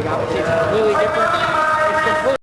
Obviously, it's completely different. It's completely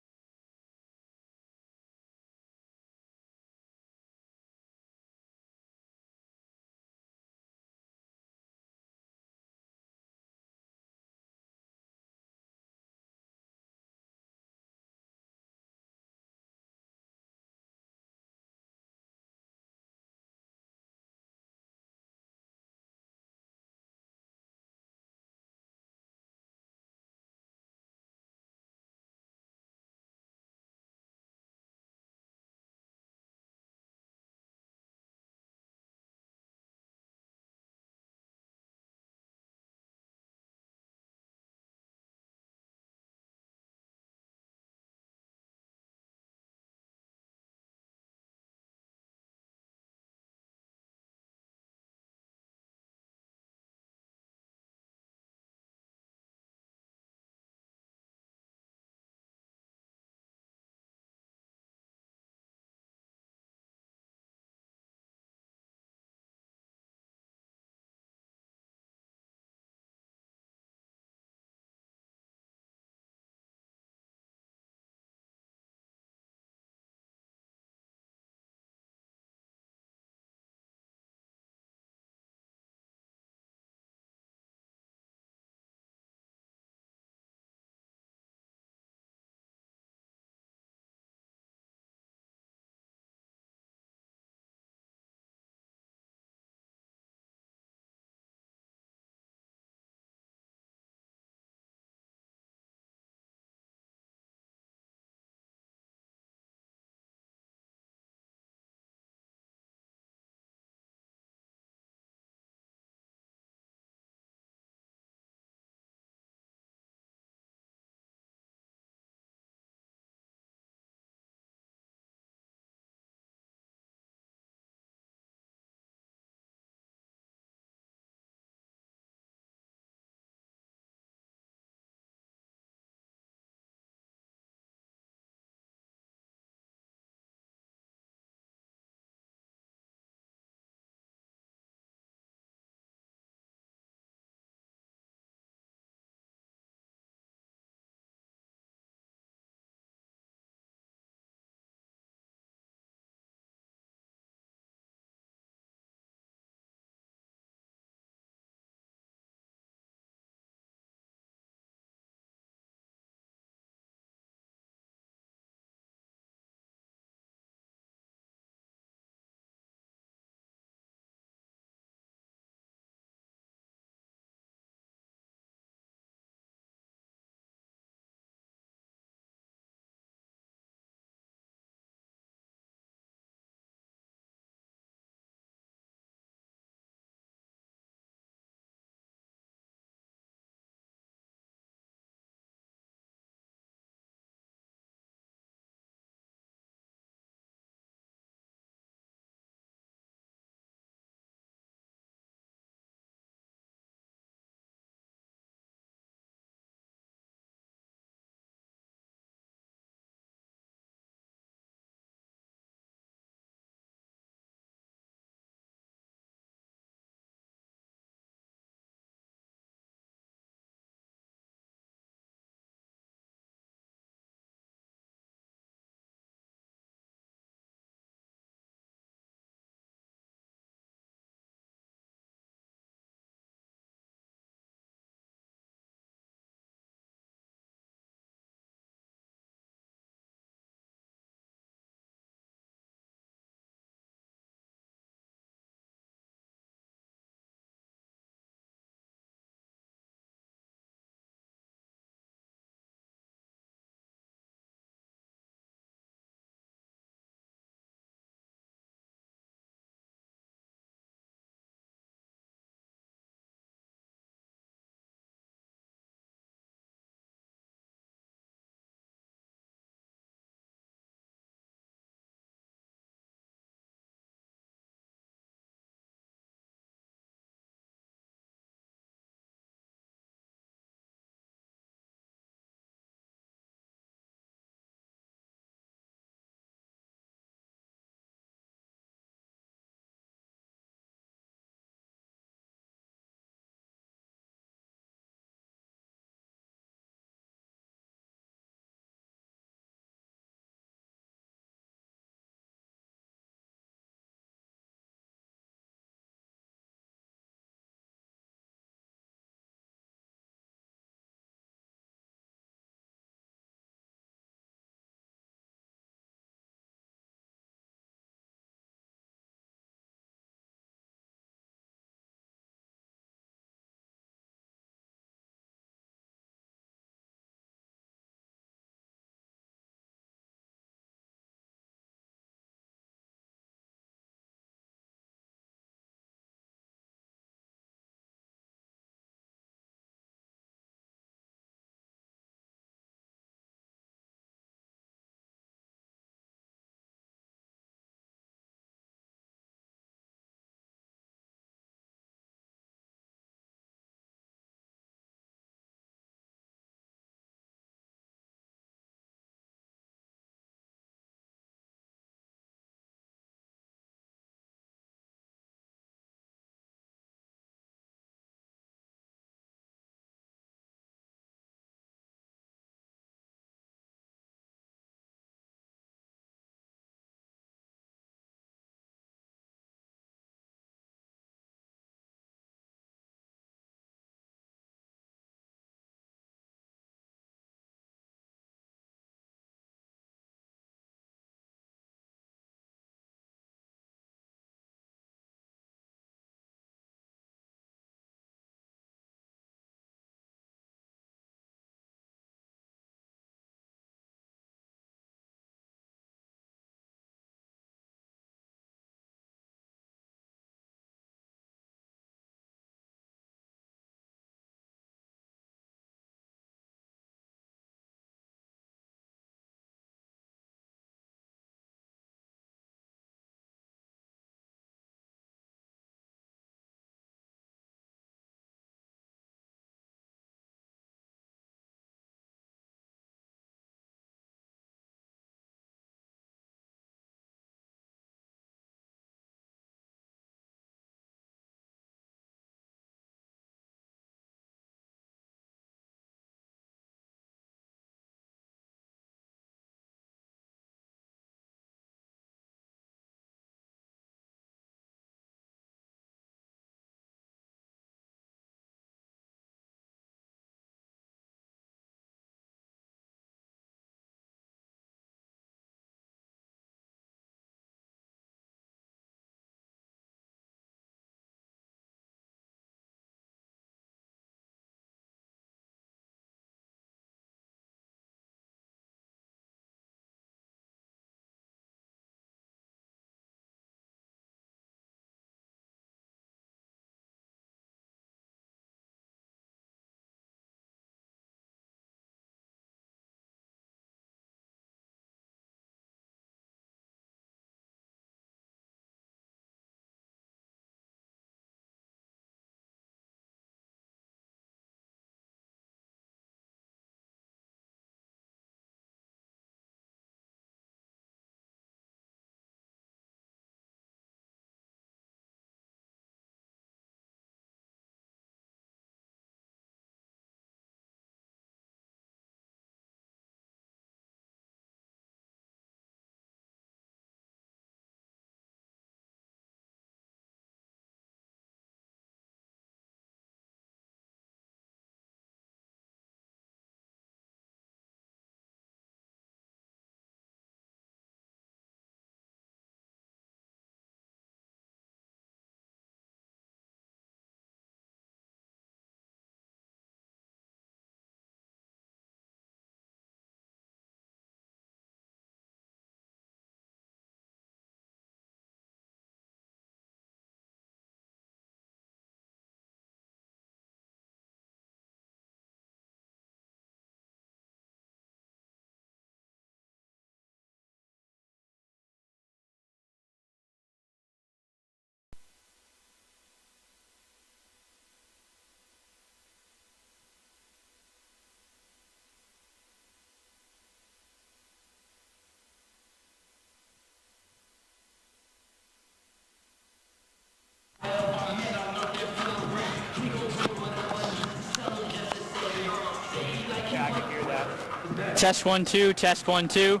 Test 1 2, test 1 2.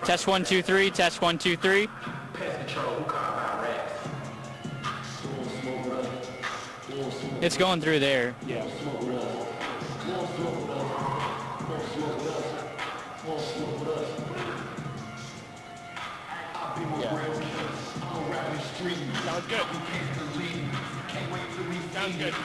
Test 1 2 3, test 1 2 3. It's going through there. Yeah. Sounds good. Sounds good.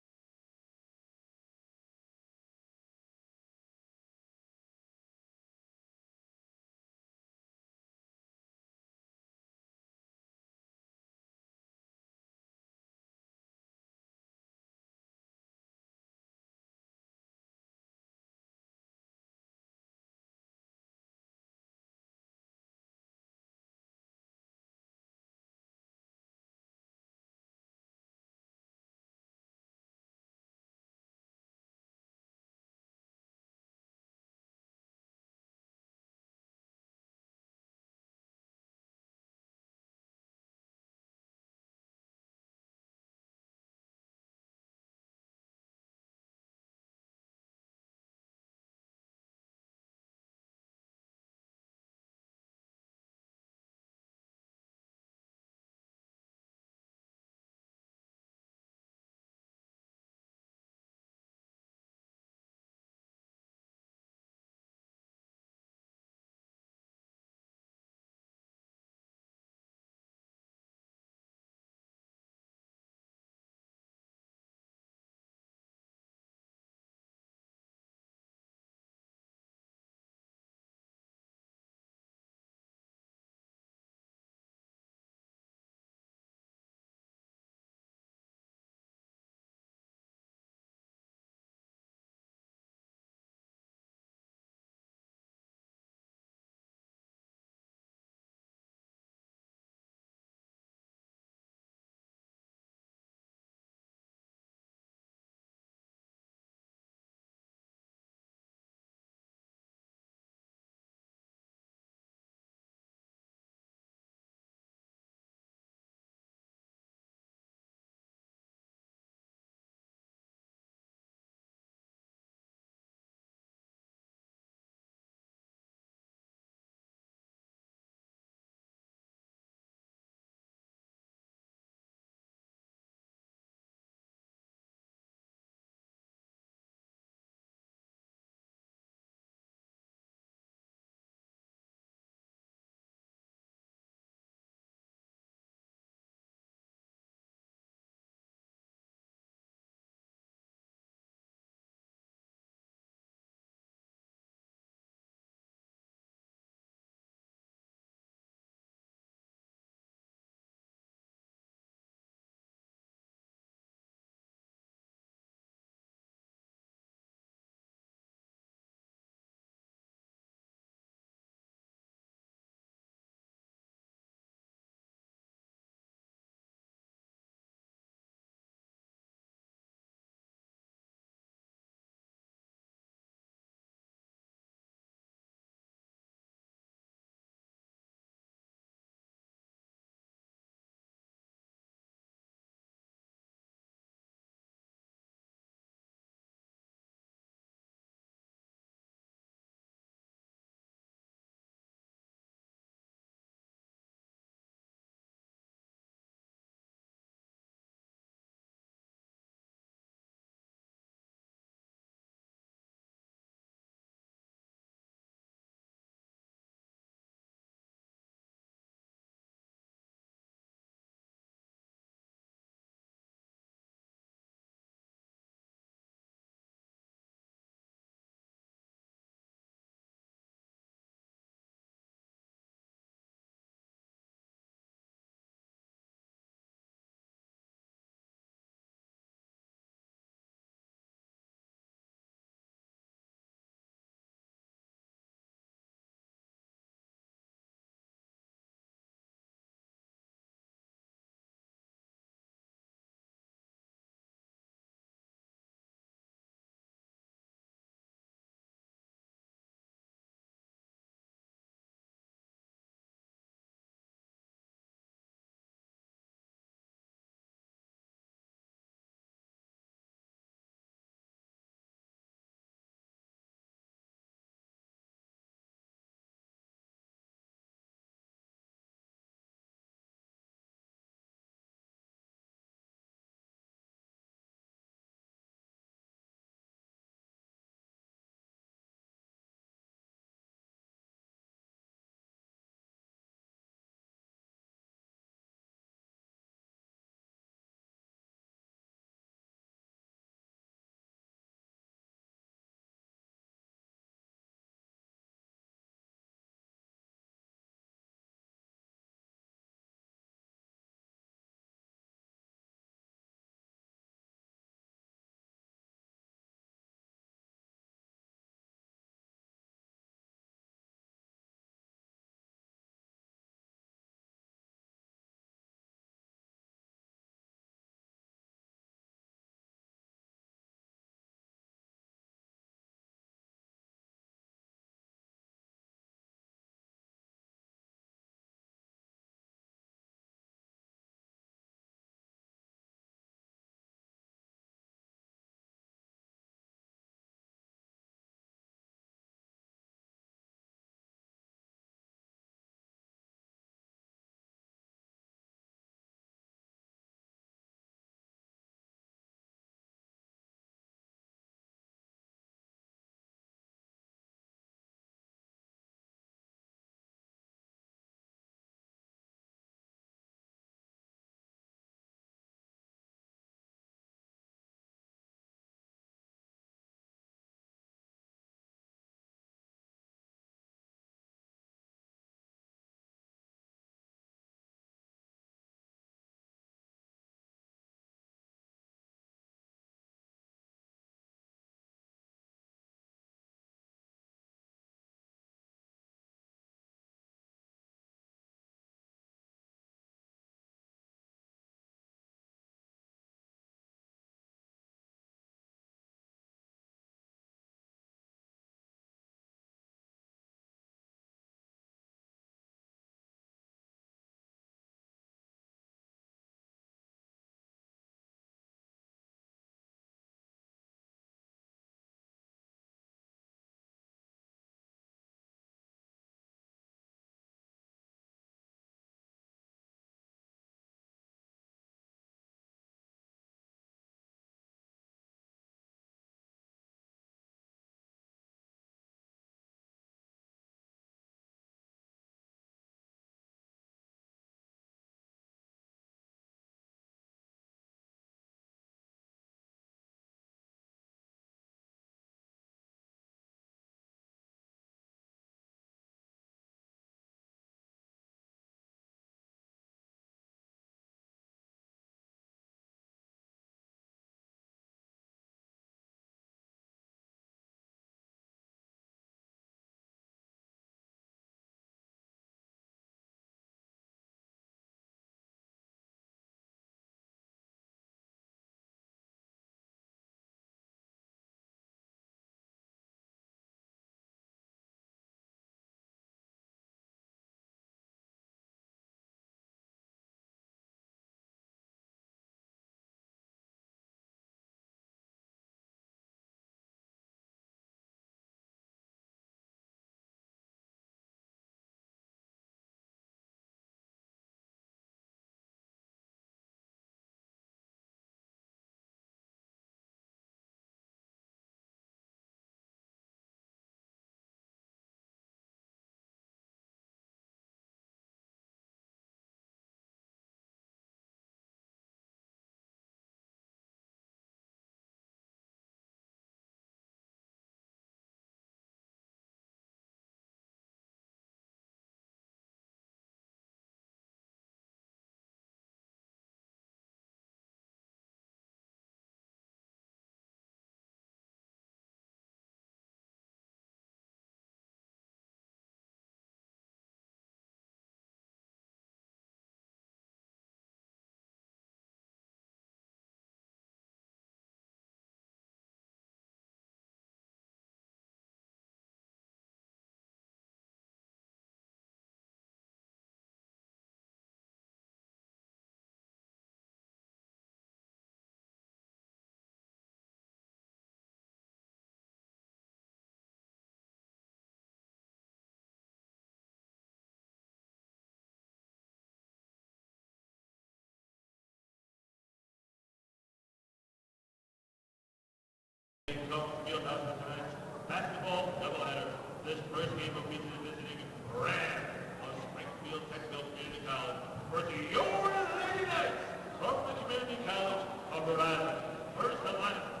Fieldhouse tonight's basketball doubleheader. This first game will feature the visiting Rams of Springfield Technical Community College versus your Lady Knights from the Community College of Rhode Island. First the lineup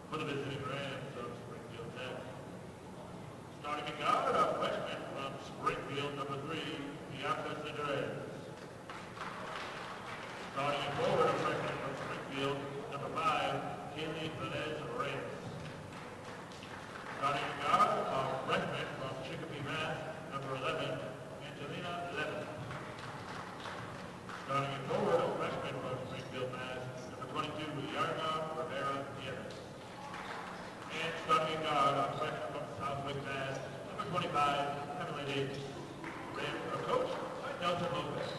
for the visiting Rams of Springfield Tech. Starting at guard, a freshman from Springfield, number 3, Bianca Cedrez. Starting at forward, a freshman from Springfield, number 5, Kaylee Velez-Reyes. Starting at guard, a freshman from Chicopee, Mass, number 11, Angelina Levin. Starting at forward, a freshman from Springfield, Mass, number 22, Yarna Rivera Nieves. And starting at guard, a freshman from Southwick, Mass, number 25, Emily Davis. Ran for coach by Nelson Lopez.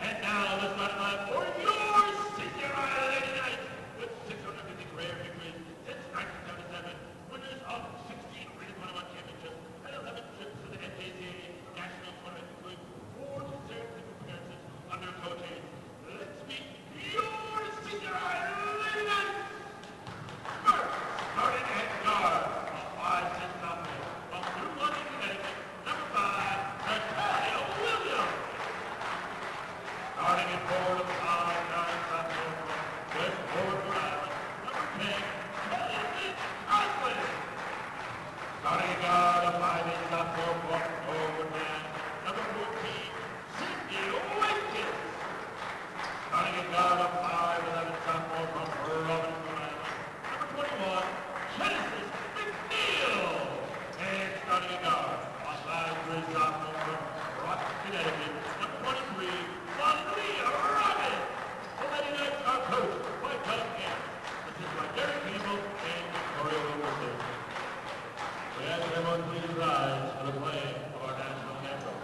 And now the starting line for your CCRI Lady Knights with 650 career victories since 1977, winners of 16 Region 21 championships and 11 trips to the NJCAA National Tournament, including 4 consecutive appearances under Coach Hayes. Let's meet your CCRI Lady Knights. First, starting at guard, a 5'10" sophomore from New London, Connecticut, number 5, Natalia Williams. Starting at forward, a 5'9" sophomore from West Warwick, Rhode Island, number 10, Kelly Lynn Conklin. Starting at guard, a 5'8" sophomore from Norwood, Mass, number 14, Cindy Watkins. Starting at guard, a 5'11" sophomore from Providence, Rhode Island, number 21, Genesis McNeil. And starting at guard, a 5'3" sophomore from Rochester, Connecticut, number 23, Malia Robbins. The Lady Knights are coached by Doug Anderson, assisted by Derek Campbell and Victoria Wilkerson. We ask everyone please rise for the playing of our national anthem.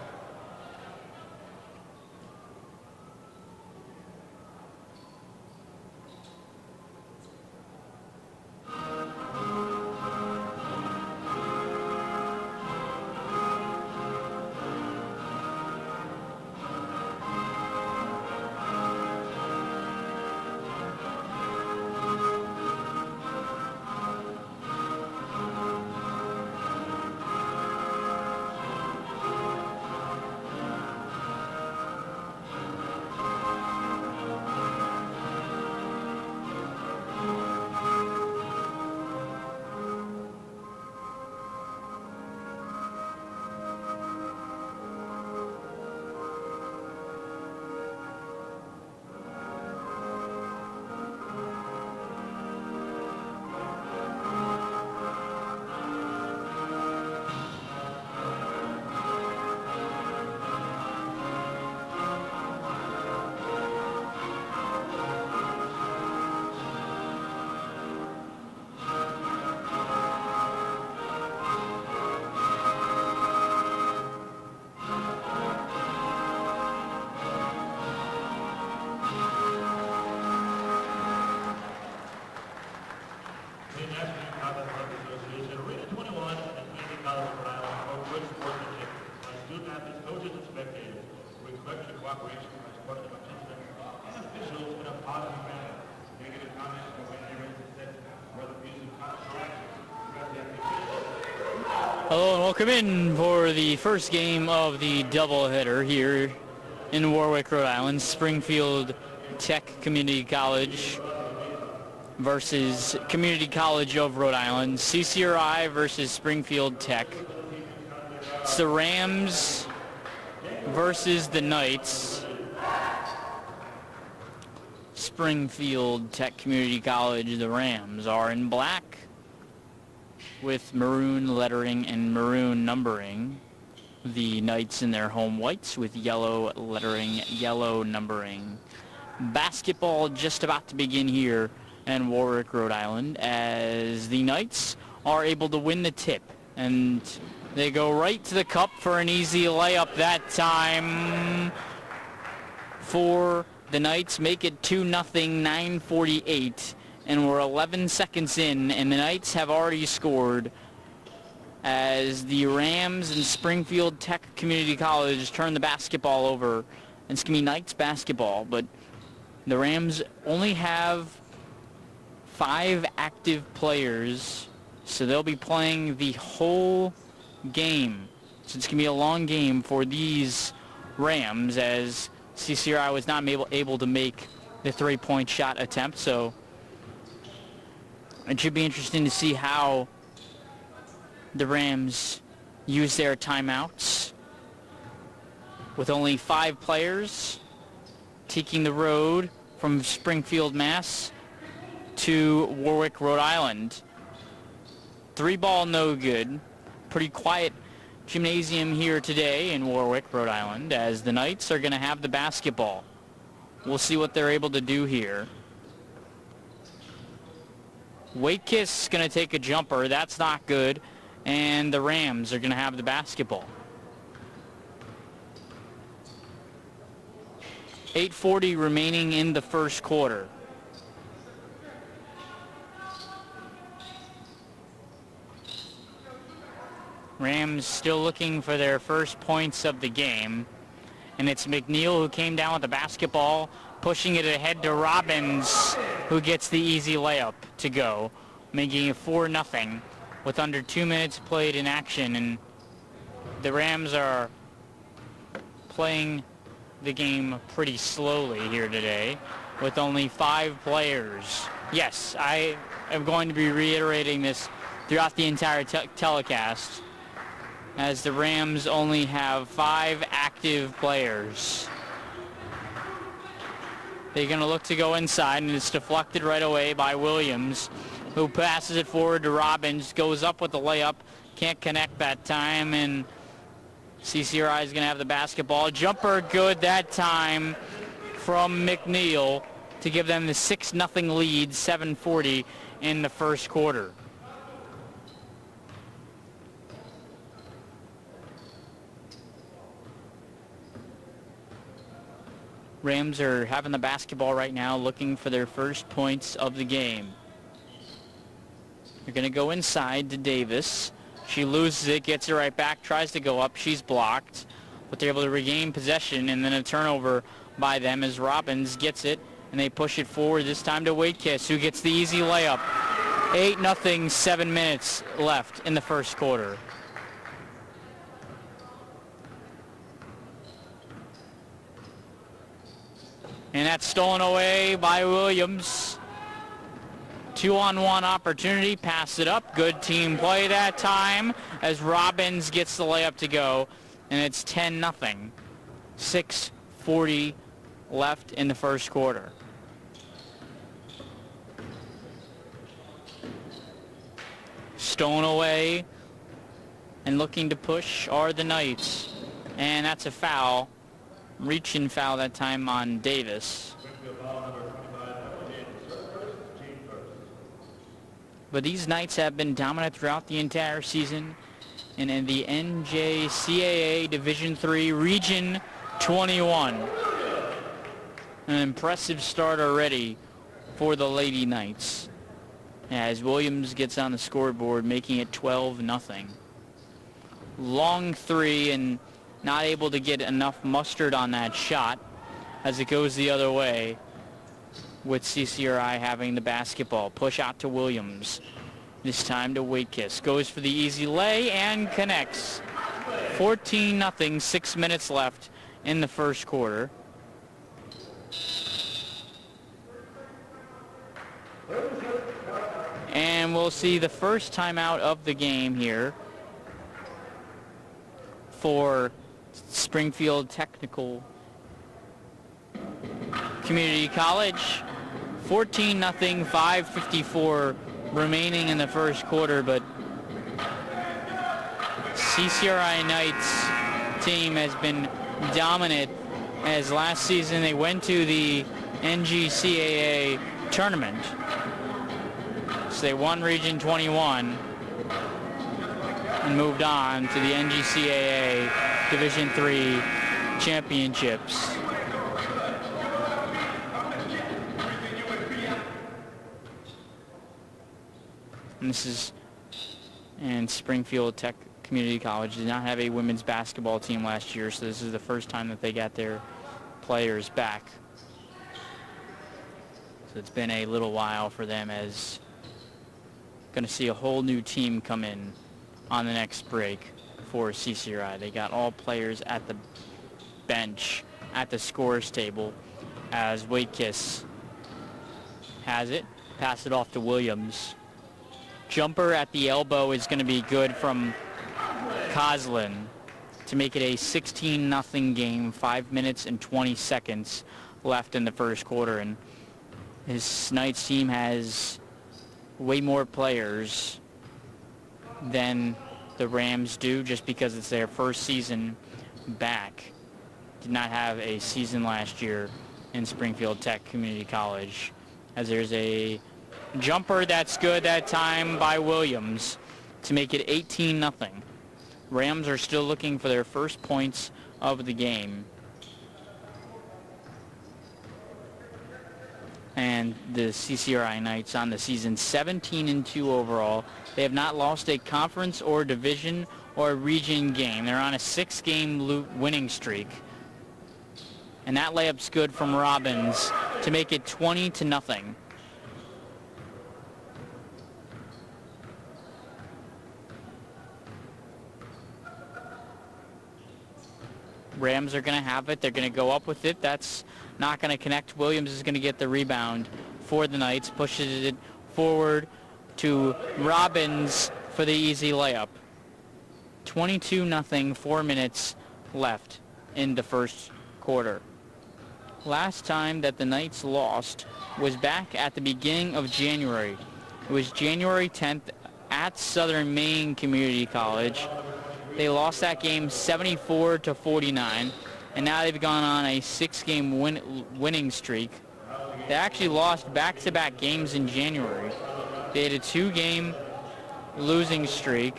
Hello and welcome in for the first game of the doubleheader here in Warwick, Rhode Island. Springfield Tech Community College versus Community College of Rhode Island. CCRI versus Springfield Tech. It's the Rams versus the Knights. Springfield Tech Community College, the Rams are in black with maroon lettering and maroon numbering. The Knights in their home whites with yellow lettering, yellow numbering. Basketball just about to begin here in Warwick, Rhode Island, as the Knights are able to win the tip. And they go right to the cup for an easy layup that time for the Knights. Make it 2-0, 9:48. And we're 11 seconds in, and the Knights have already scored as the Rams and Springfield Tech Community College turn the basketball over It's going to be Knights basketball, but the Rams only have 5 active players, so they'll be playing the whole game. So it's going to be a long game for these Rams, as CCRI was not able to make the 3-point shot attempt. So it should be interesting to see how the Rams use their timeouts. With only 5 players taking the road from Springfield, Mass. to Warwick, Rhode Island. 3-ball no good. Pretty quiet gymnasium here today in Warwick, Rhode Island, as the Knights are going to have the basketball. We'll see what they're able to do here. Wakekiss going to take a jumper. That's not good. And the Rams are going to have the basketball. 8:40 remaining in the first quarter. Rams still looking for their first points of the game. And it's McNeil who came down with the basketball, pushing it ahead to Robbins, who gets the easy layup to go, making it 4-0 with under 2 minutes played in action. And the Rams are playing the game pretty slowly here today with only 5 players. Yes, I am going to be reiterating this throughout the entire telecast, as the Rams only have 5 active players. They're going to look to go inside, and it's deflected right away by Williams, who passes it forward to Robbins, goes up with the layup, can't connect that time, and CCRI is going to have the basketball. Jumper good that time from McNeil to give them the 6-0 lead, 7:40 in the first quarter. Rams are having the basketball right now, looking for their first points of the game. They're going to go inside to Davis. She loses it, gets it right back, tries to go up. She's blocked, but they're able to regain possession, and then a turnover by them as Robbins gets it, and they push it forward, this time to Wakekiss, who gets the easy layup. 8-0, 7 minutes left in the first quarter. And that's stolen away by Williams. 2-on-1 opportunity, pass it up. Good team play that time as Robbins gets the layup to go. And it's 10-0. 6:40 left in the first quarter. Stolen away and looking to push are the Knights. And that's a foul. Reaching foul that time on Davis. But these Knights have been dominant throughout the entire season. And in the NJCAA Division III Region 21. An impressive start already for the Lady Knights, as Williams gets on the scoreboard, making it 12-0. Long three, and not able to get enough mustard on that shot as it goes the other way, with CCRI having the basketball. Push out to Williams. This time to Wakekiss. Goes for the easy lay and connects. 14-0, 6 minutes left in the first quarter. And we'll see the first timeout of the game here for Springfield Technical Community College. 14-0, 5:54 remaining in the first quarter, but CCRI Knights team has been dominant, as last season they went to the NJCAA tournament. So they won Region 21 and moved on to the NJCAA Division III championships. And this is, and Springfield Tech Community College did not have a women's basketball team last year, so this is the first time that they got their players back. So it's been a little while for them, as going to see a whole new team come in on the next break for CCRI. They got all players at the bench at the scores table as Waitkiss has it. Pass it off to Williams. Jumper at the elbow is going to be good from Coslin to make it a 16-0 game, 5 minutes and 20 seconds left in the first quarter. And his Knights team has way more players than the Rams do, just because it's their first season back. Did not have a season last year in Springfield Tech Community College. As there's a jumper that's good that time by Williams to make it 18-0. Rams are still looking for their first points of the game. And the CCRI Knights on the season 17-2 overall. They have not lost a conference or division or region game. They're on a 6-game winning streak. And that layup's good from Robbins to make it 20-0. Rams are going to have it. They're going to go up with it. That's not going to connect. Williams is going to get the rebound for the Knights. Pushes it forward to Robbins for the easy layup. 22-0, 4 minutes left in the first quarter. Last time that the Knights lost was back at the beginning of January. It was January 10th at Southern Maine Community College. They lost that game 74-49, and now they've gone on a 6-game winning streak. They actually lost back-to-back games in January. They had a 2-game losing streak.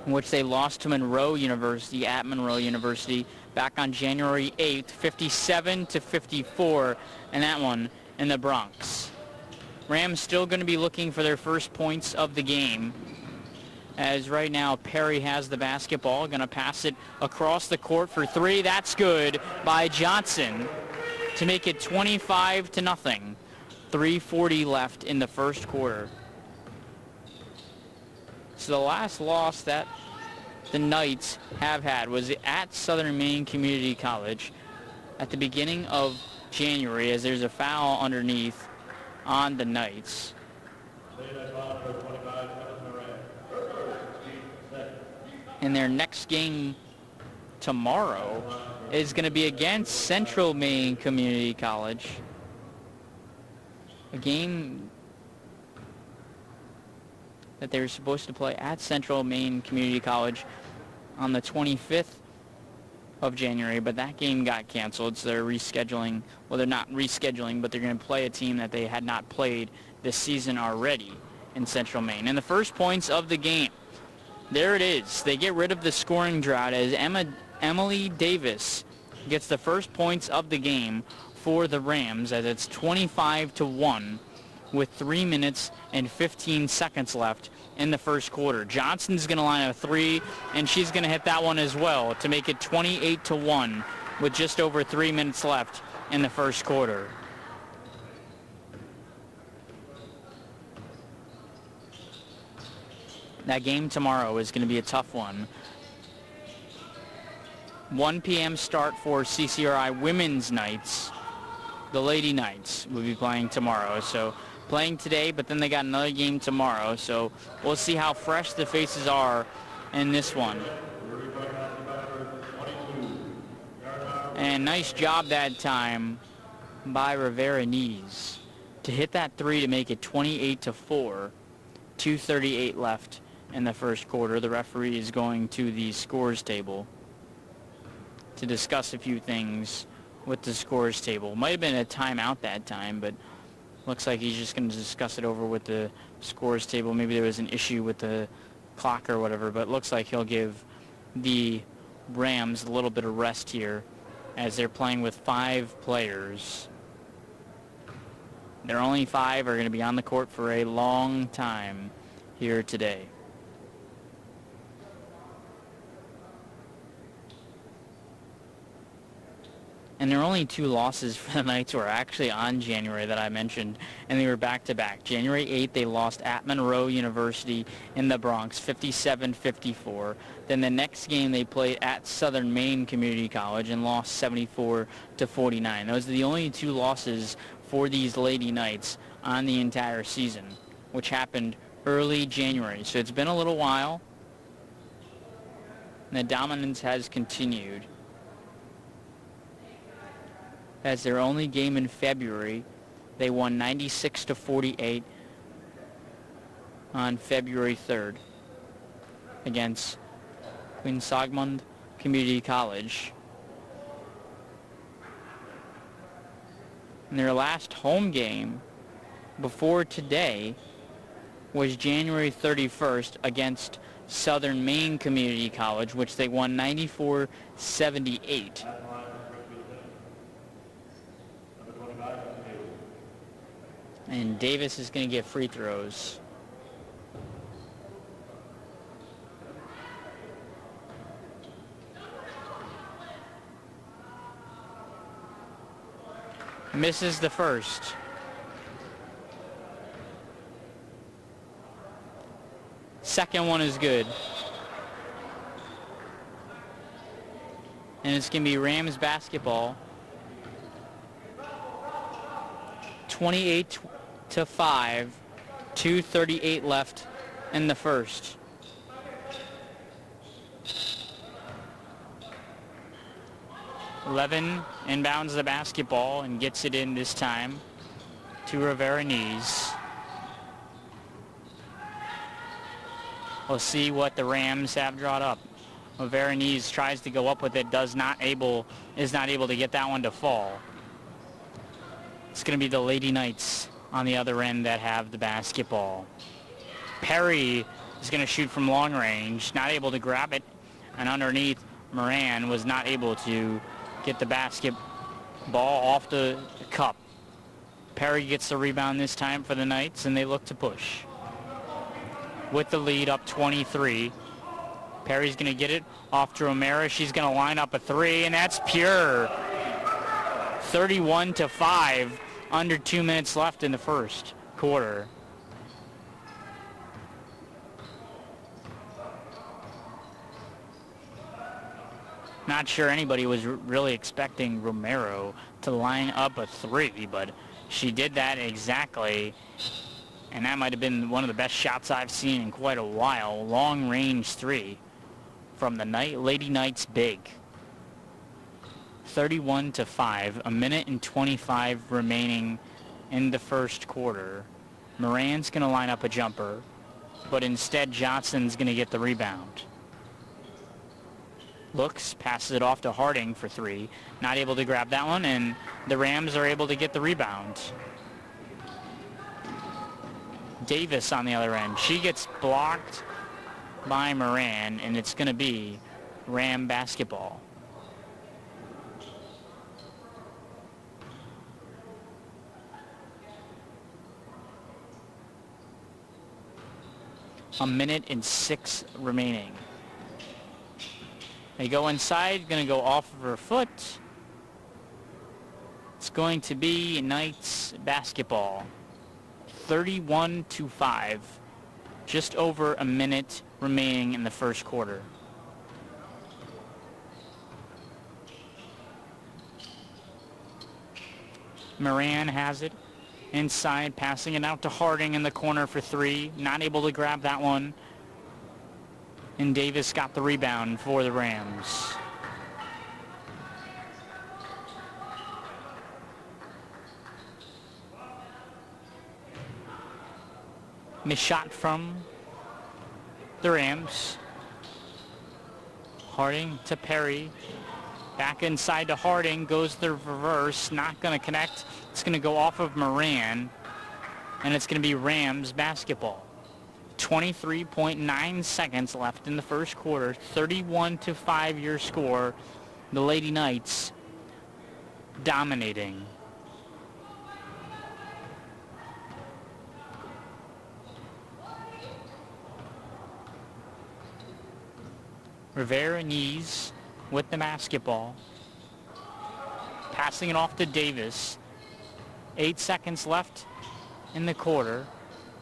In which they lost to Monroe University at Monroe University back on January 8th, 57-54, and that one in the Bronx. Rams still going to be looking for their first points of the game, as right now Perry has the basketball, going to pass it across the court for 3. That's good by Johnson to make it 25-0. 3:40 left in the first quarter. So the last loss that the Knights have had was at Southern Maine Community College at the beginning of January, as there's a foul underneath on the Knights. And their next game tomorrow is going to be against Central Maine Community College. A game that they were supposed to play at Central Maine Community College on the 25th of January, but that game got canceled, so they're rescheduling. Well, they're not rescheduling, but they're going to play a team that they had not played this season already in Central Maine. And the first points of the game, there it is. They get rid of the scoring drought as Emily Davis gets the first points of the game for the Rams, as it's 25-1 with 3 minutes and 15 seconds left in the first quarter. Johnson's going to line a 3, and she's going to hit that one as well to make it 28-1 with just over 3 minutes left in the first quarter. That game tomorrow is going to be a tough one. 1 p.m. start for CCRI Women's Knights. The Lady Knights will be playing tomorrow. So playing today, but then they got another game tomorrow. So we'll see how fresh the faces are in this one. And nice job that time by Rivera Knees to hit that 3 to make it 28-4. 2:38 left in the first quarter. The referee is going to the scores table to discuss a few things with the scores table. Might have been a timeout that time, but looks like he's just going to discuss it over with the scores table. Maybe there was an issue with the clock or whatever, but it looks like he'll give the Rams a little bit of rest here as they're playing with 5 players. Their only 5 are going to be on the court for a long time here today. And their only two losses for the Knights were actually on January that I mentioned, and they were back-to-back. January 8th, they lost at Monroe University in the Bronx, 57-54. Then the next game, they played at Southern Maine Community College and lost 74-49. Those are the only two losses for these Lady Knights on the entire season, which happened early January. So it's been a little while, and the dominance has continued. As their only game in February, they won 96-48 on February 3rd against Quinsigamond Community College. And their last home game before today was January 31st against Southern Maine Community College, which they won 94-78. And Davis is going to get free throws. Misses the first. Second one is good. And it's going to be Rams basketball. 28-5, 2:38 left in the first. Levin inbounds the basketball and gets it in this time to Rivera-Knees. We'll see what the Rams have drawn up. Rivera-Knees tries to go up with it, is not able to get that one to fall. It's going to be the Lady Knights on the other end that have the basketball. Perry is going to shoot from long range, not able to grab it, and underneath, Moran was not able to get the basketball off the cup. Perry gets the rebound this time for the Knights, and they look to push. With the lead up 23. Perry's going to get it off to Romero. She's going to line up a three, and that's pure. 31-5, under 2 minutes left in the first quarter. Not sure anybody was really expecting Romero to line up a three, but she did that exactly. And that might have been one of the best shots I've seen in quite a while. Long range three from the Lady Knights big. 31-5, a minute and 25 remaining in the first quarter. Moran's going to line up a jumper, but instead Johnson's going to get the rebound. Looks, passes it off to Harding for three. Not able to grab that one, and the Rams are able to get the rebound. Davis on the other end. She gets blocked by Moran, and it's going to be Ram basketball. A minute and 6 remaining. They go inside, going to go off of her foot. It's going to be Knights basketball. 31-5. Just over a minute remaining in the first quarter. Moran has it inside, passing it out to Harding in the corner for three. Not able to grab that one. And Davis got the rebound for the Rams. Missed shot from the Rams. Harding to Perry. Back inside to Harding. Goes the reverse. Not going to connect. It's going to go off of Moran. And it's going to be Rams basketball. 23.9 seconds left in the first quarter. 31-5 your score. The Lady Knights dominating. Rivera-Knees with the basketball. passing it off to Davis. 8 seconds left in the quarter.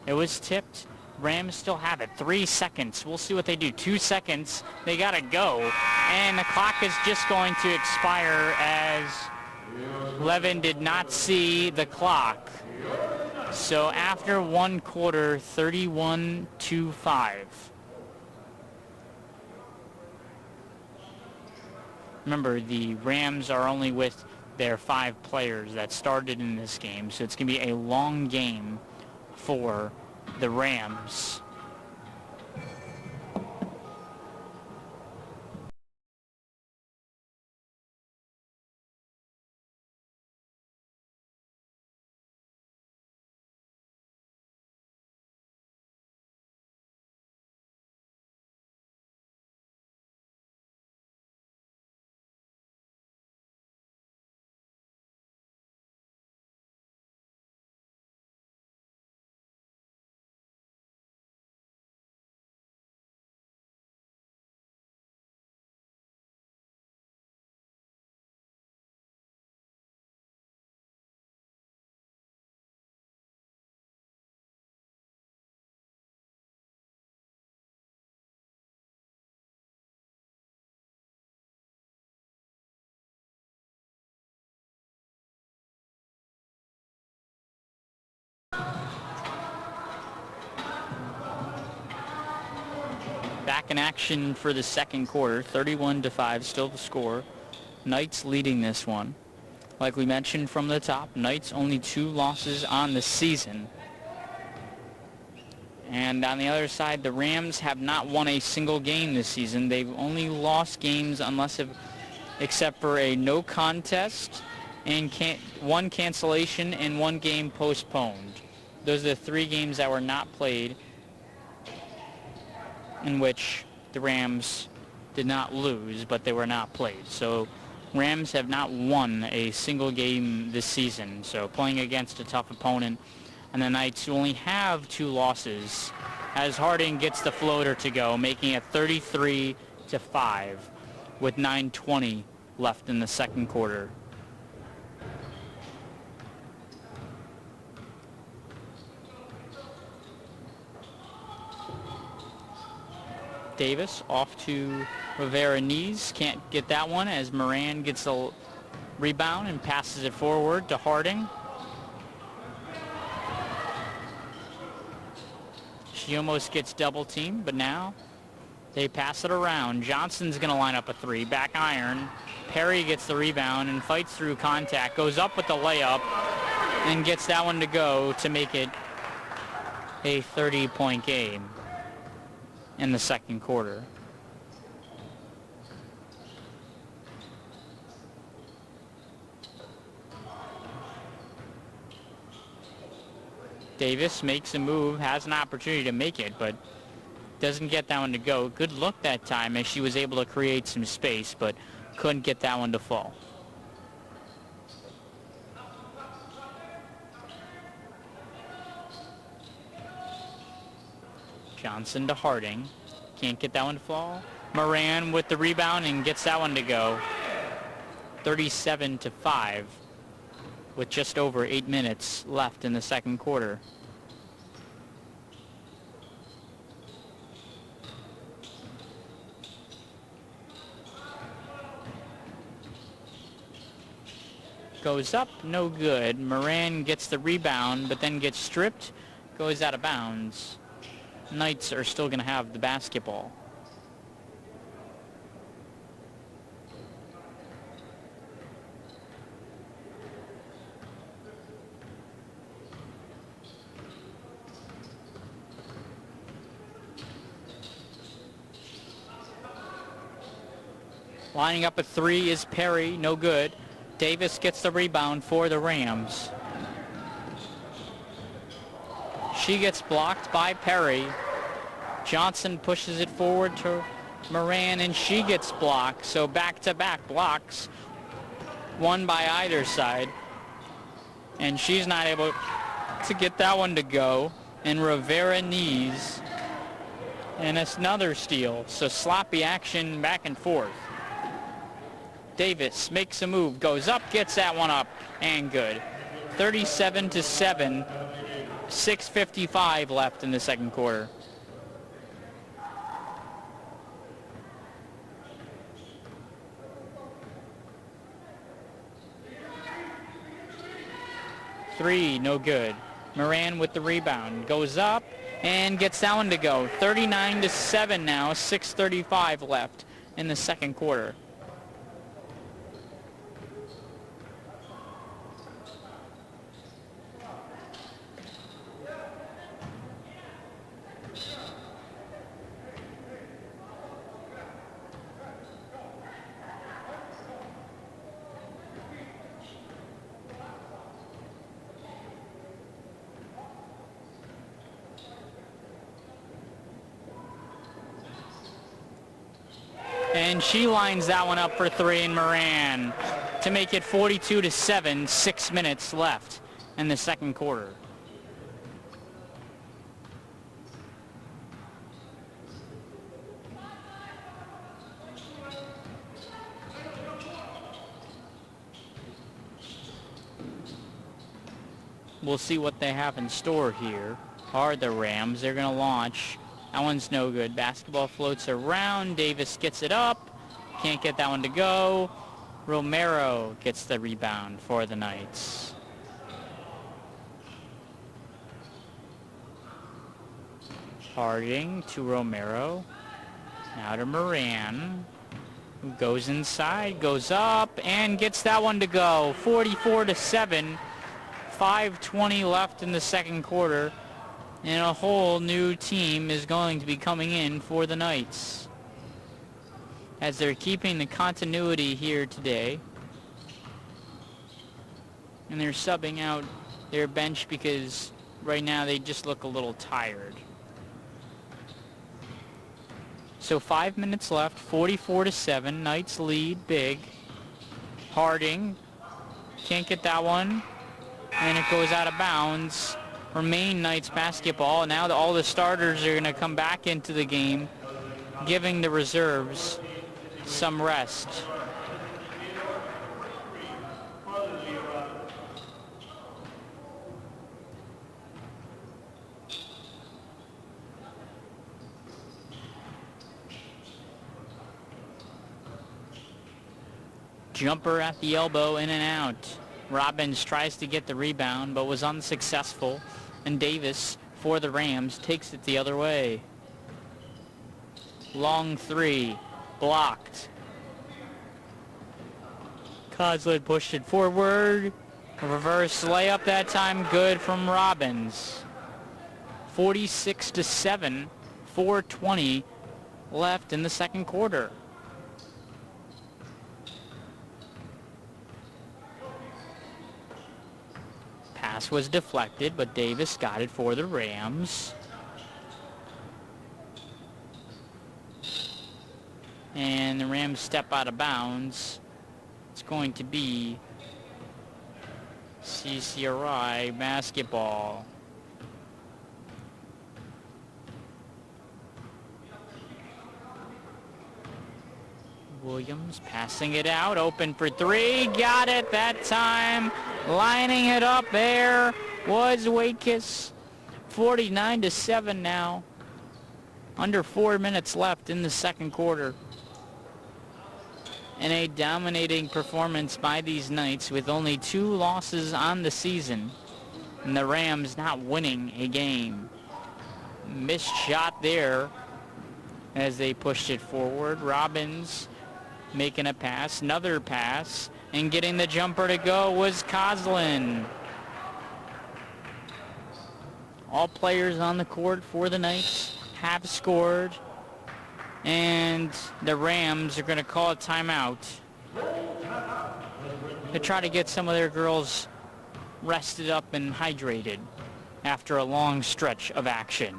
It was tipped. Rams still have it. 3 seconds. We'll see what they do. 2 seconds. They got to go. And the clock is just going to expire as Levin did not see the clock. So after 1 quarter, 31-5. Remember, the Rams are only with their 5 players that started in this game, so it's going to be a long game for the Rams. Back in action for the second quarter, 31-5, still the score. Knights leading this one. Like we mentioned from the top, Knights only 2 losses on the season. And on the other side, the Rams have not won a single game this season. They've only lost games except for a no contest and 1 cancellation and 1 game postponed. Those are the 3 games that were not played, in which the Rams did not lose, but they were not played. So Rams have not won a single game this season, so playing against a tough opponent. And the Knights, who only have 2 losses, as Harding gets the floater to go, making it 33-5 with 9:20 left in the second quarter. Davis off to Rivera knees. Can't get that one as Moran gets the rebound and passes it forward to Harding. She almost gets double teamed, but now they pass it around. Johnson's going to line up a 3. Back iron. Perry gets the rebound and fights through contact. Goes up with the layup and gets that one to go to make it a 30-point game in the second quarter. Davis makes a move, has an opportunity to make it, but doesn't get that one to go. Good look that time as she was able to create some space, but couldn't get that one to fall. Johnson to Harding. Can't get that one to fall. Moran with the rebound and gets that one to go. 37-5 with just over 8 minutes left in the second quarter. Goes up, no good. Moran gets the rebound, but then gets stripped, goes out of bounds. Knights are still going to have the basketball. Lining up a 3 is Perry, no good. Davis gets the rebound for the Rams. She gets blocked by Perry. Johnson pushes it forward to Moran, and she gets blocked. So back-to-back blocks, one by either side. And she's not able to get that one to go. And Rivera knees. And it's another steal. So sloppy action back and forth. Davis makes a move, goes up, gets that one up, and good. 37-7, 6:55 left in the second quarter. Three, no good. Moran with the rebound, goes up and gets that one to go. 39-7 now, 6:35 left in the second quarter. And she lines that one up for three, and Moran to make it 42-7, 6 minutes left in the second quarter. We'll see what they have in store here. Are the Rams. They're going to launch. That one's no good. Basketball floats around. Davis gets it up. Can't get that one to go. Romero gets the rebound for the Knights. Harding to Romero. Now to Moran, who goes inside, goes up, and gets that one to go. 44-7. 5:20 left in the second quarter. And a whole new team is going to be coming in for the Knights, as they're keeping the continuity here today. And they're subbing out their bench because right now they just look a little tired. So 5 minutes left, 44-7. Knights lead big. Harding can't get that one, and it goes out of bounds. Remain Knights basketball. Now all the starters are going to come back into the game, giving the reserves some rest. Jumper at the elbow, in and out. Robbins tries to get the rebound, but was unsuccessful. And Davis, for the Rams, takes it the other way. Long three, blocked. Coslin pushed it forward. A reverse layup that time, good from Robbins. 46-7, 4:20 left in the second quarter. Pass was deflected, but Davis got it for the Rams. And the Rams step out of bounds. It's going to be CCRI basketball. Williams passing it out, open for three, got it that time. Lining it up there was Wakis. 49-7 now. Under 4 minutes left in the second quarter. And a dominating performance by these Knights with only 2 losses on the season. And the Rams not winning a game. Missed shot there as they pushed it forward. Robbins making a pass, another pass, and getting the jumper to go was Coslin. All players on the court for the Knights have scored, and the Rams are going to call a timeout to try to get some of their girls rested up and hydrated after a long stretch of action.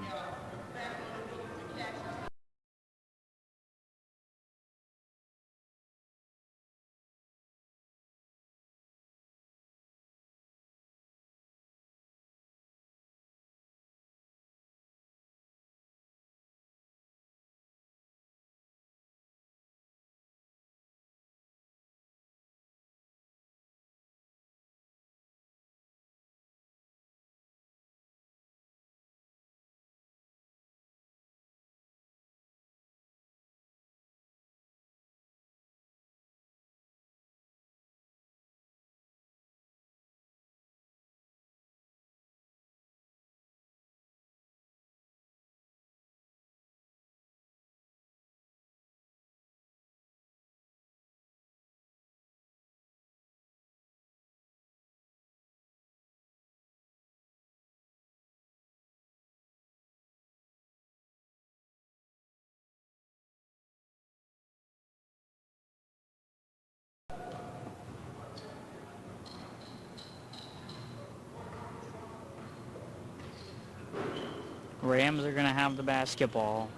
Rams are going to have the basketball.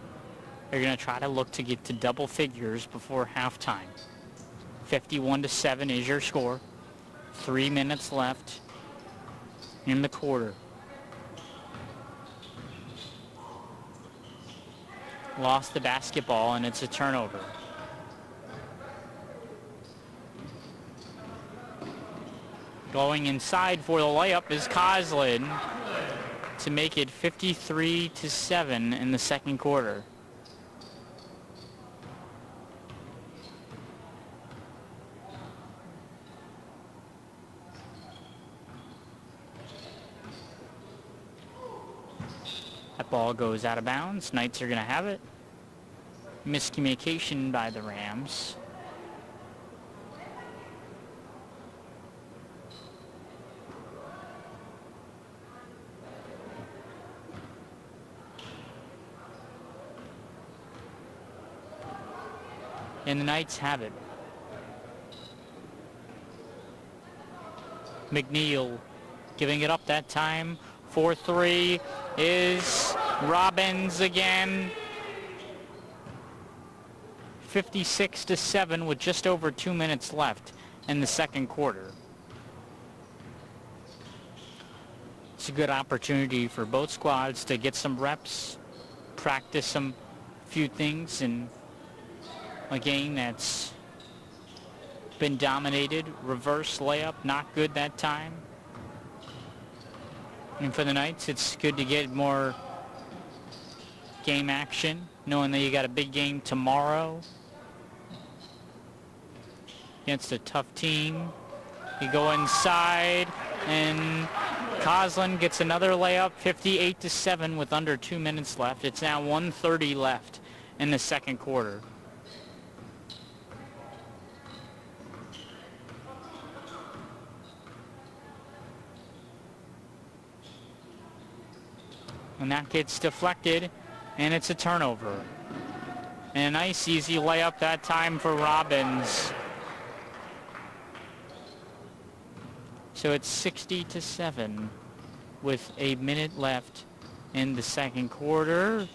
They're going to try to look to get to double figures before halftime. 51-7 is your score. 3 minutes left in the quarter. Lost the basketball, and it's a turnover. Going inside for the layup is Coslin to make it 53-7 in the second quarter. That ball goes out of bounds. Knights are going to have it. Miscommunication by the Rams. And the Knights have it. McNeil giving it up that time. 4-3 is Robbins again. 56-7 with just over 2 minutes left in the second quarter. It's a good opportunity for both squads to get some reps, practice some few things in a game that's been dominated. Reverse layup, not good that time. And for the Knights, it's good to get more game action, knowing that you got a big game tomorrow against a tough team. You go inside, and Coslin gets another layup, 58-7 with under 2 minutes left. It's now 1:30 left in the second quarter. And that gets deflected, and it's a turnover. And a nice easy layup that time for Robbins. So it's 60-7 with a minute left in the second quarter.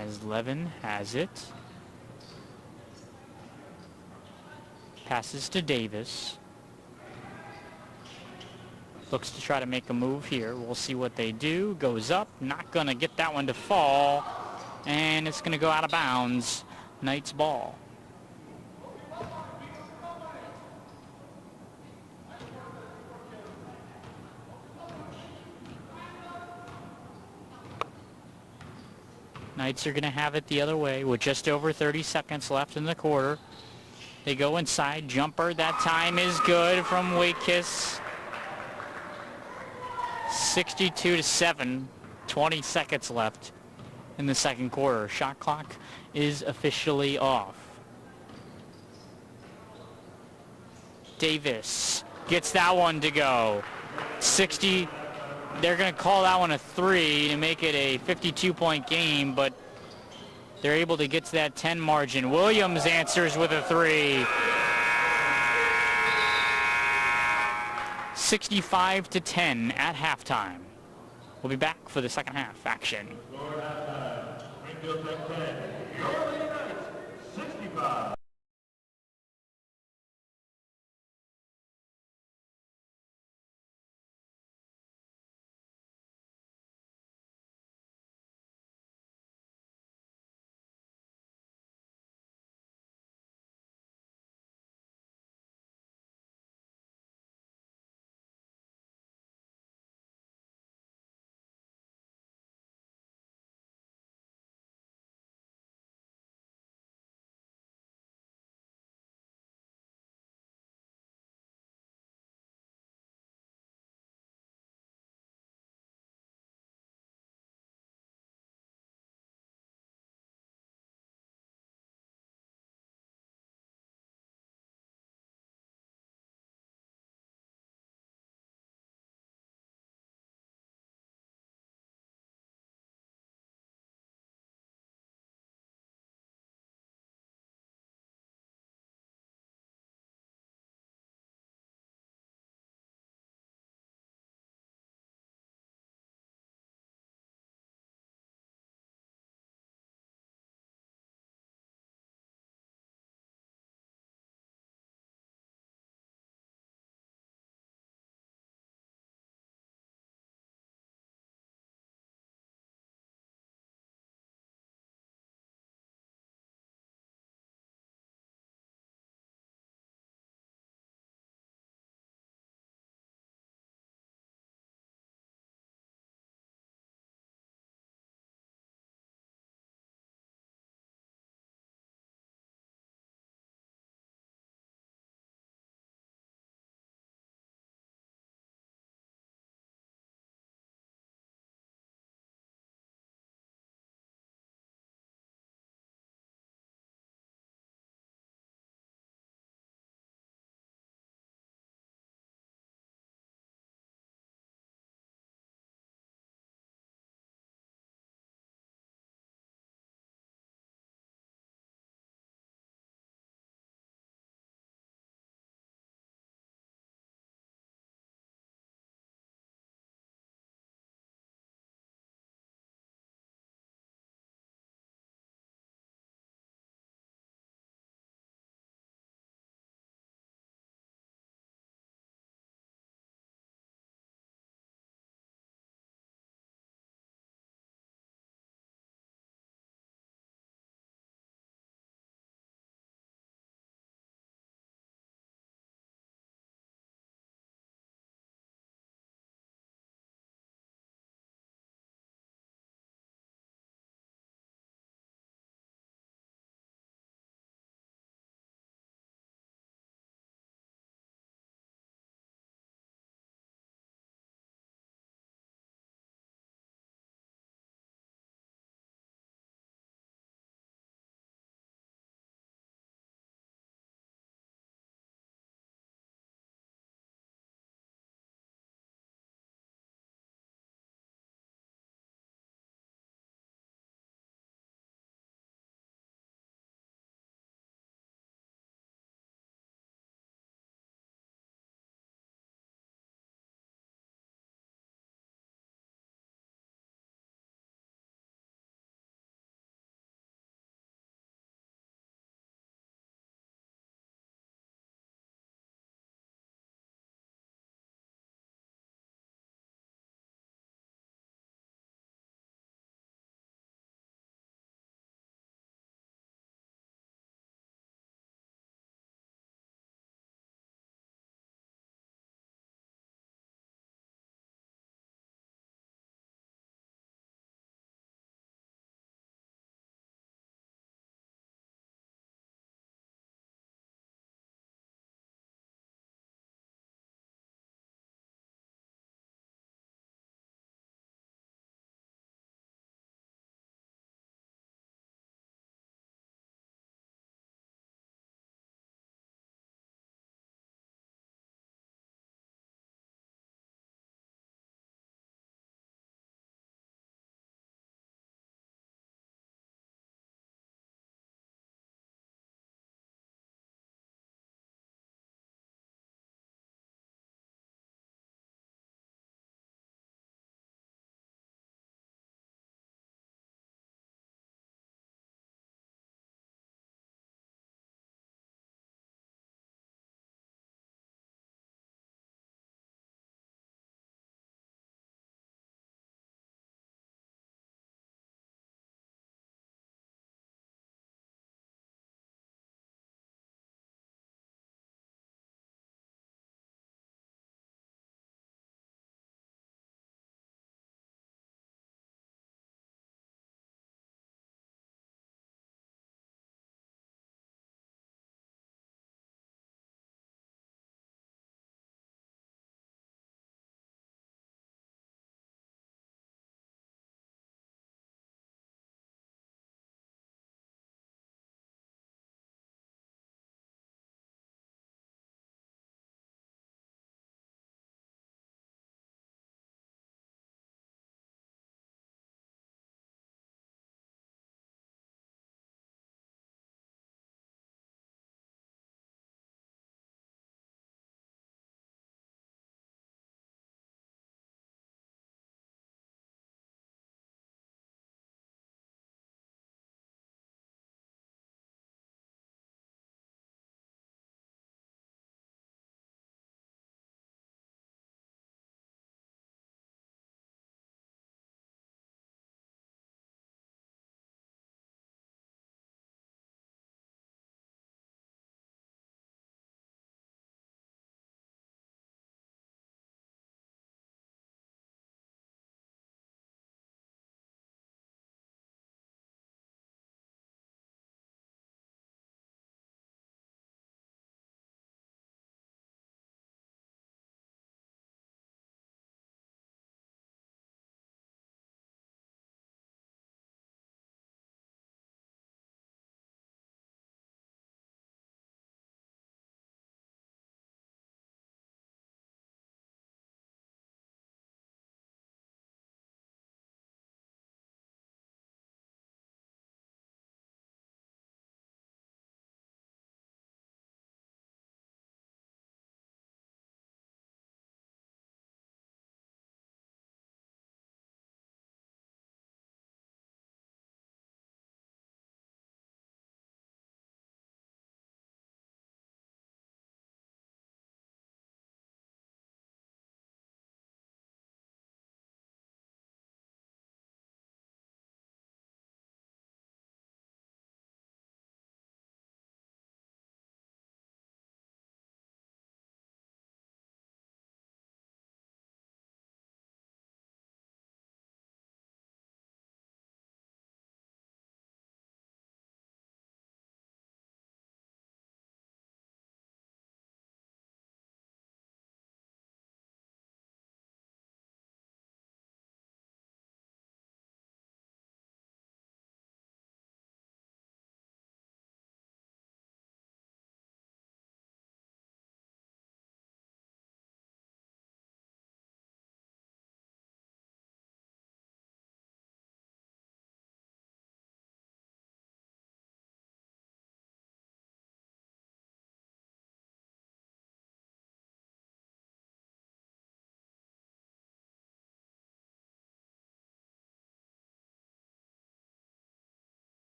As Levin has it. Passes to Davis. Looks to try to make a move here. We'll see what they do. Goes up. Not going to get that one to fall. And it's going to go out of bounds. Knights ball. Knights are going to have it the other way with just over 30 seconds left in the quarter. They go inside. Jumper that time is good from Wakis. 62-7, 20 seconds left in the second quarter. Shot clock is officially off. Davis gets that one to go. 60, they're going to call that one a 3 to make it a 52-point game, but they're able to get to that 10 margin. Williams answers with a 3. 65-10 at halftime. We'll be back for the second half action. Springfield Tech 10, your Lady Knights 65.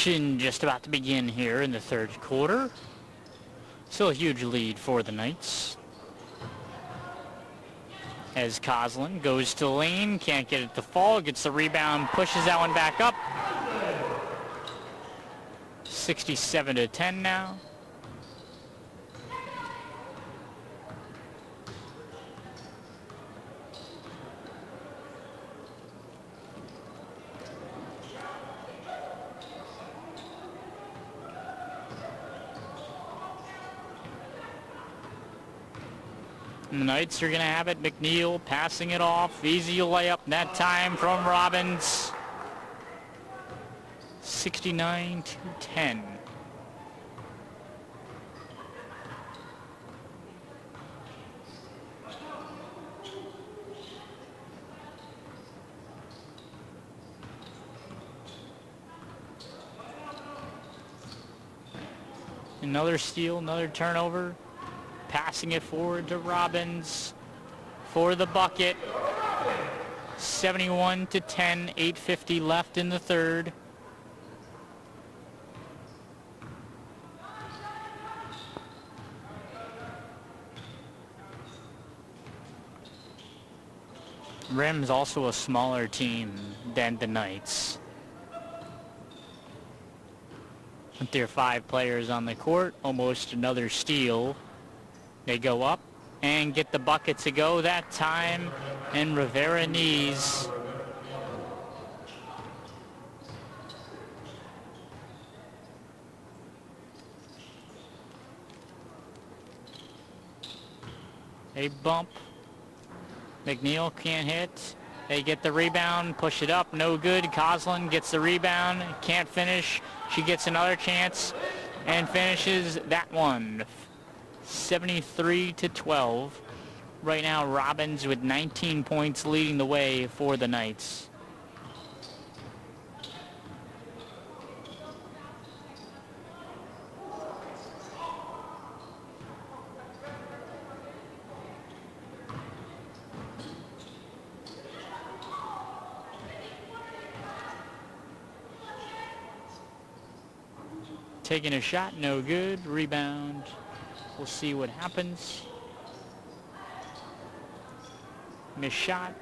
Action just about to begin here in the third quarter. Still a huge lead for the Knights. As Coslin goes to the lane, can't get it to fall, gets the rebound, pushes that one back up. 67-10 now. And the Knights are going to have it. McNeil passing it off. Easy layup that time from Robbins. 69-10. Another steal, another turnover. Passing it forward to Robbins for the bucket. 71-10, 8:50 left in the third. Rim's also a smaller team than the Knights. With their 5 players on the court, almost another steal. They go up and get the bucket to go that time, and Rivera knees. A bump. McNeil can't hit. They get the rebound, push it up, no good. Coslin gets the rebound, can't finish. She gets another chance and finishes that one. 73-12. Right now, Robbins with 19 points leading the way for the Knights. Taking a shot, no good. Rebound. We'll see what happens. Missed shot.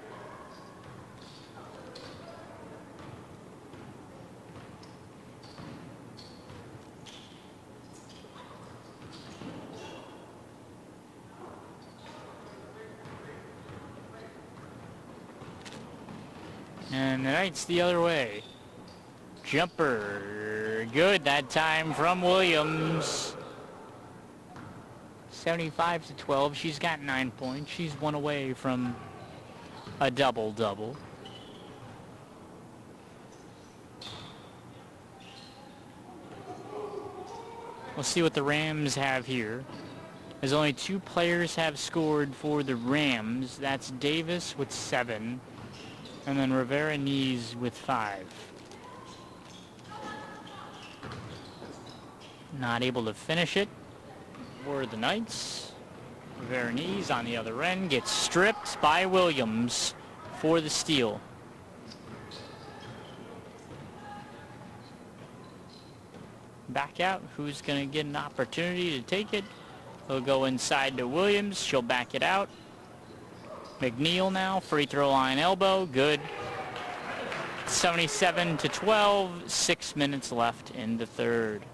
And the Knights the other way. Jumper. Good that time from Williams. 75-12. She's got 9 points. She's one away from a double-double. We'll see what the Rams have here. As only 2 players have scored for the Rams. That's Davis with 7, and then Rivera Knees with 5. Not able to finish it for the Knights. Rivera Knees on the other end gets stripped by Williams for the steal. Back out. Who's going to get an opportunity to take it? He'll go inside to Williams. She'll back it out. McNeil now. Free throw line elbow. Good. 77-12. 6 minutes left in the third.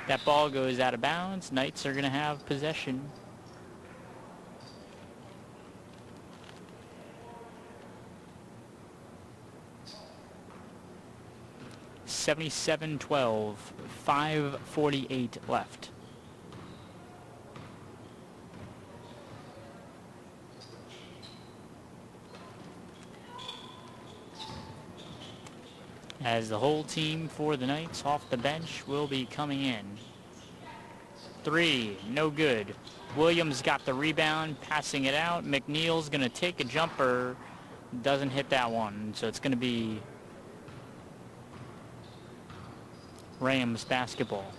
That ball goes out of bounds. Knights are going to have possession. (77-12). 5:48 left. As the whole team for the Knights off the bench will be coming in. 3, no good. Williams got the rebound, passing it out. McNeil's going to take a jumper. Doesn't hit that one, so it's going to be Rams basketball.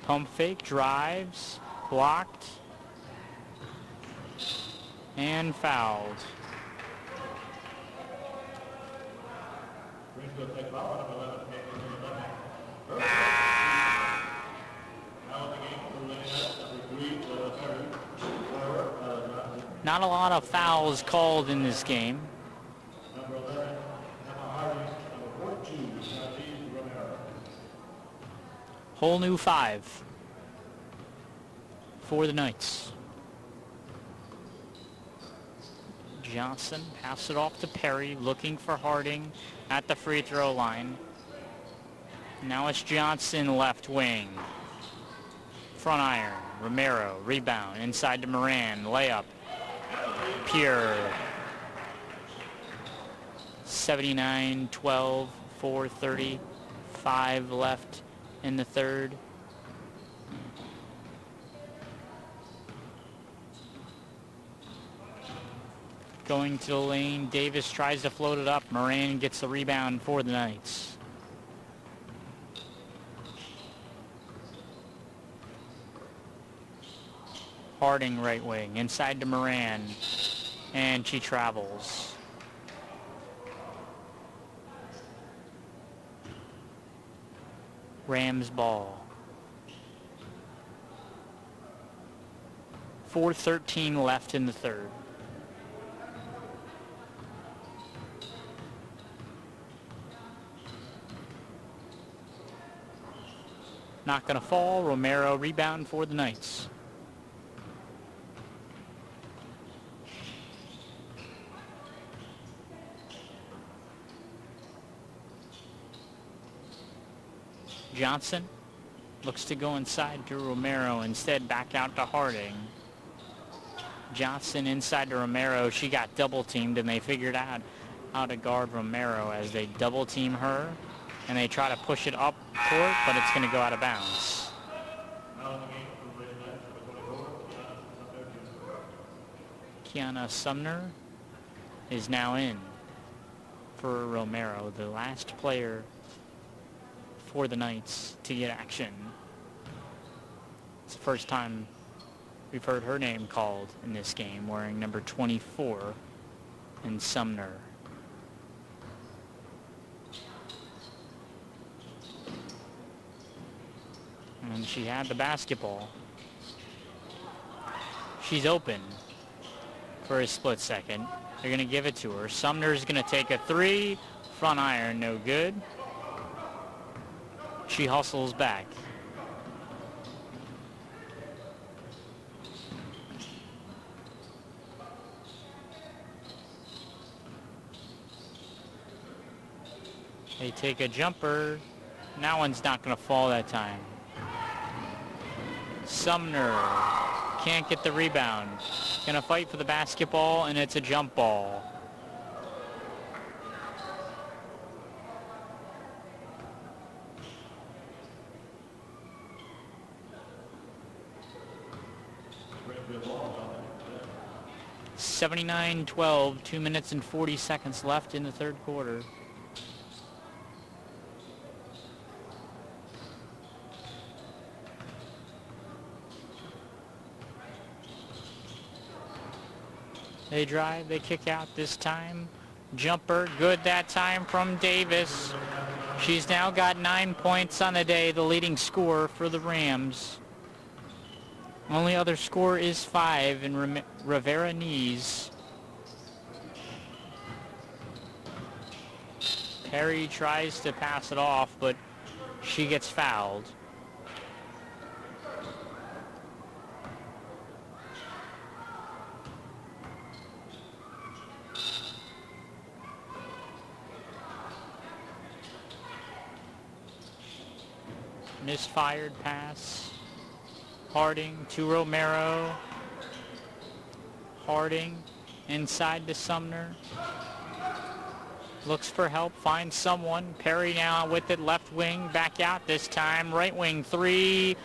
Pump fake, drives, blocked, and fouled. Springfield take foul, number 11, number 11. Now in the game for winning that, number 3, Perry. Not a lot of fouls called in this game. Number 11, Emma Harvey. Number 14, Ortiz Romero. Whole new 5 for the Knights. Johnson pass it off to Perry, looking for Harding at the free throw line. Now it's Johnson left wing. Front iron, Romero, rebound, inside to Moran, layup. Pure. 79-12, 4:35 left in the third. Going to the lane, Davis tries to float it up. Moran gets the rebound for the Knights. Harding right wing, inside to Moran, and she travels. Rams ball. 4:13 left in the third. Not going to fall. Romero rebound for the Knights. Johnson looks to go inside to Romero, instead back out to Harding. Johnson inside to Romero. She got double teamed and they figured out how to guard Romero as they double team her and they try to push it up court, but it's going to go out of bounds. Kiana Sumner is now in for Romero, the last player for the Knights to get action. It's the first time we've heard her name called in this game, wearing number 24 in Sumner. And she had the basketball. She's open for a split second. They're going to give it to her. Sumner's going to take a three. Front iron, no good. She hustles back. They take a jumper. And that one's not going to fall that time. Sumner can't get the rebound. Going to fight for the basketball, and it's a jump ball. Springfield ball. 79-12, 2 minutes and 40 seconds left in the third quarter. They drive, they kick out this time. Jumper, good that time from Davis. She's now got 9 points on the day, the leading scorer for the Rams. Only other score is 5 in Rivera knees. Perry tries to pass it off, but she gets fouled. Misfired pass. Harding to Romero. Harding inside to Sumner. Looks for help, finds someone. Perry now with it, left wing, back out this time. Right wing three.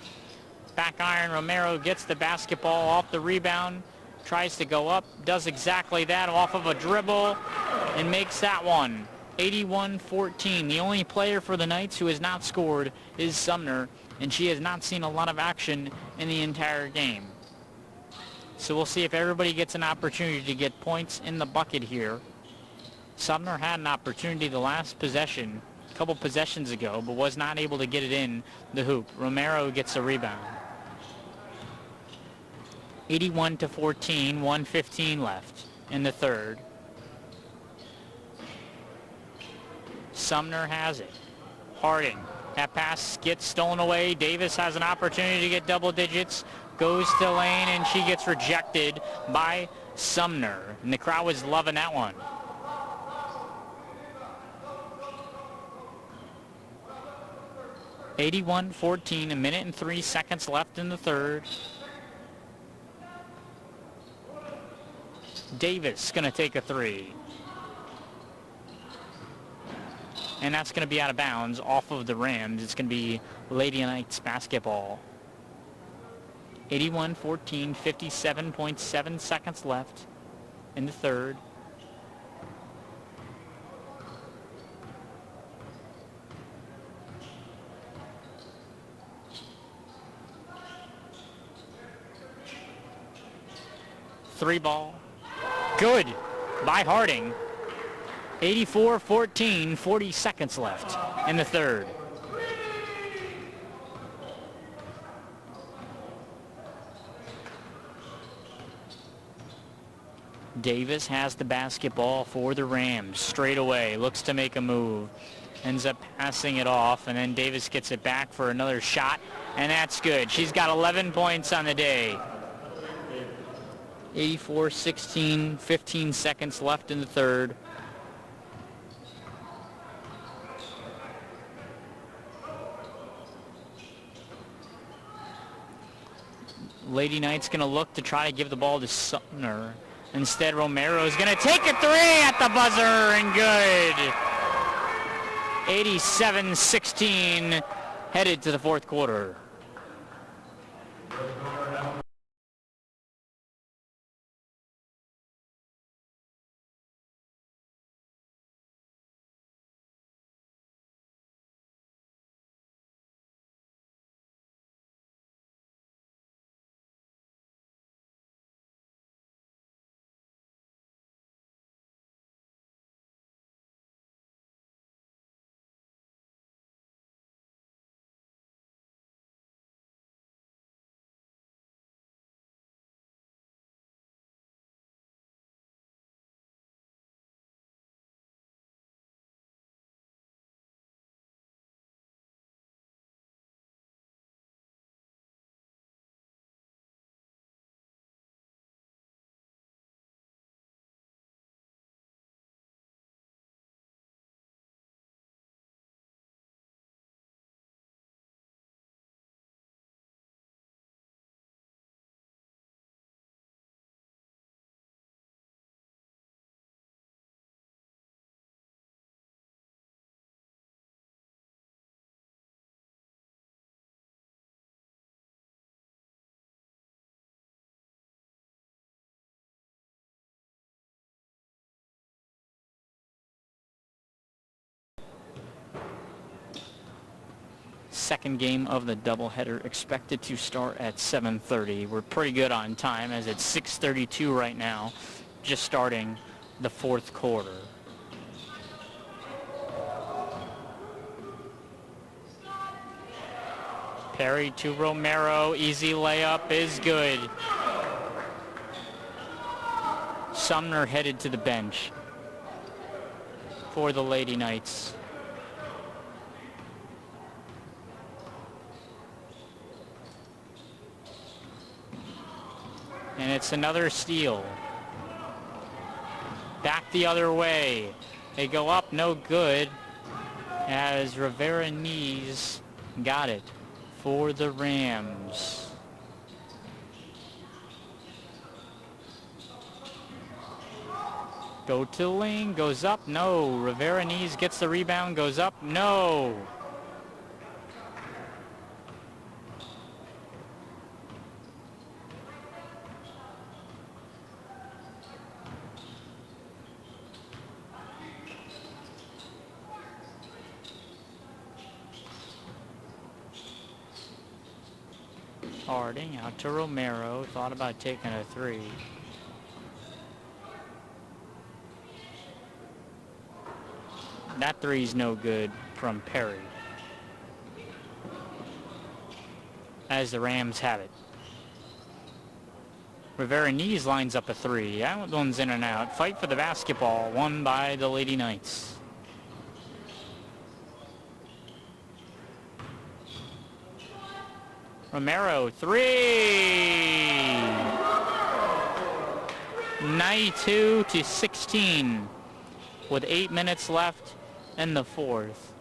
Back iron, Romero gets the basketball off the rebound. Tries to go up, does exactly that off of a dribble and makes that one. 81-14. The only player for the Knights who has not scored is Sumner, and she has not seen a lot of action in the entire game. So we'll see if everybody gets an opportunity to get points in the bucket here. Sumner had an opportunity the last possession, a couple possessions ago, but was not able to get it in the hoop. Romero gets a rebound. 81-14, 1:15 left in the third. Sumner has it. Harding. That pass gets stolen away. Davis has an opportunity to get double digits. Goes to lane, and she gets rejected by Sumner. And the crowd was loving that one. (81-14), 1:03 left in the third. Davis going to take a three. And that's going to be out of bounds off of the Rams. It's going to be Lady Knights basketball. 81-14, 57.7 seconds left in the third. Three ball. Good by Harding. 84-14, 40 seconds left in the third. Davis has the basketball for the Rams. Straight away, looks to make a move. Ends up passing it off, and then Davis gets it back for another shot, and that's good. She's got 11 points on the day. 84-16, 15 seconds left in the third. Lady Knight's going to look to try to give the ball to Sumner. Instead, Romero is going to take a three at the buzzer, and good. 87-16, headed to the fourth quarter. Second game of the doubleheader expected to start at 7:30. We're pretty good on time as it's 6:32 right now, just starting the fourth quarter. Perry to Romero, easy layup is good. Sumner headed to the bench for the Lady Knights. And it's another steal. Back the other way. They go up, no good, as Rivera Knees got it for the Rams. Go to the lane, goes up, no. Rivera Knees gets the rebound, goes up, no. Harding out to Romero. Thought about taking a three. That three's no good from Perry. As the Rams have it. Rivera-Knees lines up a three. That one's in and out. Fight for the basketball. Won by the Lady Knights. Romero, three! 92-16 with 8 minutes left in the fourth.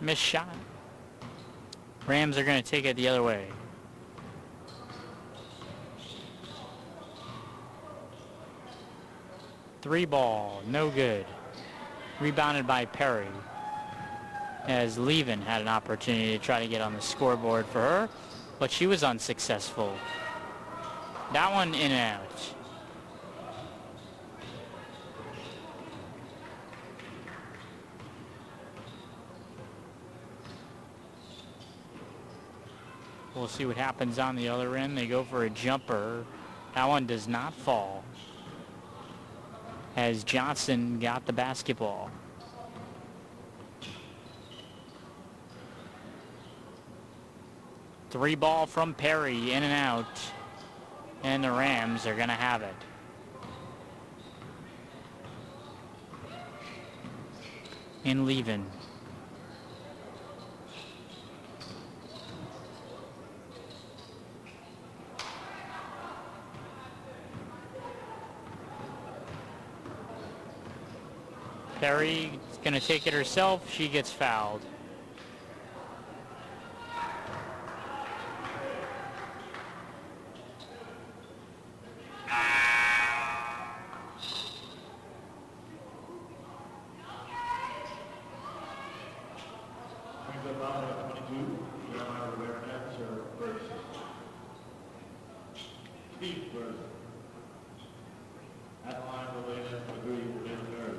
Missed shot. Rams are going to take it the other way. Three ball, no good. Rebounded by Perry. As Levin had an opportunity to try to get on the scoreboard for her, but she was unsuccessful. That one in and out. We'll see what happens on the other end. They go for a jumper. That one does not fall. As Johnson got the basketball. Three ball from Perry, in and out. And the Rams are going to have it. In Levin. Perry is going to take it herself. She gets fouled. Brings up on 22, Jeremiah Rivera-Knights are first. Steve first. At the line for Lady Knights, number 3, Lynn Perry.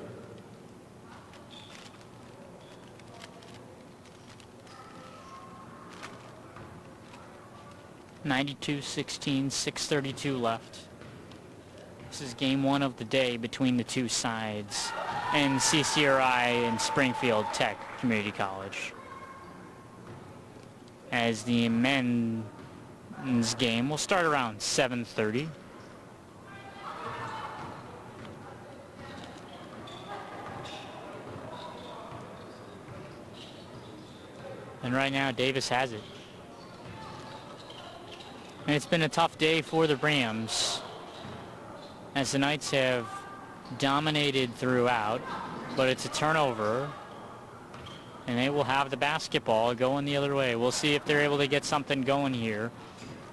(92-16), 6:32 left. This is game one of the day between the two sides in CCRI and Springfield Tech Community College. As the men's game will start around 7:30. And right now Davis has it. And it's been a tough day for the Rams as the Knights have dominated throughout, but it's a turnover and they will have the basketball going the other way. We'll see if they're able to get something going here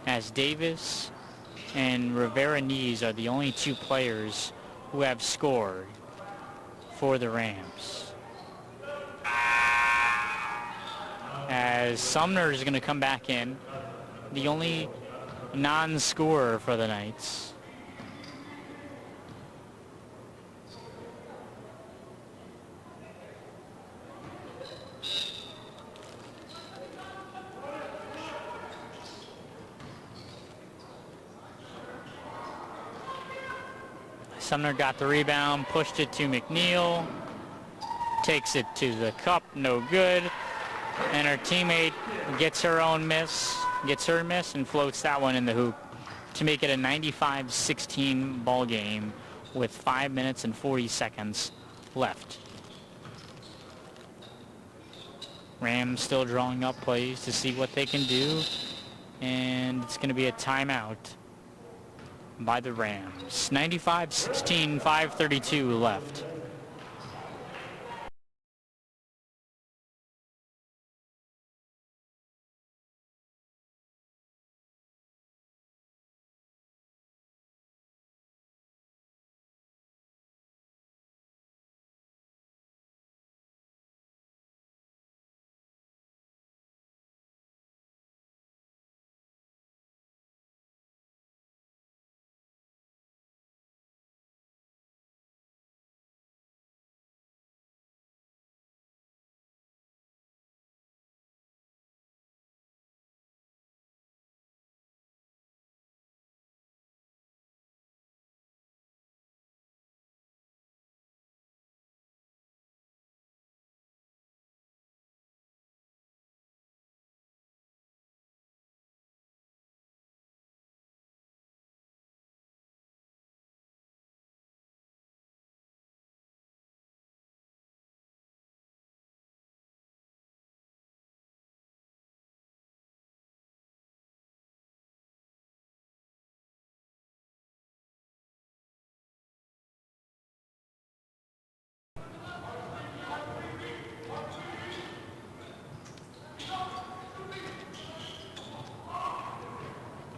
as Davis and Rivera-Knees are the only two players who have scored for the Rams. As Sumner is going to come back in, the only non-scorer for the Knights. Sumner got the rebound, pushed it to McNeil, takes it to the cup, no good. And her teammate gets her own miss, and floats that one in the hoop to make it a 95-16 ball game with 5 minutes and 40 seconds left. Rams still drawing up plays to see what they can do, and it's going to be a timeout by the Rams. 95-16, 5:32 left.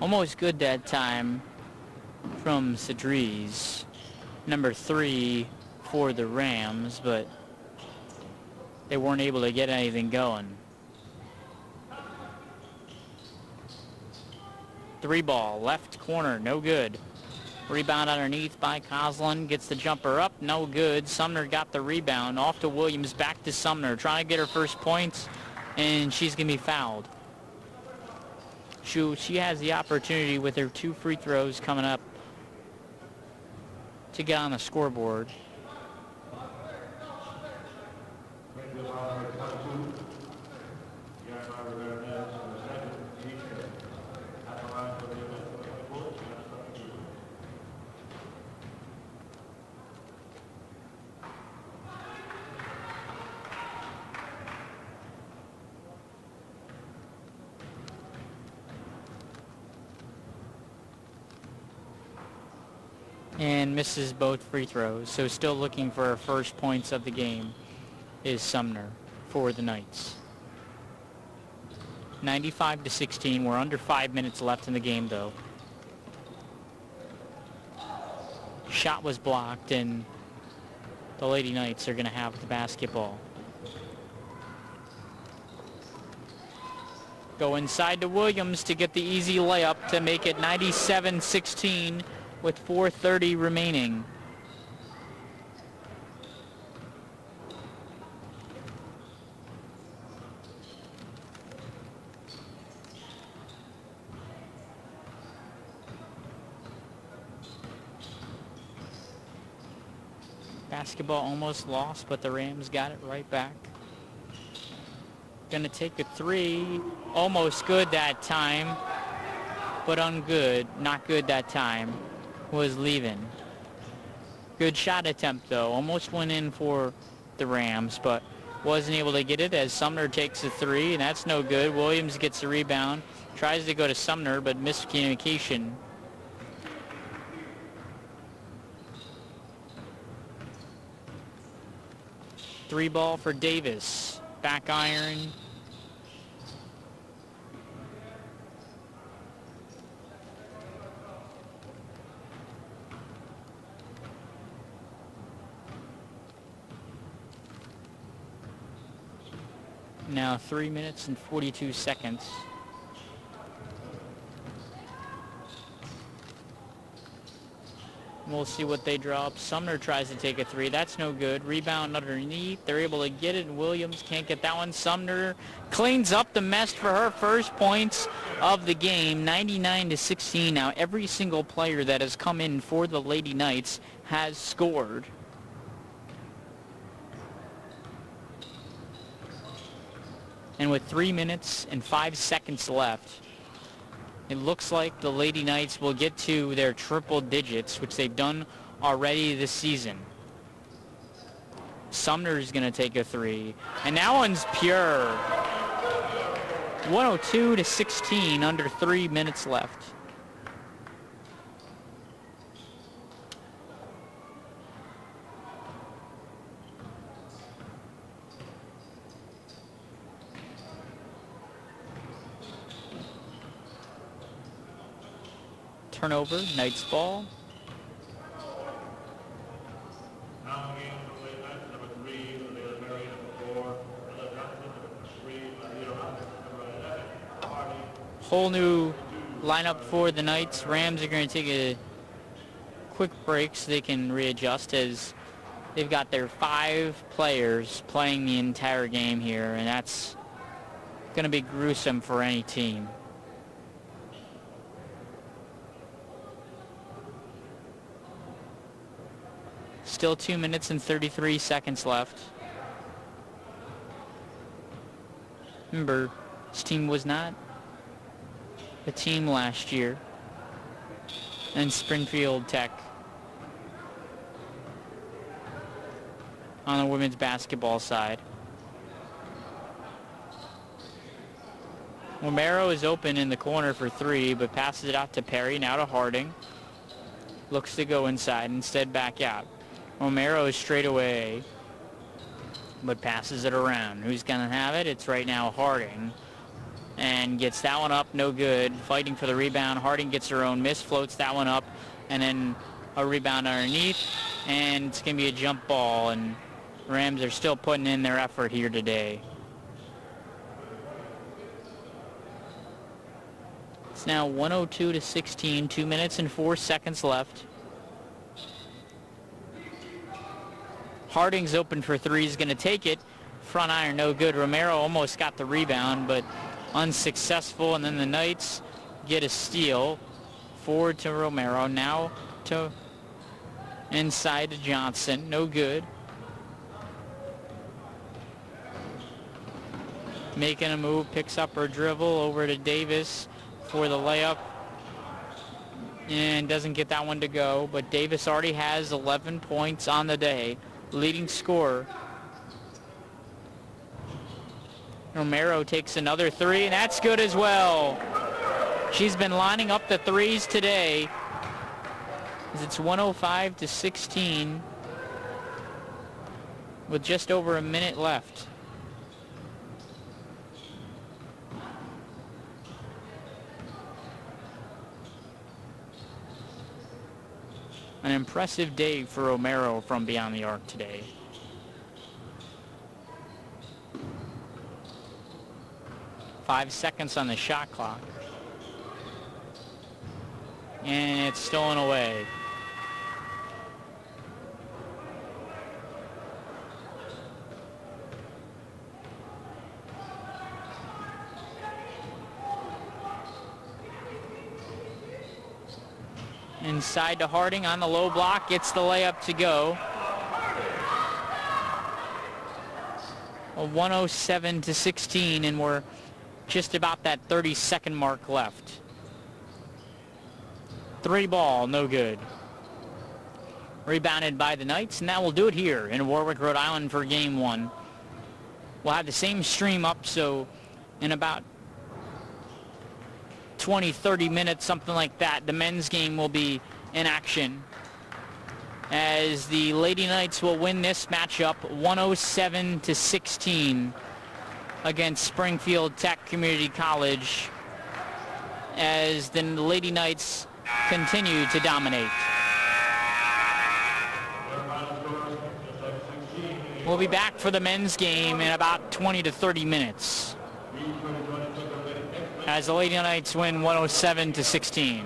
Almost good that time from Cedriz, number 3 for the Rams, but they weren't able to get anything going. 3 ball, left corner, no good. Rebound underneath by Coslin, gets the jumper up, no good. Sumner got the rebound, off to Williams, back to Sumner, trying to get her first points, and she's going to be fouled. She has the opportunity with her 2 free throws coming up to get on the scoreboard. And misses both free throws, so still looking for her first points of the game is Sumner for the Knights. 95-16. We're under 5 minutes left in the game, though. Shot was blocked, and the Lady Knights are going to have the basketball. Go inside to Williams to get the easy layup to make it 97-16 with 4:30 remaining. Basketball almost lost, but the Rams got it right back. Gonna take a 3. Almost good that time, but ungood. Not good that time. Was leaving. Good shot attempt, though. Almost went in for the Rams, but wasn't able to get it as Sumner takes a 3, and that's no good. Williams gets the rebound. Tries to go to Sumner, but miscommunication. Three ball for Davis. Back iron. Now 3 minutes and 42 seconds. We'll see what they draw up. Sumner tries to take a 3. That's no good. Rebound underneath. They're able to get it, and Williams can't get that one. Sumner cleans up the mess for her first points of the game, 99-16. Now every single player that has come in for the Lady Knights has scored. And with 3 minutes and 5 seconds left, it looks like the Lady Knights will get to their triple digits, which they've done already this season. Sumner's going to take a 3. And that one's pure. 102-16, under 3 minutes left. Turnover, Knights ball. Now again, for the Knights, number 3, Leila Murray, number 4, Ella Johnson, number 3, Leila Roberts, number 11, Hardy. Whole new lineup for the Knights. Rams are going to take a quick break so they can readjust, as they've got their 5 players playing the entire game here, and that's going to be gruesome for any team. Still 2 minutes and 33 seconds left. Remember, this team was not a team last year. And Springfield Tech on the women's basketball side. Romero is open in the corner for 3, but passes it out to Perry, now to Harding. Looks to go inside, instead back out. Romero is straight away, but passes it around. Who's going to have it? It's right now Harding. and gets that one up, no good. Fighting for the rebound. Harding gets her own miss, floats that one up, and then a rebound underneath, and it's going to be a jump ball, and Rams are still putting in their effort here today. It's now 102-16, 2 minutes and 4 seconds left. Harding's open for three, is going to take it. Front iron, no good. Romero almost got the rebound, but unsuccessful, and then the Knights get a steal. Forward to Romero, now to inside to Johnson, no good. Making a move, picks up her dribble over to Davis for the layup, and doesn't get that one to go, but Davis already has 11 points on the day, leading scorer. Romero takes another three, and that's good as well. She's been lining up the threes today. It's 105-16 with just over a minute left. An impressive day for Romero from beyond the arc today. Five seconds on the shot clock. And it's stolen away. Inside to Harding on the low block, gets the layup to go. A 107-16, and we're just about that 30-second mark left. Three ball, no good. Rebounded by the Knights, and that will do it here in Warwick, Rhode Island for game one. We'll have the same stream up, so in about 20-30 minutes, something like that, the men's game will be in action as the Lady Knights will win this matchup 107-16 against Springfield Tech Community College as the Lady Knights continue to dominate. We'll be back for the men's game in about 20 to 30 minutes as the Lady Knights win 107-16.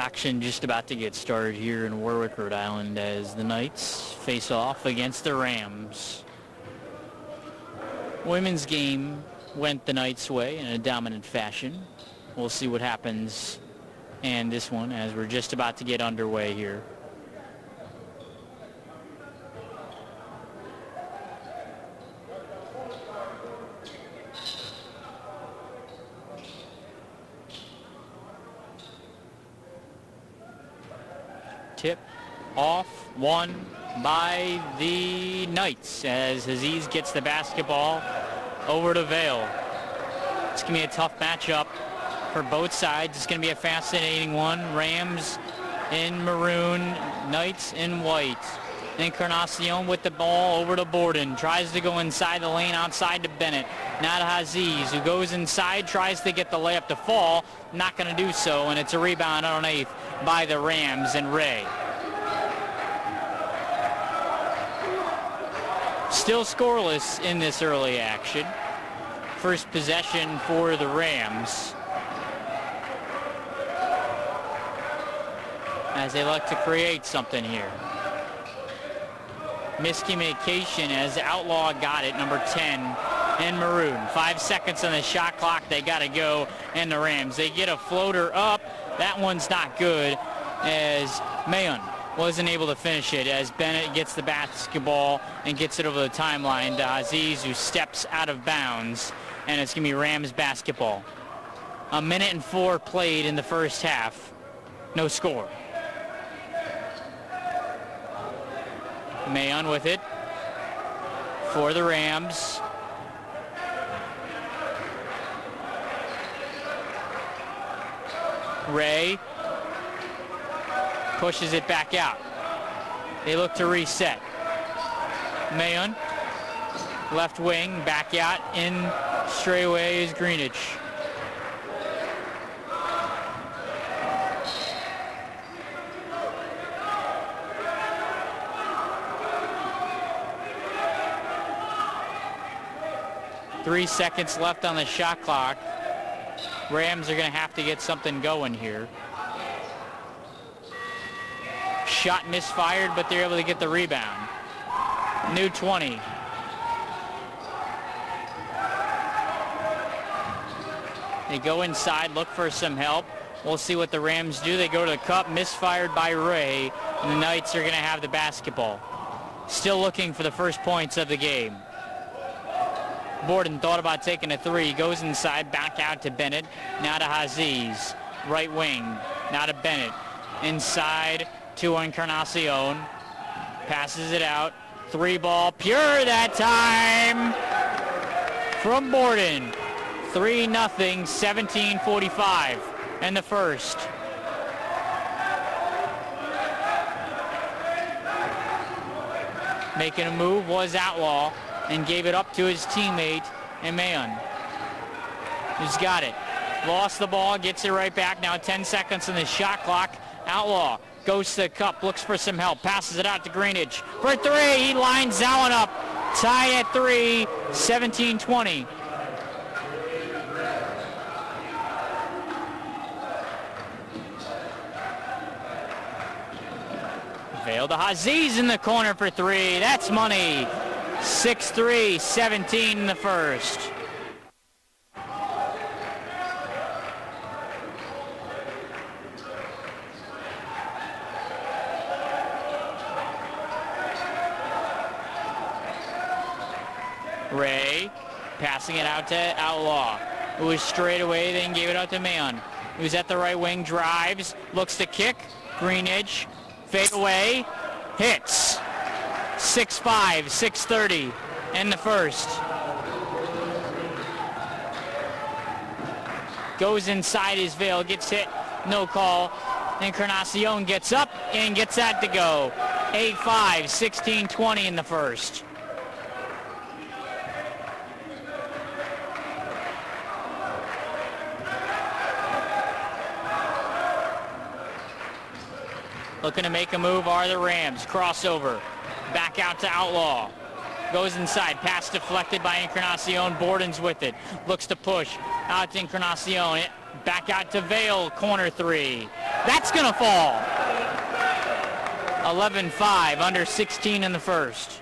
action just about to get started here in Warwick, Rhode Island, as the Knights face off against the Rams. Women's game went the Knights' way in a dominant fashion. We'll see what happens in this one as we're just about to get underway here. Tip off, won by the Knights as Aziz gets the basketball over to Vale. It's going to be a tough matchup for both sides. It's going to be a fascinating one. Rams in maroon, Knights in white. Encarnacion with the ball over to Borden. Tries to go inside the lane outside to Bennett. Now to Aziz, who goes inside, tries to get the layup to fall. Not going to do so, and it's a rebound underneath by the Rams and Ray. Still scoreless in this early action. First possession for the Rams, as they look to create something here. Miscommunication as Outlaw got it, number 10 in maroon. 5 seconds on the shot clock. They got to go, and the Rams, they get a floater up. That one's not good, as Mayon wasn't able to finish it, as Bennett gets the basketball and gets it over the timeline to Aziz, who steps out of bounds, and it's going to be Rams basketball. 1:04 played in the first half. No score. Mayon with it for the Rams. Ray pushes it back out. They look to reset. Mayon, left wing, back out, in straightaway is Greenidge. Three seconds left on the shot clock. Rams are going to have to get something going here. Shot misfired, but they're able to get the rebound. New 20. They go inside, look for some help. We'll see what the Rams do. They go to the cup, misfired by Ray, and the Knights are going to have the basketball. Still looking for the first points of the game. Borden thought about taking a three. Goes inside, back out to Bennett. Now to Aziz. Right wing. Now to Bennett. Inside to Encarnacion. Passes it out. Three ball. Pure that time from Borden. 3-0. 17:45 in the first. Making a move was Outlaw, and gave it up to his teammate, and Mayon, who's got it. Lost the ball, gets it right back. Now 10 seconds on the shot clock. Outlaw goes to the cup, looks for some help, passes it out to Greenidge for three. He lines that one up. Tie at 3, 17-20. Vale to Aziz in the corner for three. That's money. 6-3, 17 in the first. Ray passing it out to Outlaw, who was straight away, then gave it out to Mayon, who's at the right wing, drives, looks to kick. Greenidge, fade away, hits. 6-5, 6:30 in the first. Goes inside his Vale, gets hit, no call. Encarnacion gets up and gets that to go. 8-5, 16-20 in the first. Looking to make a move are the Rams. Crossover. Back out to Outlaw. Goes inside. Pass deflected by Encarnacion. Borden's with it. Looks to push. Out to Encarnacion. Back out to Vale, corner three. That's gonna fall. 11-5, under 16 in the first.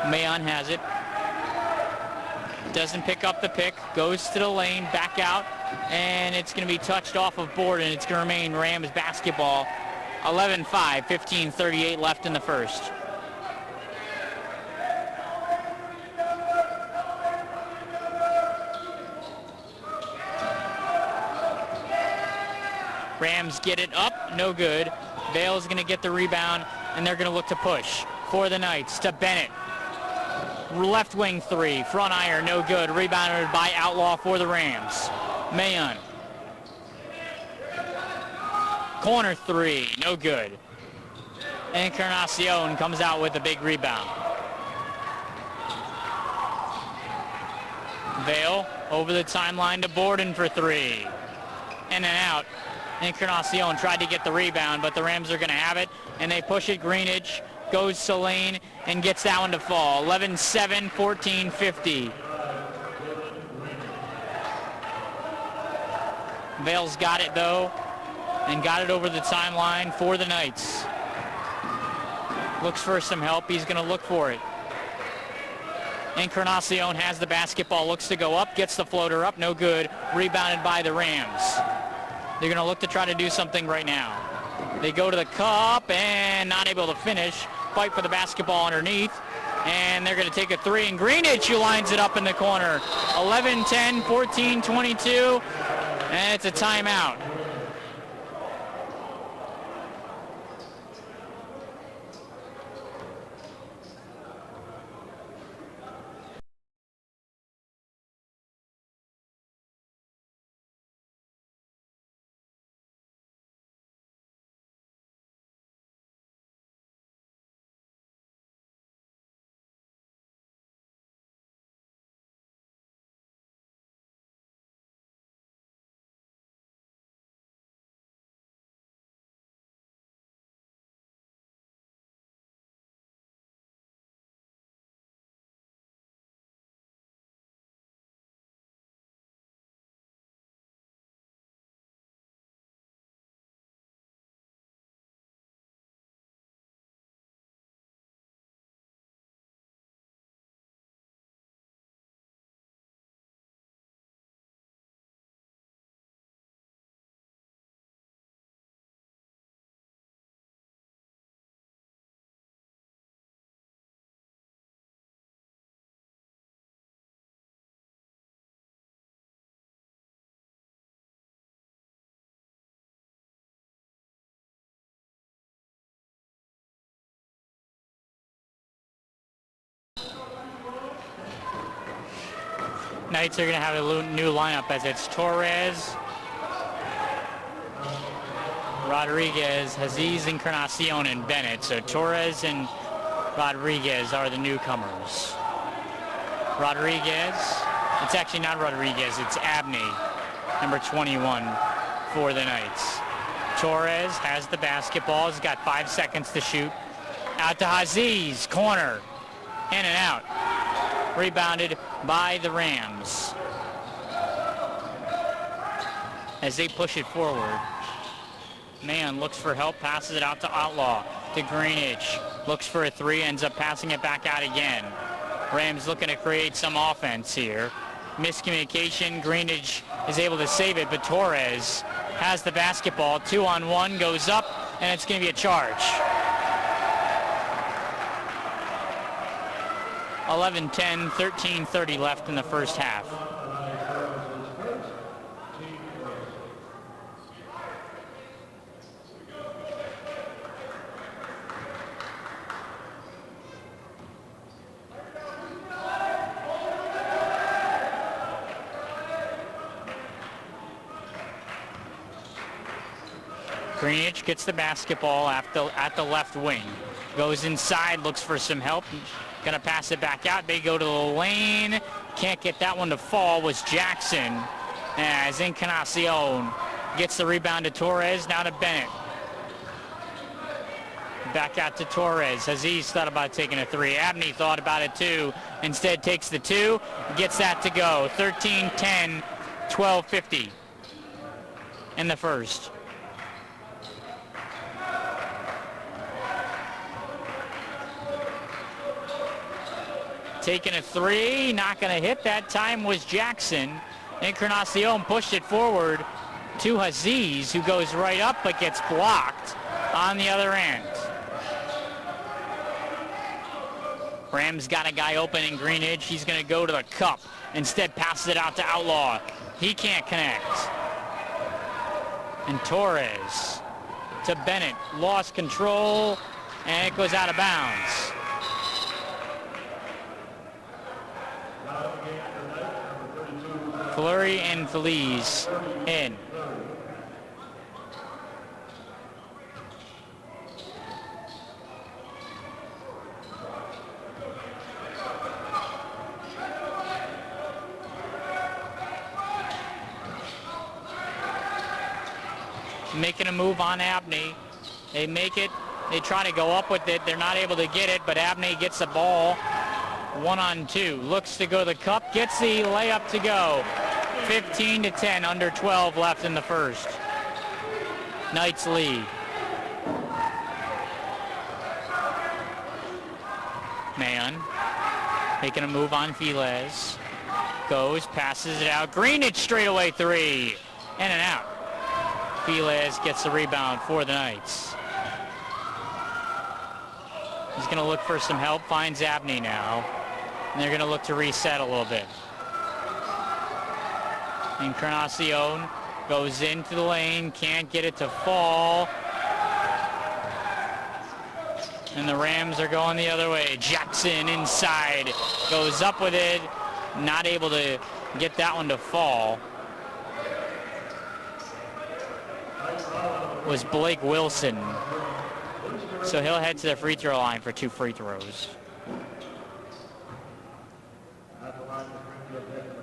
Mayon has it. Doesn't pick up the pick, goes to the lane, back out, and it's going to be touched off of board, and it's going to remain Rams basketball. 11-5, 15:38 left in the first. Rams get it up, no good. Vale's going to get the rebound, and they're going to look to push for the Knights to Bennett. Left wing three, front iron, no good. Rebounded by Outlaw for the Rams. Mayon. Corner three, no good. Encarnacion comes out with a big rebound. Vale over the timeline to Borden for three. In and out. Encarnacion tried to get the rebound, but the Rams are going to have it, and they push it. Greenidge goes to lane and gets that one to fall. 11-7, 14-50. Vale's got it, though, and got it over the timeline for the Knights. Looks for some help. He's going to look for it. Encarnacion has the basketball, looks to go up, gets the floater up, no good. Rebounded by the Rams. They're going to look to try to do something right now. They go to the cup and not able to finish. Fight for the basketball underneath. And they're going to take a three. And Greenidge who lines it up in the corner. 11-10, 14-22. And it's a timeout. Knights are going to have a new lineup as it's Torres, Rodriguez, Aziz, Encarnacion, and Bennett. So Torres and Rodriguez are the newcomers. Rodriguez, it's actually not Rodriguez, it's Abney, number 21 for the Knights. Torres has the basketball, he's got 5 seconds to shoot. Out to Aziz, corner, in and out. Rebounded by the Rams as they push it forward. Man looks for help, passes it out to Outlaw, to Greenidge. Looks for a three, ends up passing it back out again. Rams looking to create some offense here. Miscommunication, Greenidge is able to save it, but Torres has the basketball. 2-on-1, goes up, and it's going to be a charge. 11-10, 13:30 left in the first half. Greenidge gets the basketball at the left wing. Goes inside, looks for some help. Gonna pass it back out. They go to the lane. Can't get that one to fall. Was Jackson as Encarnacion gets the rebound to Torres. Now to Bennett. Back out to Torres. Aziz thought about taking a 3. Abney thought about it too. Instead takes the 2. Gets that to go. 13-10, 12-50 in the first. Taking a 3. Not going to hit. That time was Jackson. Encarnacion pushed it forward to Aziz, who goes right up but gets blocked on the other end. Rams got a guy open in Greenidge. He's going to go to the cup. Instead passes it out to Outlaw. He can't connect. And Torres to Bennett. Lost control, and it goes out of bounds. Fleury and Feliz in. Making a move on Abney. They make it. They try to go up with it. They're not able to get it, but Abney gets the ball. 1-on-2. Looks to go to the cup. Gets the layup to go. 15-10. Under 12 left in the first. Knights lead. Man. Making a move on Felez. Goes. Passes it out. Greenidge straightaway 3. In and out. Felez gets the rebound for the Knights. He's going to look for some help. Finds Abney now. And they're going to look to reset a little bit. Encarnacion goes into the lane. Can't get it to fall. And the Rams are going the other way. Jackson inside. Goes up with it. Not able to get that one to fall. Was Blake Wilson. So he'll head to the free throw line for 2 free throws.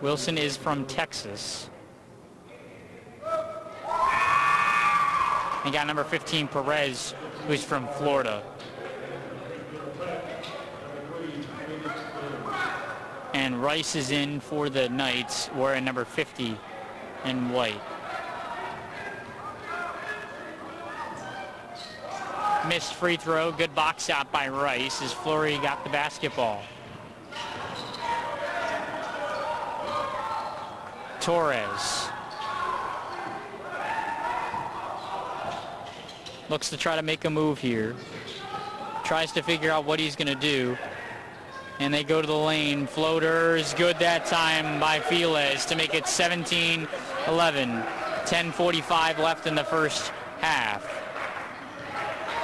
Wilson is from Texas. And got number 15, Perez, who's from Florida. And Rice is in for the Knights, wearing number 50 in white. Missed free throw. Good box out by Rice as Fleury got the basketball. Torres. Looks to try to make a move here. Tries to figure out what he's going to do. And they go to the lane. Floaters. Good that time by Felez to make it 17-11. 10:45 left in the first half.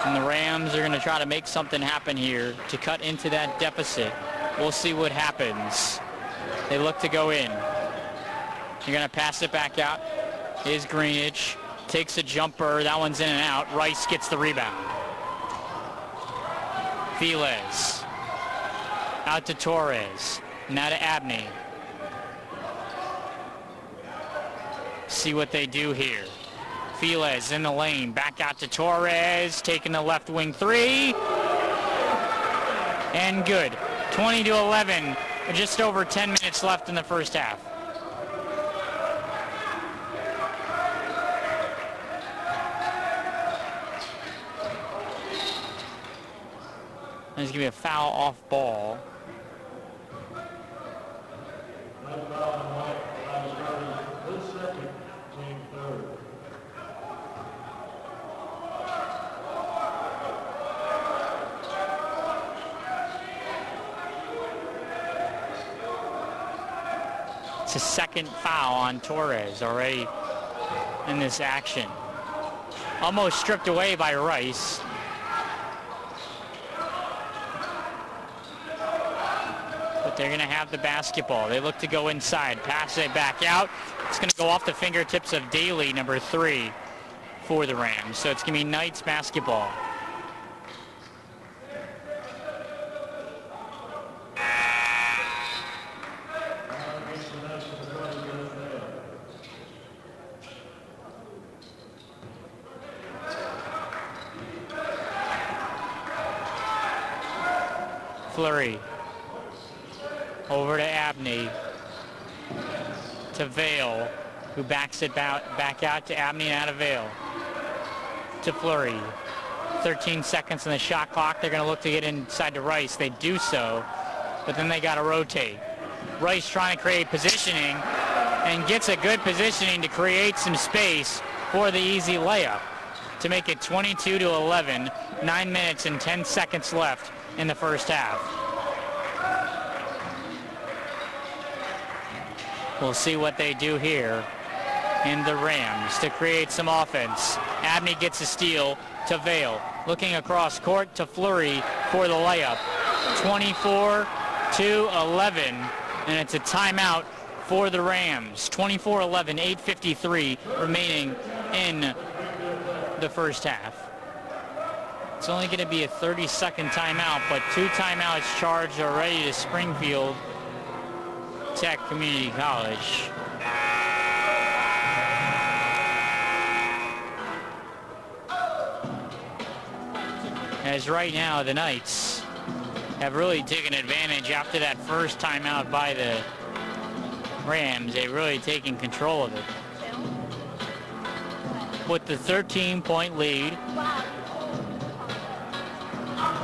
And the Rams are going to try to make something happen here to cut into that deficit. We'll see what happens. They look to go in. You're going to pass it back out. Here's Greenidge. Takes a jumper. That one's in and out. Rice gets the rebound. Felez. Out to Torres. Now to Abney. See what they do here. Felez in the lane, back out to Torres, taking the left wing 3. And good. 20-11, just over 10 minutes left in the first half. There's going to be a foul off ball. It's a second foul on Torres already in this action. Almost stripped away by Rice. But they're going to have the basketball. They look to go inside. Pass it back out. It's going to go off the fingertips of Daly, number 3, for the Rams. So it's going to be Knights basketball. Fleury. Over to Abney. To Vale, who backs it back out to Abney and out of Vale. To Fleury. 13 seconds on the shot clock. They're going to look to get inside to Rice. They do so, but then they got to rotate. Rice trying to create positioning and gets a good positioning to create some space for the easy layup to make it 22-11. 9 minutes and 10 seconds left in the first half. We'll see what they do here in the Rams to create some offense. Abney gets a steal to Vale. Looking across court to Fleury for the layup. 24-11, and it's a timeout for the Rams. 24-11, 8:53 remaining in the first half. It's only going to be a 30-second timeout, but 2 timeouts charged already to Springfield Tech Community College. As right now the Knights have really taken advantage after that first timeout by the Rams. They've really taken control of it. With the 13-point lead,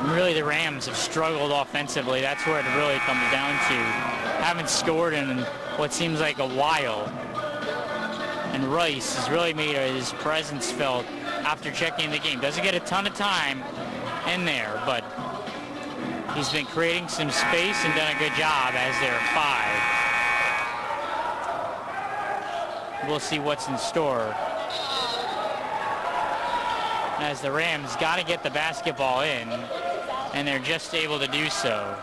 really the Rams have struggled offensively. That's where it really comes down to. Haven't scored in what seems like a while. And Rice has really made his presence felt after checking the game. Doesn't get a ton of time in there, but he's been creating some space and done a good job as their 5. We'll see what's in store as the Rams got to get the basketball in, and they're just able to do so.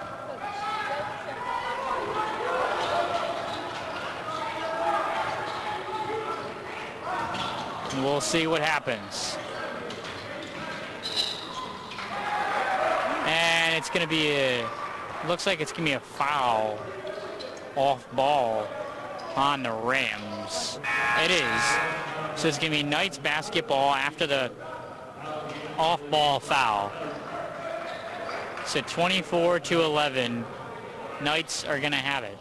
And we'll see what happens. And it's going to be looks like it's going to be a foul off ball on the Rams. It is. So it's going to be Knights basketball after the off ball foul. So 24-11, Knights are going to have it.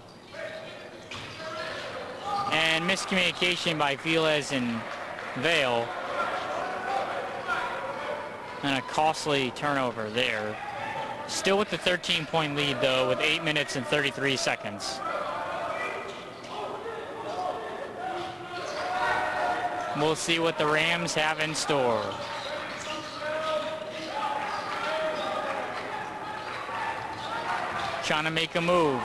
And miscommunication by Velez and Vale. And a costly turnover there. Still with the 13-point lead, though, with 8 minutes and 33 seconds. We'll see what the Rams have in store. Trying to make a move.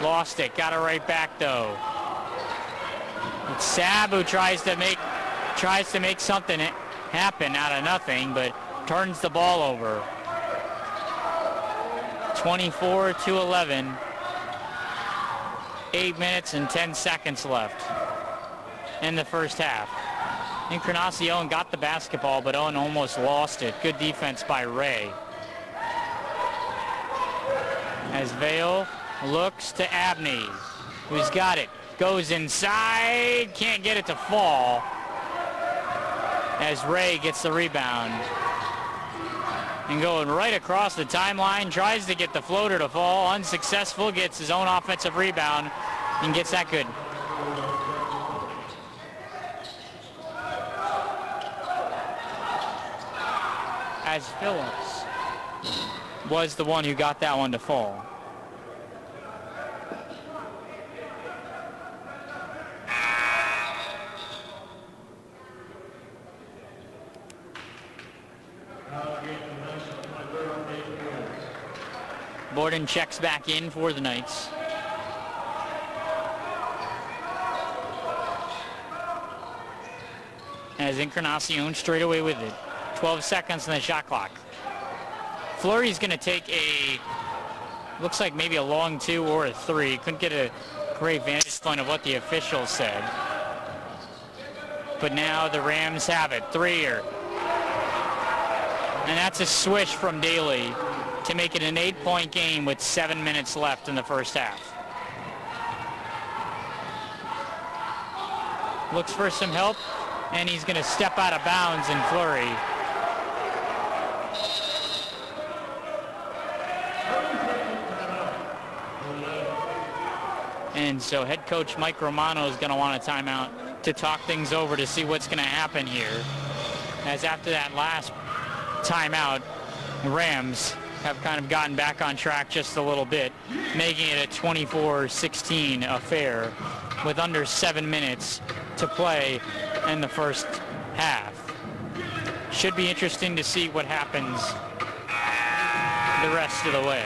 Lost it. Got it right back, though. It's Sab who tries to make something happen out of nothing, but turns the ball over. 24-11. 8 minutes and 10 seconds left in the first half. Encarnacion got the basketball, but Owen almost lost it. Good defense by Ray. As Vale looks to Abney, who's got it. Goes inside, can't get it to fall. As Ray gets the rebound. And going right across the timeline, tries to get the floater to fall. Unsuccessful, gets his own offensive rebound and gets that good. As Phillips was the one who got that one to fall. Borden checks back in for the Knights. As Encarnacion straight away with it. 12 seconds on the shot clock. Fleury's going to take looks like maybe a long 2 or a 3. Couldn't get a great vantage point of what the officials said. But now the Rams have it. 3-er. And that's a switch from Daly to make it an 8-point game with 7 minutes left in the first half. Looks for some help, and he's going to step out of bounds in Fleury. And so head coach Mike Romano is going to want a timeout to talk things over to see what's going to happen here. As after that last timeout, the Rams have kind of gotten back on track just a little bit, making it a 24-16 affair with under 7 minutes to play in the first half. Should be interesting to see what happens the rest of the way.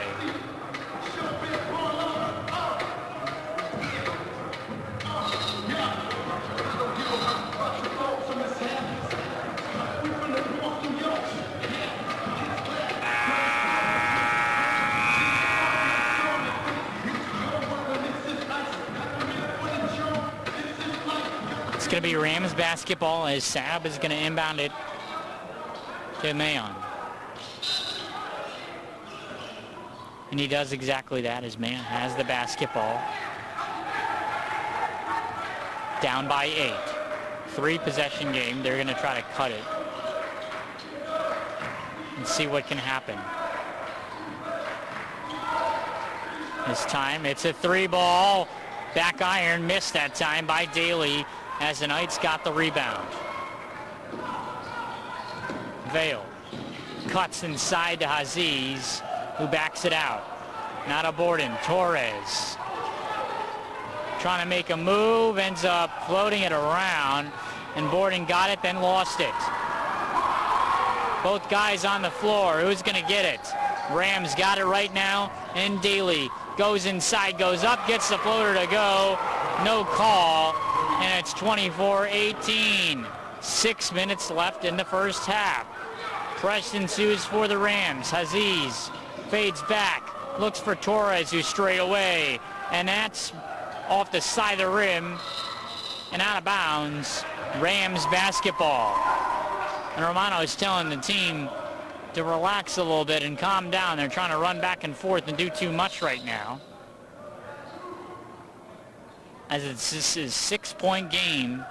It's going to be Rams basketball as Saab is going to inbound it to Mayon. And he does exactly that as Mayon has the basketball. Down by 8. 3-possession game. They're going to try to cut it and see what can happen. This time it's a 3-ball. Back iron missed that time by Daly as the Knights got the rebound. Vale cuts inside to Aziz, who backs it out. Not a Borden. Torres trying to make a move, ends up floating it around, and Borden got it, then lost it. Both guys on the floor. Who's going to get it? Rams got it right now, and Daly goes inside, goes up, gets the floater to go. No call, and it's 24-18. 6 minutes left in the first half. Press ensues for the Rams. Aziz fades back, looks for Torres, who's straight away, and that's off the side of the rim and out of bounds. Rams basketball. And Romano is telling the team to relax a little bit and calm down. They're trying to run back and forth and do too much right now, as this is 6-point game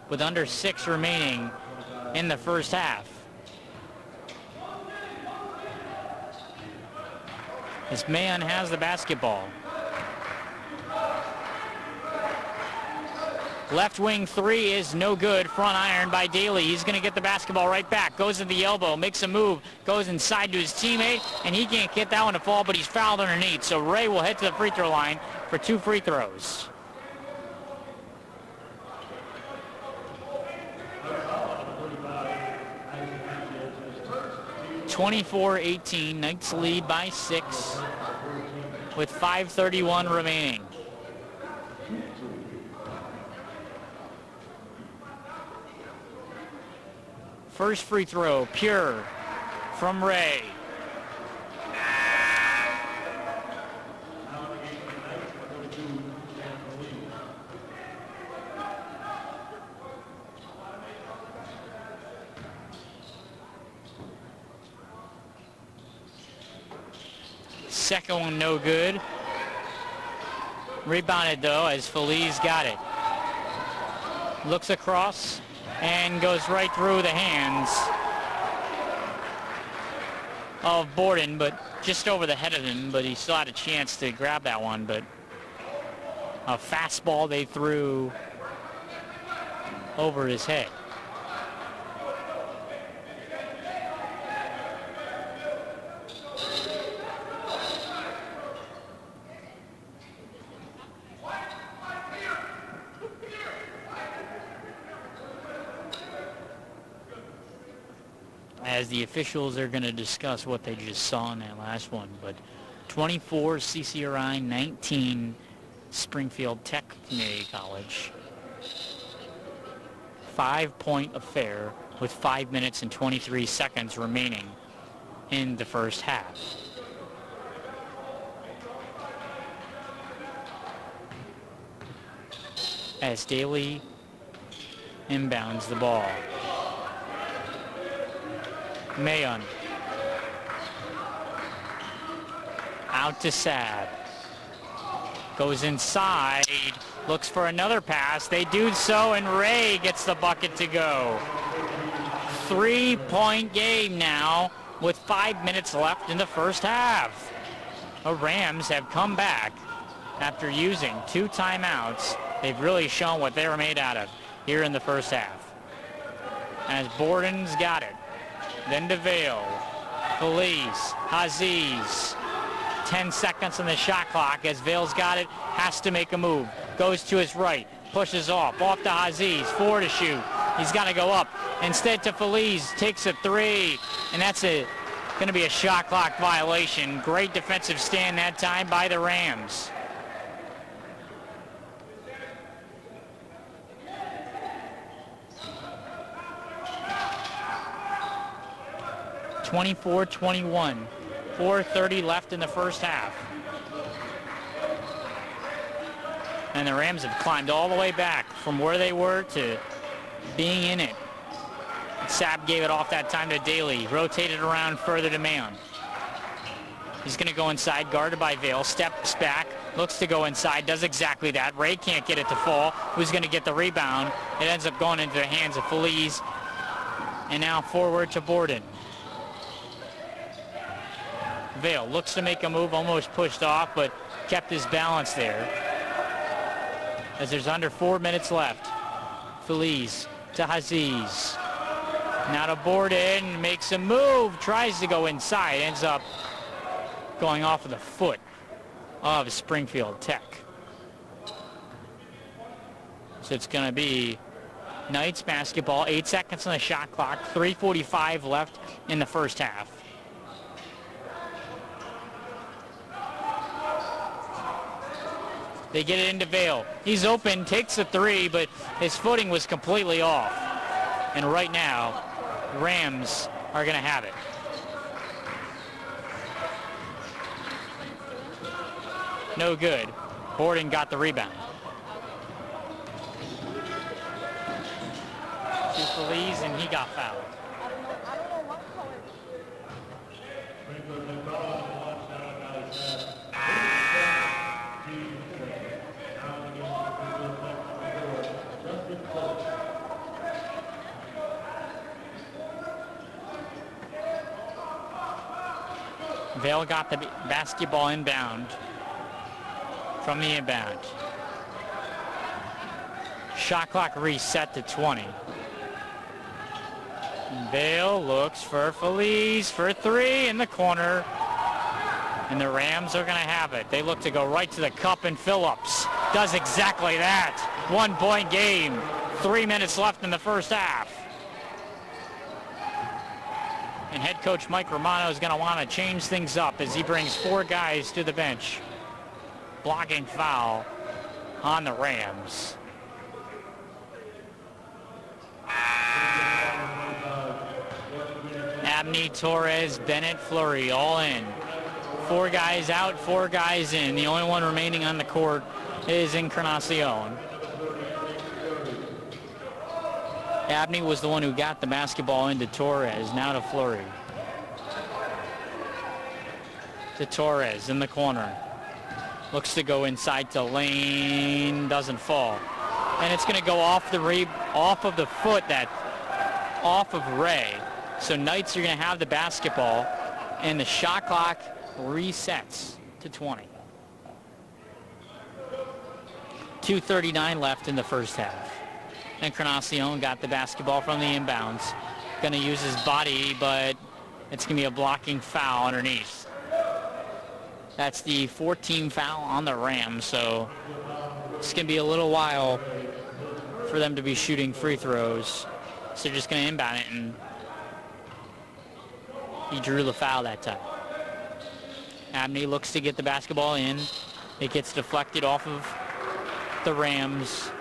with under 6 remaining in the first half. This man has the basketball. Left wing 3 is no good. Front iron by Daly. He's going to get the basketball right back. Goes to the elbow, makes a move, goes inside to his teammate, and he can't get that one to fall, but he's fouled underneath. So Ray will head to the free throw line for 2 free throws. (24-18). Knights lead by 6 with 5:31 remaining. First free throw, pure from Ray. Second one no good. Rebounded though as Feliz got it. Looks across and goes right through the hands of Borden, but just over the head of him, but he still had a chance to grab that one, but a fastball they threw over his head. As the officials are going to discuss what they just saw in that last one. But 24 CCRI, 19 Springfield Tech Community College. 5-point affair with 5 minutes and 23 seconds remaining in the first half. As Daly inbounds the ball. Mayon. Out to Sad. Goes inside. Looks for another pass. They do so, and Ray gets the bucket to go. 3-point game now with 5 minutes left in the first half. The Rams have come back after using 2 timeouts, they've really shown what they were made out of here in the first half. As Borden's got it. Then DeVale. Feliz. Aziz. 10 seconds on the shot clock as Vale's got it. Has to make a move. Goes to his right. Pushes off. Off to Aziz. 4 to shoot. He's got to go up. Instead to Feliz. Takes a 3. And that's going to be a shot clock violation. Great defensive stand that time by the Rams. (24-21). 4:30 left in the first half. And the Rams have climbed all the way back from where they were to being in it. Sapp gave it off that time to Daly. Rotated around further to Mayon. He's going to go inside, guarded by Vale. Steps back, looks to go inside, does exactly that. Ray can't get it to fall. Who's going to get the rebound? It ends up going into the hands of Feliz. And now forward to Borden. Vale looks to make a move, almost pushed off, but kept his balance there. As there's under 4 minutes left. Feliz to Aziz. Now to Borden, makes a move, tries to go inside, ends up going off of the foot of Springfield Tech. So it's going to be Knights basketball, 8 seconds on the shot clock, 3:45 left in the first half. They get it into Vale. He's open, takes a 3, but his footing was completely off. And right now, the Rams are going to have it. No good. Borden got the rebound. To Feliz, and he got fouled. Vale got the basketball inbound from the inbound. Shot clock reset to 20. Vale looks for Feliz for 3 in the corner. And the Rams are going to have it. They look to go right to the cup, and Phillips does exactly that. 1-point game. 3 minutes left in the first half. And head coach Mike Romano is going to want to change things up as he brings 4 guys to the bench. Blocking foul on the Rams. Abney, Torres, Bennett, Fleury, all in. 4 guys out, 4 guys in. The only one remaining on the court is Encarnacion. Abney was the one who got the basketball into Torres, now to Fleury. To Torres in the corner. Looks to go inside to Lane, doesn't fall. And it's going to go off of the foot, off of Ray. So Knights are going to have the basketball, and the shot clock resets to 20. 2:39 left in the first half. Encarnacion got the basketball from the inbounds. Going to use his body, but it's going to be a blocking foul underneath. That's the 14th foul on the Rams, so it's going to be a little while for them to be shooting free throws. So they're just going to inbound it, and he drew the foul that time. Abney looks to get the basketball in. It gets deflected off of the Rams.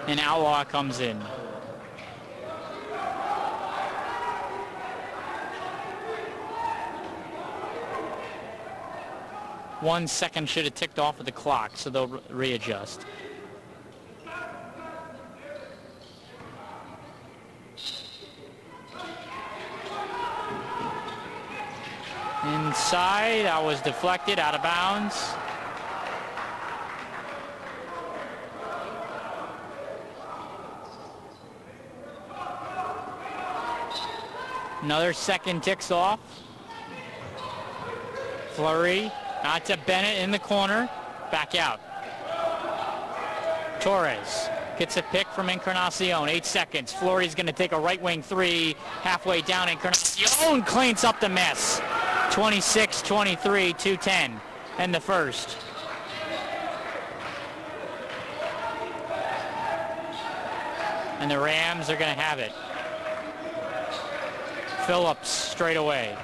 And Outlaw comes in. One second should have ticked off of the clock, so they'll readjust. Inside, that was deflected, out of bounds. Another second ticks off. Fleury, out to Bennett in the corner. Back out. Torres gets a pick from Encarnacion. 8 seconds. Fleury's going to take a right wing three. Halfway down, Encarnacion cleans up the mess. 26-23, 2:10. And the first. And the Rams are going to have it. Phillips straight away.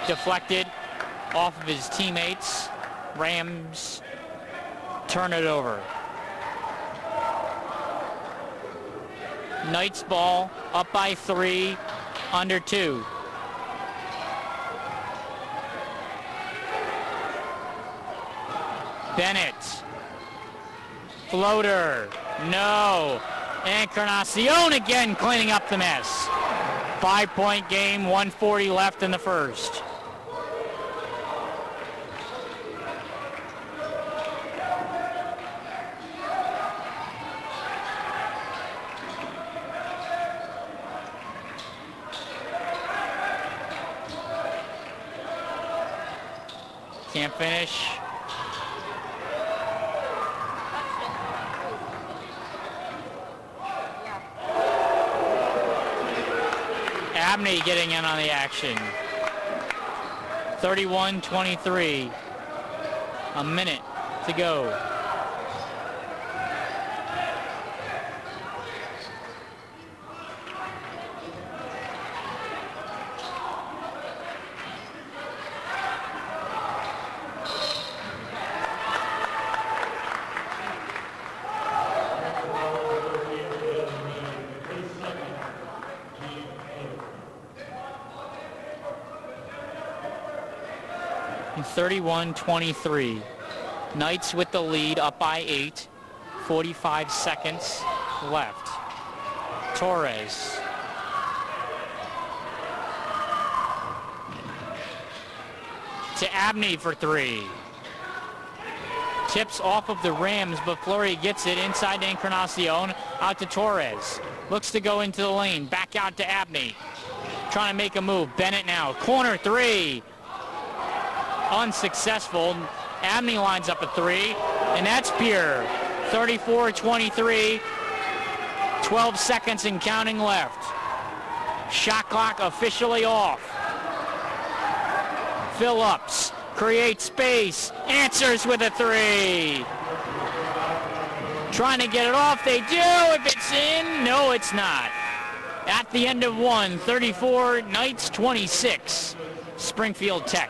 Deflected off of his teammates. Rams turn it over. Knights ball, up by 3, under 2. Bennett. Floater. No. Encarnacion again cleaning up the mess. 5-point game, 1:40 left in the first. Can't finish. Abney getting in on the action. 31-23. A minute to go. And 31-23. Knights with the lead, up by 8. 45 seconds left. Torres. To Abney for 3. Tips off of the Rams, but Fleury gets it inside to Encarnacion. Out to Torres. Looks to go into the lane. Back out to Abney. Trying to make a move. Bennett now. Corner 3. Unsuccessful. Abney lines up a 3, and that's pure. 34-23. 12 seconds and counting left. Shot clock officially off. Phillips creates space. Answers with a 3. Trying to get it off. They do. If it's in, no, it's not. At the end of 1, 34, Knights 26, Springfield Tech.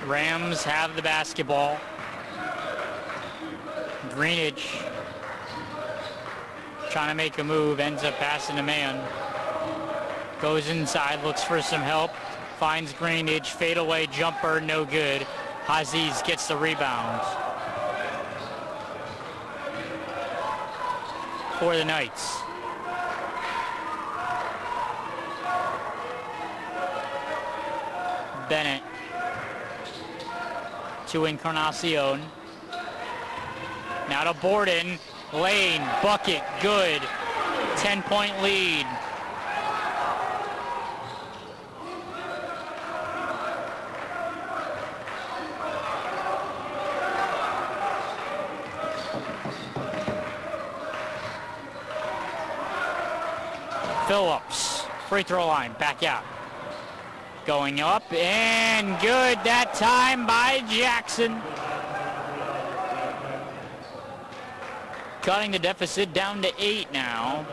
Rams have the basketball. Greenidge trying to make a move, ends up passing to man. Goes inside, looks for some help, finds Greenidge, fadeaway jumper, no good. Haziz gets the rebound for the Knights. Bennett to Encarnacion. Now to Borden. Lane, bucket, good. 10-point lead. Phillips, free throw line, back out. Going up and good that time by Jackson. Cutting the deficit down to 8 now.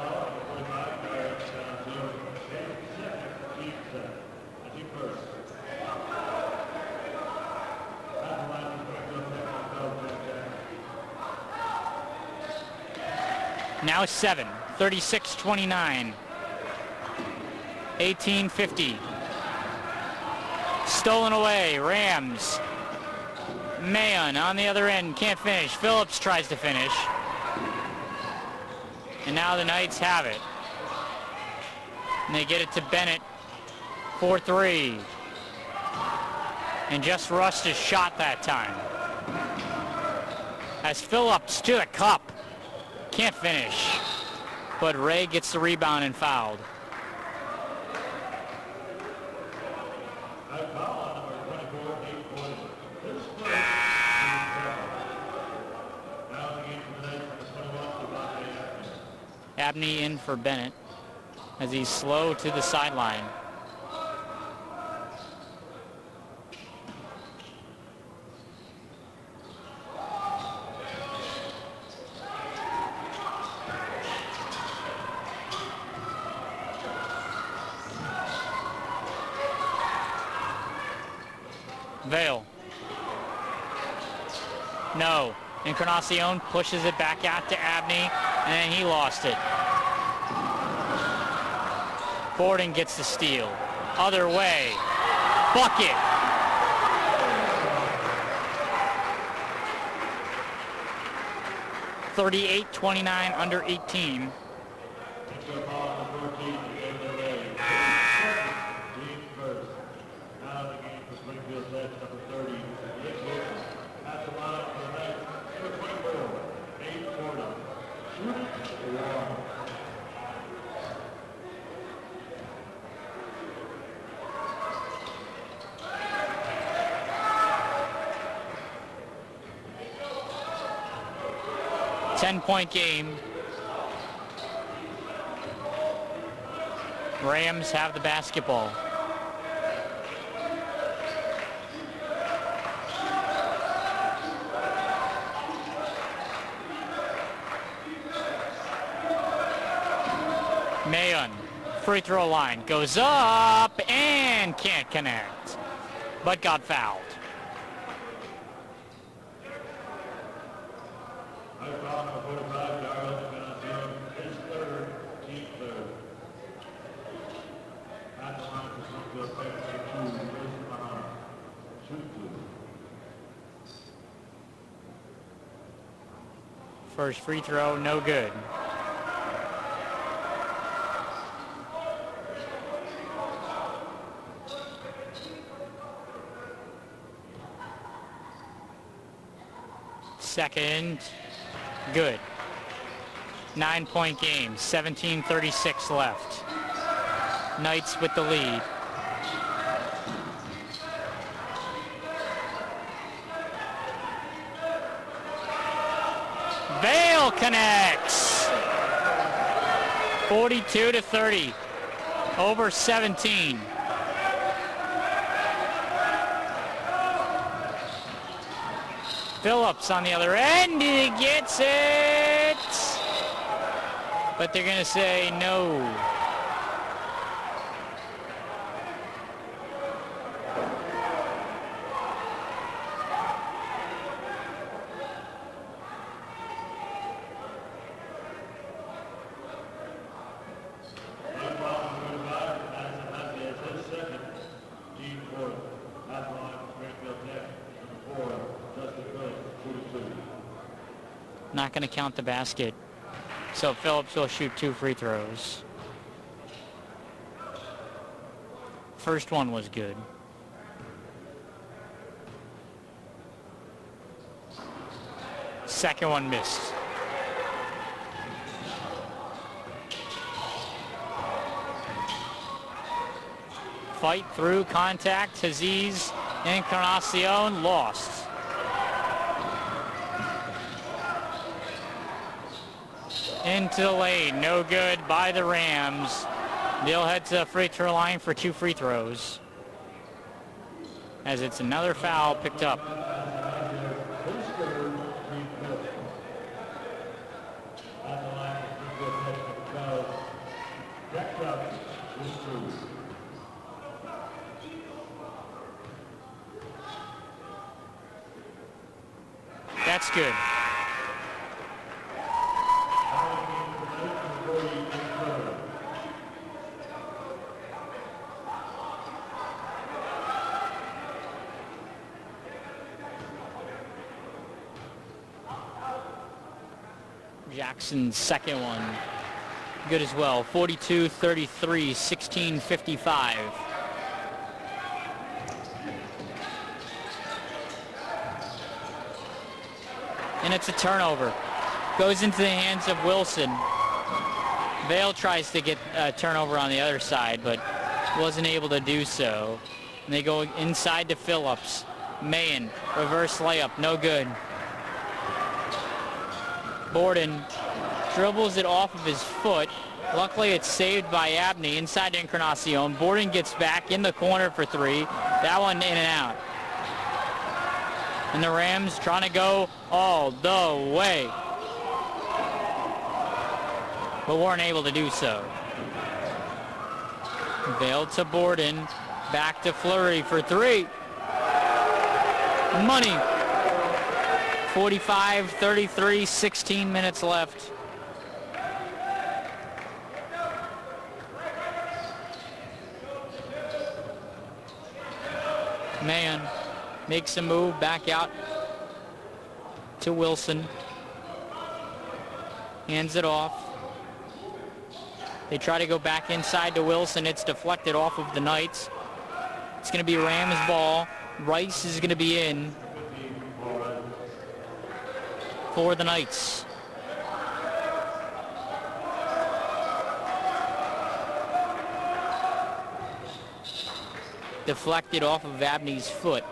Now 7, 36-29. 18-50. Stolen away, Rams. Mayon on the other end, can't finish. Phillips tries to finish. And now the Knights have it. And they get it to Bennett for 3. And just rushed his shot that time. As Phillips to the cup. Can't finish. But Ray gets the rebound and fouled. Abney in for Bennett as he's slow to the sideline. Vale. No. Encarnacion pushes it back out to Abney, and then he lost it. Borden gets the steal. Other way. Bucket. (38-29) under 18. Ten-point game. Rams have the basketball. Mayon, free throw line, goes up and can't connect, but got fouled. First free throw, no good. Second, good. 9-point game, 17:36 left. Knights with the lead. Vale connects. 42-30 over 17. Phillips on the other end, he gets it, but they're gonna say no. Not going to count the basket. So Phillips will shoot 2 free throws. First one was good. Second one missed. Fight through contact. Aziz Encarnacion lost. Into the lane. No good by the Rams. They'll head to the free throw line for 2 free throws. As it's another foul picked up. That's good. Jackson's second one. Good as well. 42-33, 16-55. And it's a turnover. Goes into the hands of Wilson. Vale tries to get a turnover on the other side, but wasn't able to do so. And they go inside to Phillips. Mahan, reverse layup, no good. Borden dribbles it off of his foot. Luckily, it's saved by Abney inside to Encarnacion. Borden gets back in the corner for 3. That one in and out. And the Rams trying to go all the way, but weren't able to do so. Vale to Borden. Back to Fleury for 3. Money. 45-33, 16 minutes left. Mahan makes a move back out to Wilson. Hands it off. They try to go back inside to Wilson. It's deflected off of the Knights. It's going to be Rams ball. Rice is going to be in for the Knights. Deflected off of Abney's foot.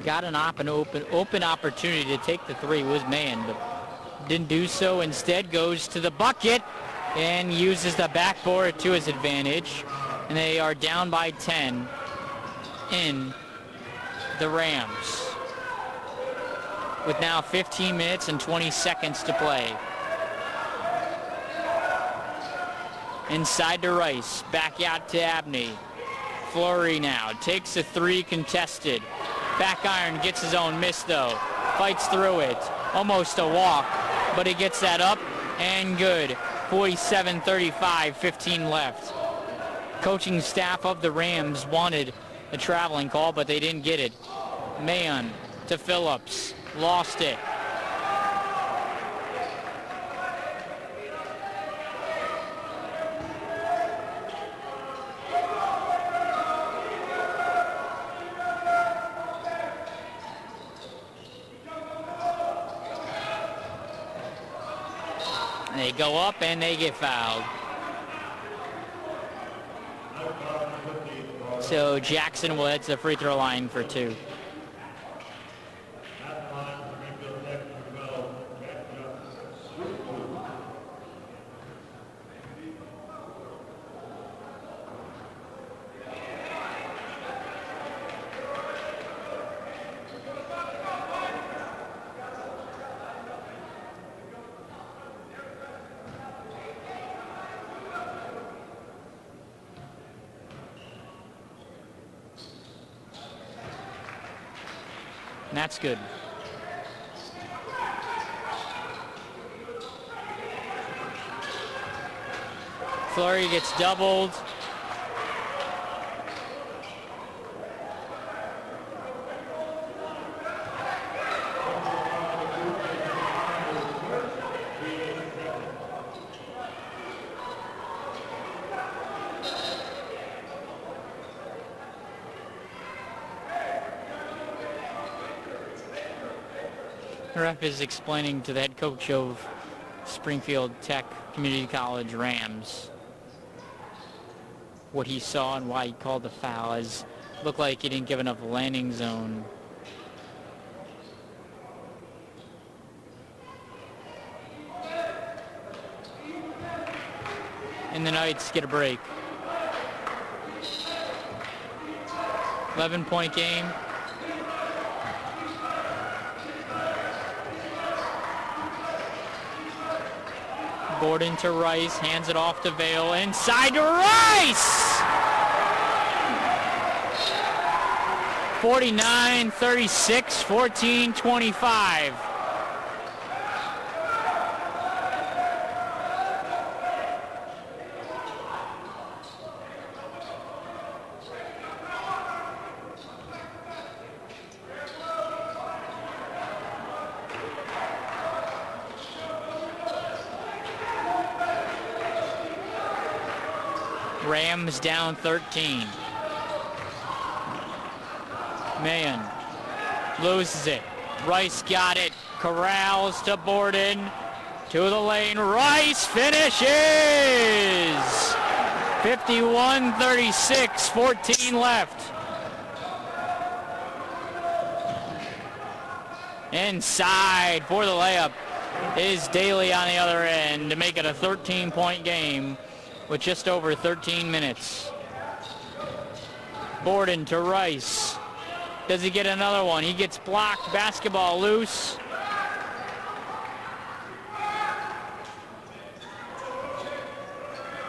Got an open opportunity to take the 3 with Mahan, but didn't do so. Instead goes to the bucket and uses the backboard to his advantage. And they are down by 10 in the Rams, with now 15 minutes and 20 seconds to play. Inside to Rice, back out to Abney. Fleury now takes a 3 contested. Back iron, gets his own miss though. Fights through it. Almost a walk, but he gets that up and good. 47-35, 15 left. Coaching staff of the Rams wanted a traveling call, but they didn't get it. Mahan to Phillips. Lost it. They go up and they get fouled. So Jackson will head to the free throw line for 2. And that's good. Flurry gets doubled. The ref is explaining to the head coach of Springfield Tech Community College Rams what he saw and why he called the foul, as it looked like he didn't give enough landing zone. And the Knights get a break. 11-point game. Borden to Rice, hands it off to Vale, inside to Rice! 49-36, 14-25. Rams down 13. Mahan loses it. Rice got it. Corrals to Borden. To the lane. Rice finishes! 51-36, 14 left. Inside for the layup is Daly on the other end to make it a 13-point game with just over 13 minutes. Borden to Rice. Does he get another one? He gets blocked. Basketball loose.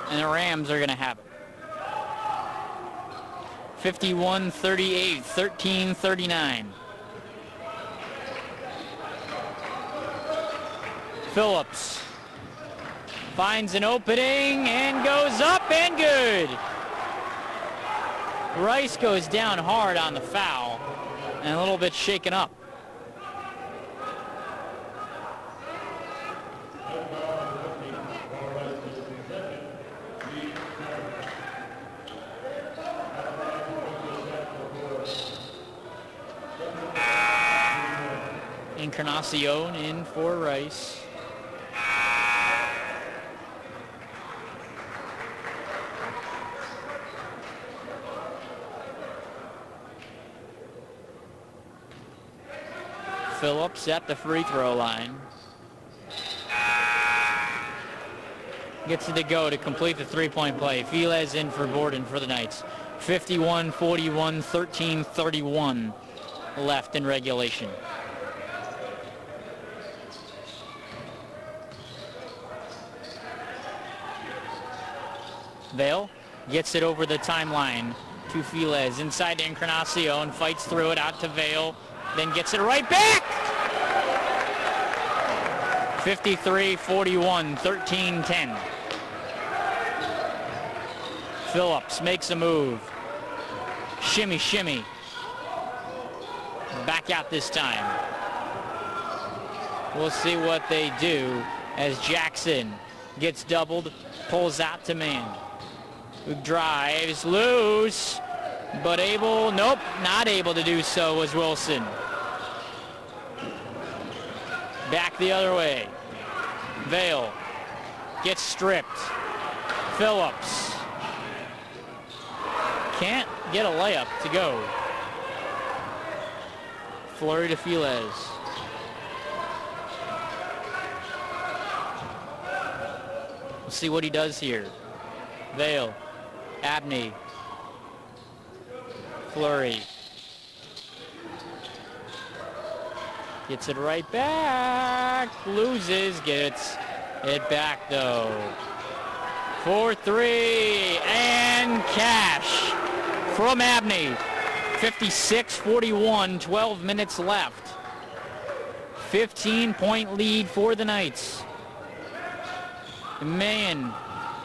And the Rams are going to have it. 51-38, 13-39. Phillips finds an opening and goes up and good. Rice goes down hard on the foul and a little bit shaken up. Encarnacion in for Rice. Phillips at the free throw line. Gets it to go to complete the three-point play. Filez in for Borden for the Knights. 51-41, 13-31 left in regulation. Vale gets it over the timeline to Filez. Inside to Encarnacion, fights through it out to Vale. Then gets it right back! 53-41, 13-10. Phillips makes a move. Shimmy, shimmy. Back out this time. We'll see what they do as Jackson gets doubled, pulls out to man. Who drives, loose, but not able to do so was Wilson. Back the other way. Vale gets stripped. Phillips can't get a layup to go. Flurry to Filez. We'll see what he does here. Vale, Abney, Flurry. Gets it right back. Loses. Gets it back though. 4-3 and cash from Abney. 56-41, 12 minutes left. 15-point lead for the Knights. Man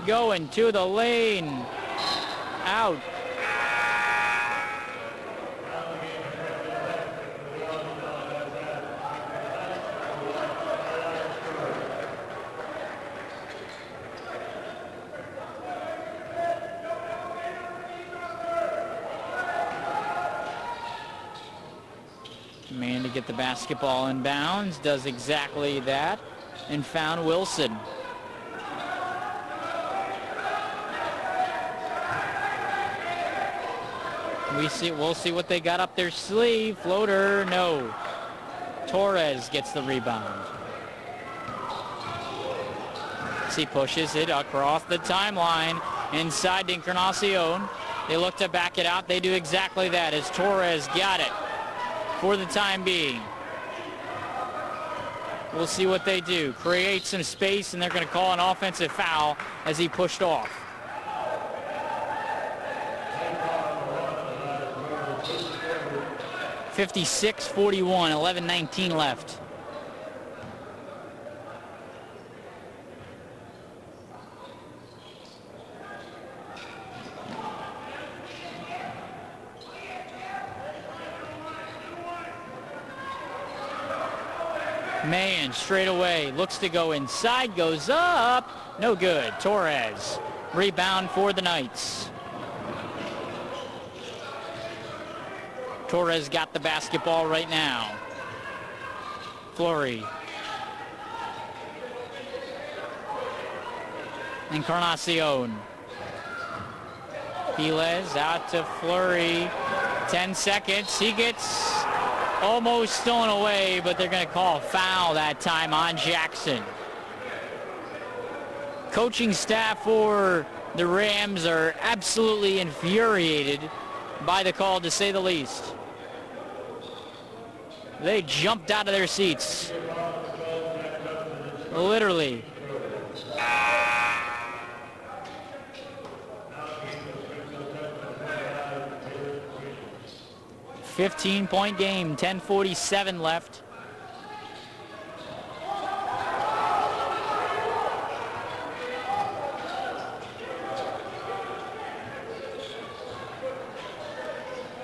going to the lane. Out. Man to get the basketball in bounds, does exactly that, and found Wilson. We'll see what they got up their sleeve. Floater, no. Torres gets the rebound. He pushes it across the timeline inside to Encarnacion. They look to back it out. They do exactly that as Torres got it for the time being. We'll see what they do. Create some space, and they're going to call an offensive foul as he pushed off. (56-41), 11:19 left. Man, straight away, looks to go inside, goes up, no good. Torres, rebound for the Knights. Torres got the basketball right now. Fleury. Encarnacion. Piles out to Fleury. 10 seconds. He gets almost stolen away, but they're going to call a foul that time on Jackson. Coaching staff for the Rams are absolutely infuriated by the call, to say the least. They jumped out of their seats. Literally. .15 game, 10:47 left.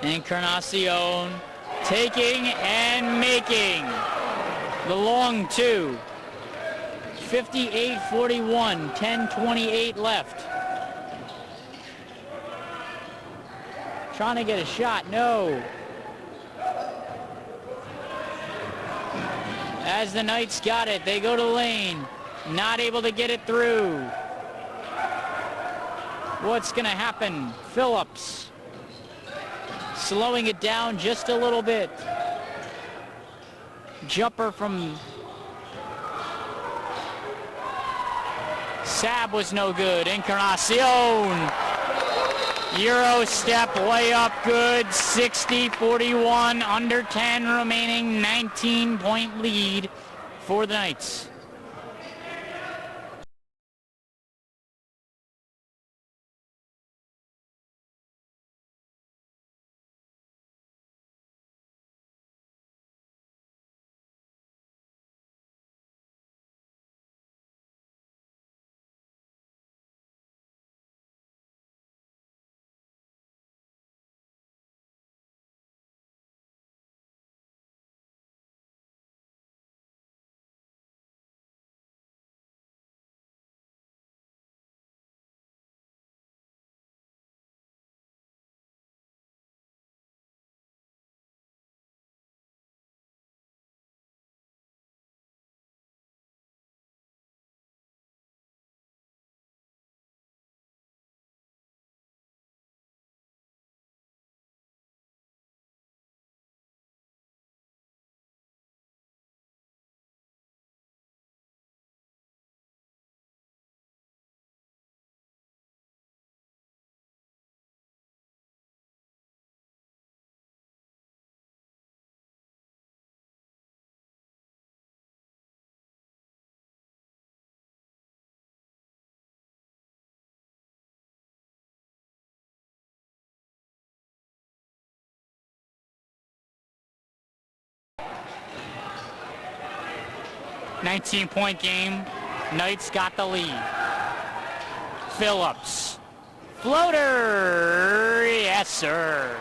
Encarnacion taking and making the long two. 58-41, 10:28 left. Trying to get a shot, no. As the Knights got it, they go to lane, not able to get it through. What's going to happen? Phillips slowing it down just a little bit. Jumper from Sab was no good. Encarnacion. Euro step layup good. 60-41, under 10 remaining, 19-point lead for the Knights. .19 game. Knights got the lead. Phillips. Floater, yes sir.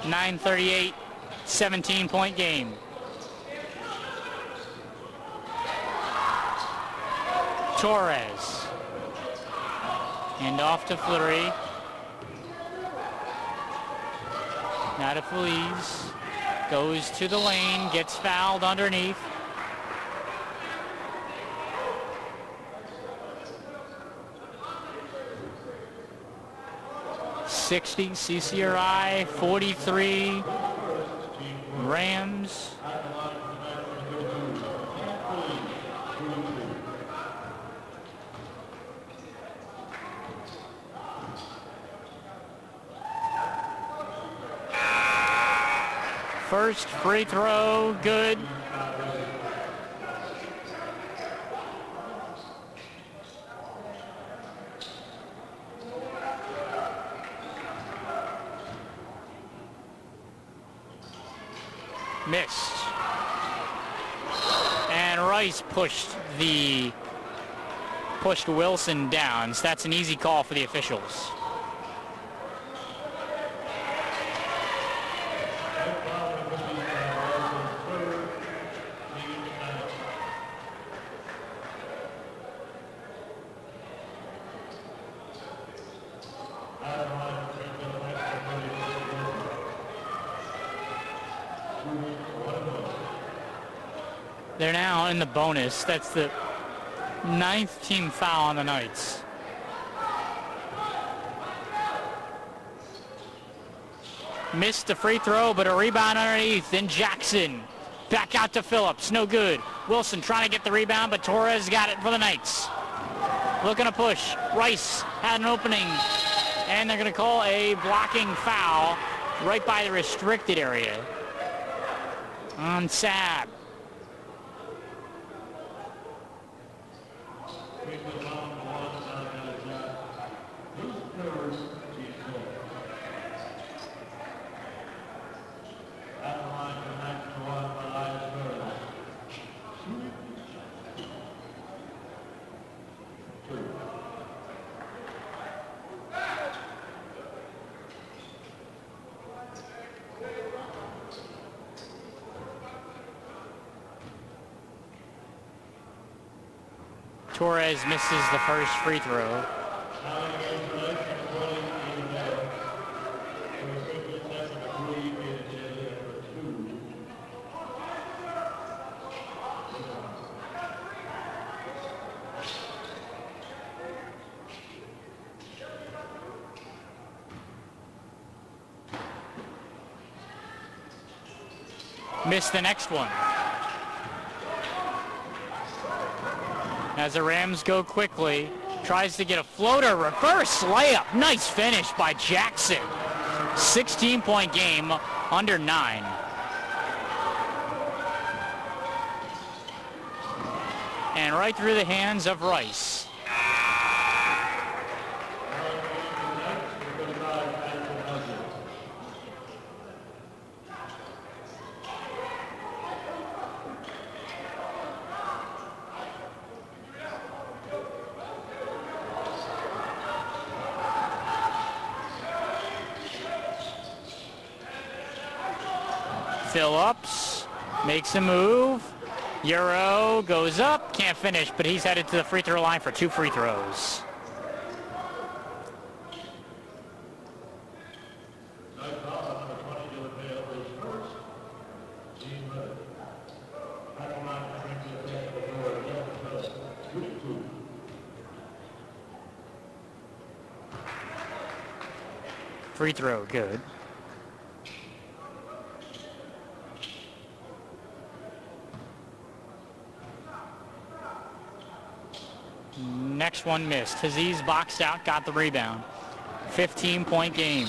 9:38, 17-point game. Torres. And off to Fleury. Now to Feliz. Goes to the lane, gets fouled underneath. $60 CCRI, 43 Rams. First free throw, good. Missed. And Rice pushed Wilson down. So that's an easy call for the officials. They're now in the bonus. That's the 9th team foul on the Knights. Missed the free throw, but a rebound underneath. Then Jackson. Back out to Phillips. No good. Wilson trying to get the rebound, but Torres got it for the Knights. Looking to push. Rice had an opening, and they're going to call a blocking foul right by the restricted area on Saab. Torres misses the first free throw. Missed the next one. As the Rams go quickly, tries to get a floater, reverse layup. Nice finish by Jackson. 16-point game, under 9. And right through the hands of Rice. Phillips makes a move. Euro goes up, can't finish, but he's headed to the free throw line for 2 free throws. Free throw, good. Next one missed. Aziz boxed out, got the rebound. 15-point game.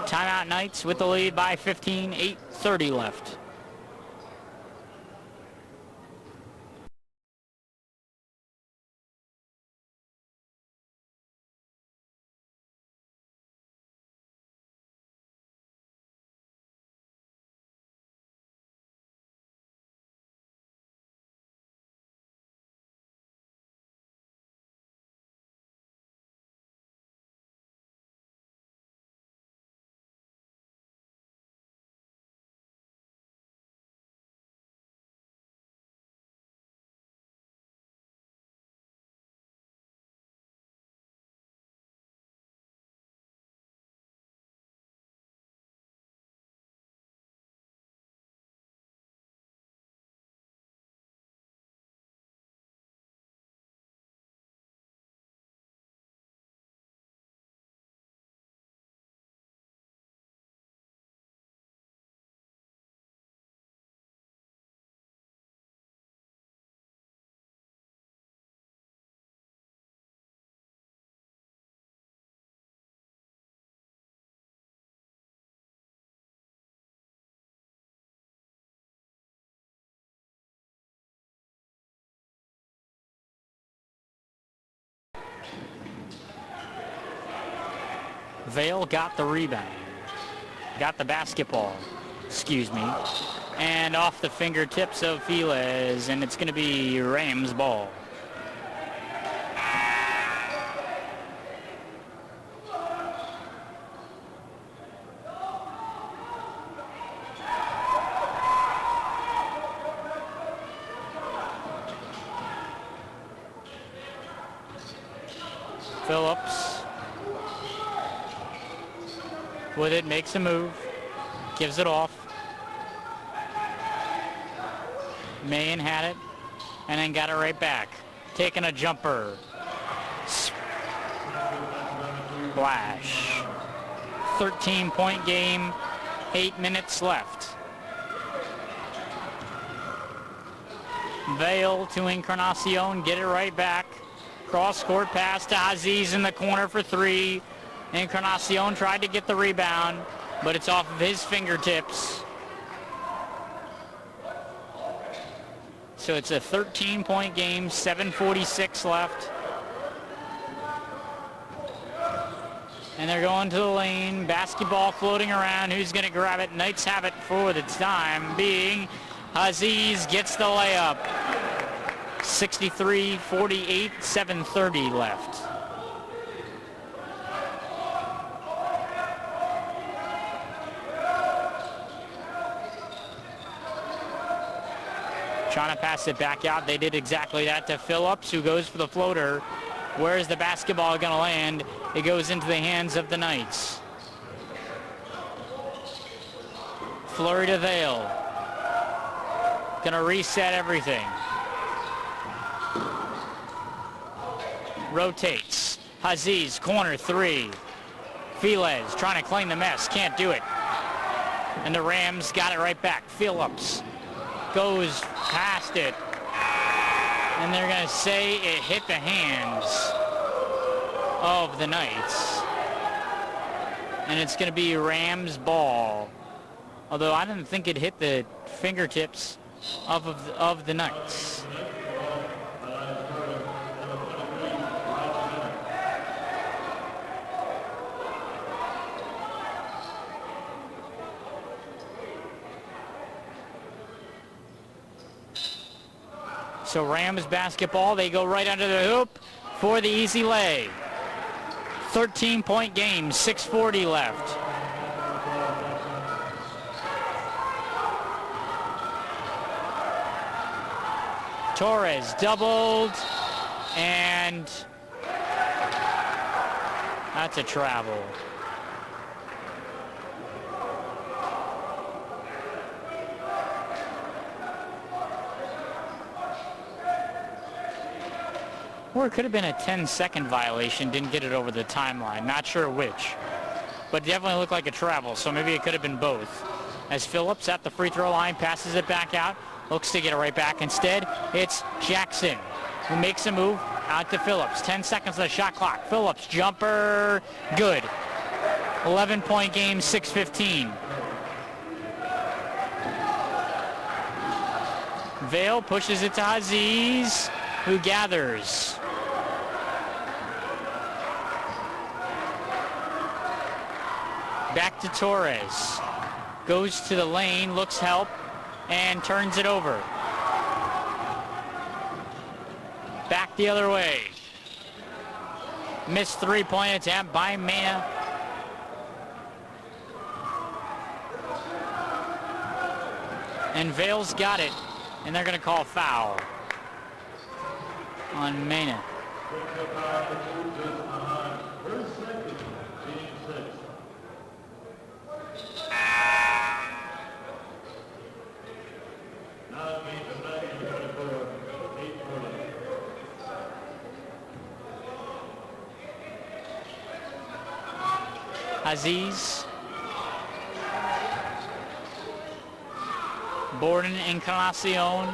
Timeout Knights with the lead by 15, 8:30 left. Vale got the rebound. Got the basketball. Excuse me. And off the fingertips of Felix, and it's going to be Rams ball. Phillips with it, makes a move, gives it off. Mayen had it and then got it right back. Taking a jumper. Splash. 13-point game, 8 minutes left. Vale to Encarnacion, get it right back. Cross-court pass to Aziz in the corner for three. Encarnacion tried to get the rebound, but it's off of his fingertips. So it's a 13-point game, 7:46 left. And they're going to the lane. Basketball floating around. Who's going to grab it? Knights have it for the time being. Aziz gets the layup. 63-48, 7:30 left. Trying to pass it back out. They did exactly that to Phillips, who goes for the floater. Where is the basketball going to land? It goes into the hands of the Knights. Flurry to Vale. Going to reset everything. Rotates. Aziz, corner three. Felix trying to claim the mess. Can't do it. And the Rams got it right back. Phillips goes past it. And they're going to say it hit the hands of the Knights. And it's going to be Rams ball. Although I didn't think it hit the fingertips of the Knights. So Rams basketball, they go right under the hoop for the easy lay. 13-point game, 6:40 left. Torres doubled, and that's a travel. Or it could have been a 10-second violation, didn't get it over the timeline. Not sure which. But definitely looked like a travel, so maybe it could have been both. As Phillips at the free throw line passes it back out, looks to get it right back. Instead, it's Jackson who makes a move out to Phillips. 10 seconds on the shot clock. Phillips, jumper, good. 11-point game, 6:15. Vale pushes it to Aziz, who gathers. Back to Torres. Goes to the lane, looks help, and turns it over. Back the other way. Missed three-point attempt by Mena. And Vale's got it, and they're going to call foul on Mena. Aziz. Borden, Encarnacion.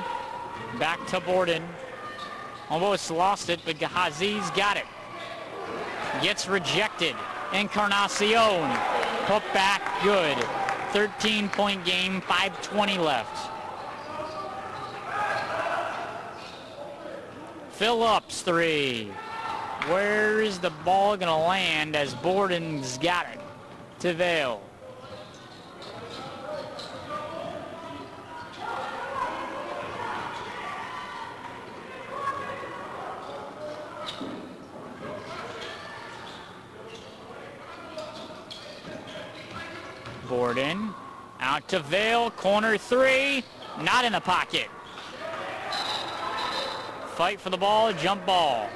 Back to Borden. Almost lost it, but Aziz got it. Gets rejected. Encarnacion. Put back, good. 13-point game, 5:20 left. Phillips, three. Where is the ball going to land as Borden's got it to Vail? Borden out to Vail, corner three, not in the pocket. Fight for the ball, jump ball.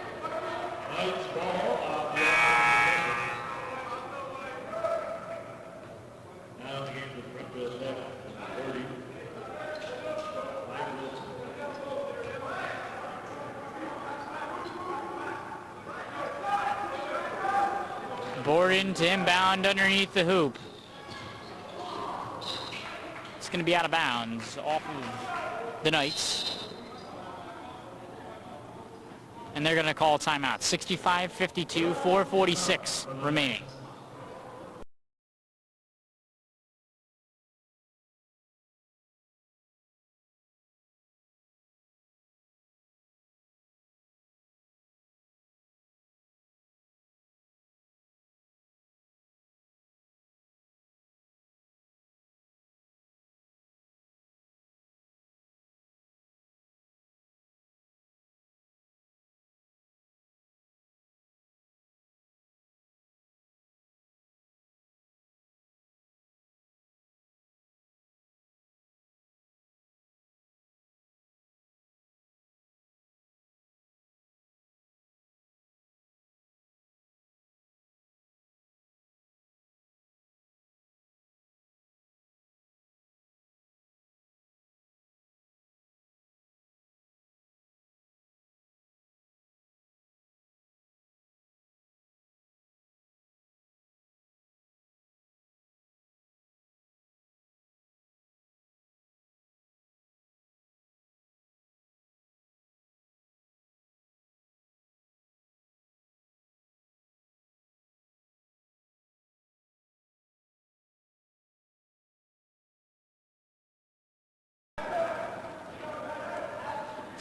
Borden to inbound underneath the hoop. It's going to be out of bounds off of the Knights. And they're going to call a timeout. 65-52, 4:46 remaining.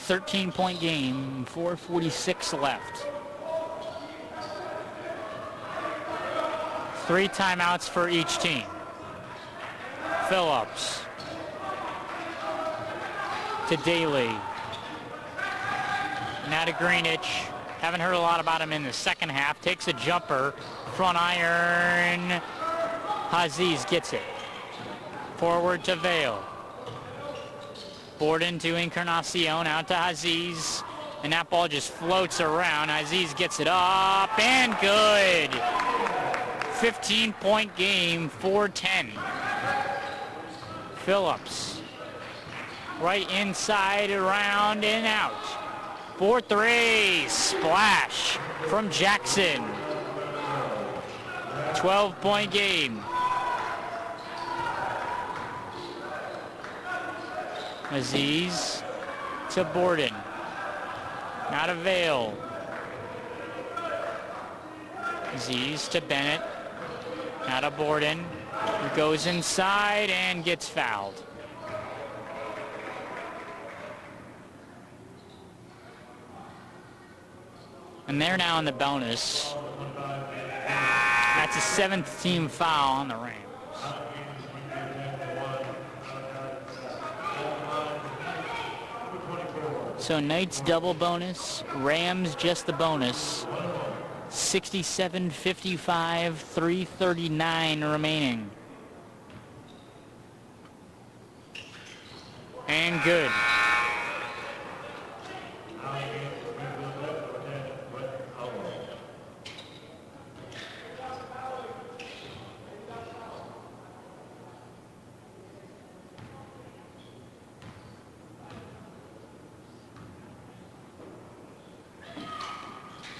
.13 game, 4:46 left. 3 timeouts for each team. Phillips to Daly. Now to Greenwich. Haven't heard a lot about him in the second half. Takes a jumper. Front iron. Aziz gets it. Forward to Vail. Borden to Encarnacion, out to Aziz, and that ball just floats around. Aziz gets it up, and good. 15-point game, 4-10. Phillips, right inside, around, and out. 4-3, splash from Jackson. 12-point game. Aziz to Borden. Not a Vail. Aziz to Bennett. Not a Borden. He goes inside and gets fouled. And they're now in the bonus. That's a 7th team foul on the Rams. So Knights double bonus, Rams just the bonus. 67-55, 3:39 remaining. And good.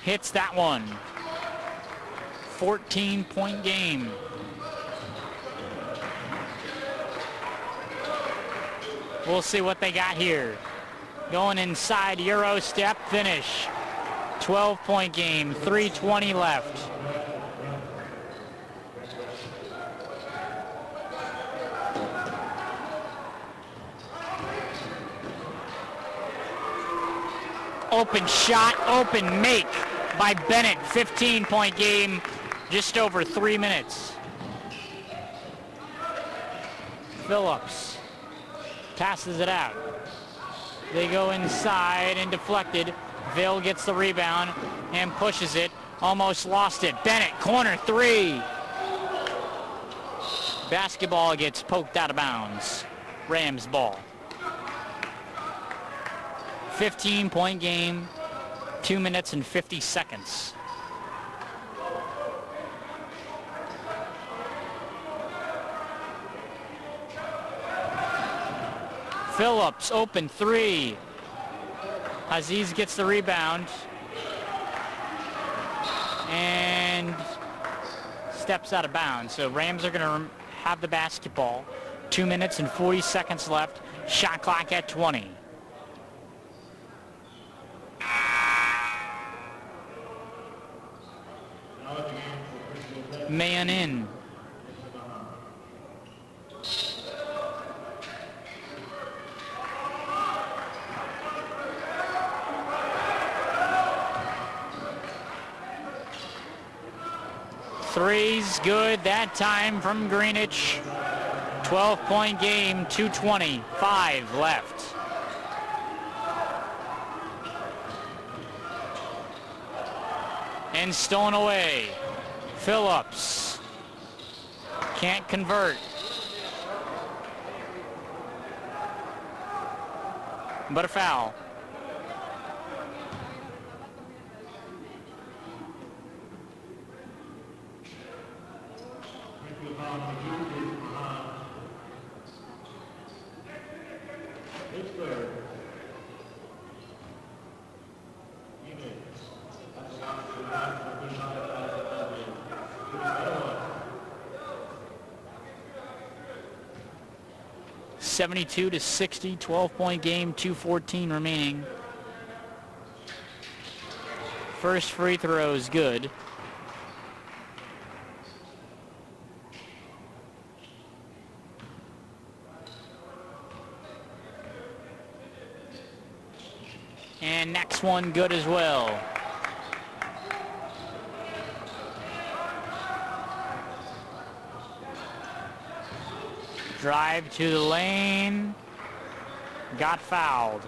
Hits that one. 14-point game. We'll see what they got here. Going inside, Euro step, finish. 12-point game, 3:20 left. Open shot, open make by Bennett. 15-point game, just over 3 minutes. Phillips passes it out. They go inside and deflected. Vail gets the rebound and pushes it. Almost lost it. Bennett, corner three. Basketball gets poked out of bounds. Rams ball. 15-point game, 2 minutes and 50 seconds. Phillips, open three. Aziz gets the rebound and steps out of bounds. So Rams are going to have the basketball. 2 minutes and 40 seconds left. Shot clock at 20. Man in. Three's good that time from Greenwich. 12-point game, 2:25 left. And stolen away. Phillips can't convert. But a foul. Pittsburgh. 72-60, 12-point game, 2:14 remaining. First free throw is good. And next one good as well. Drive to the lane. Got fouled.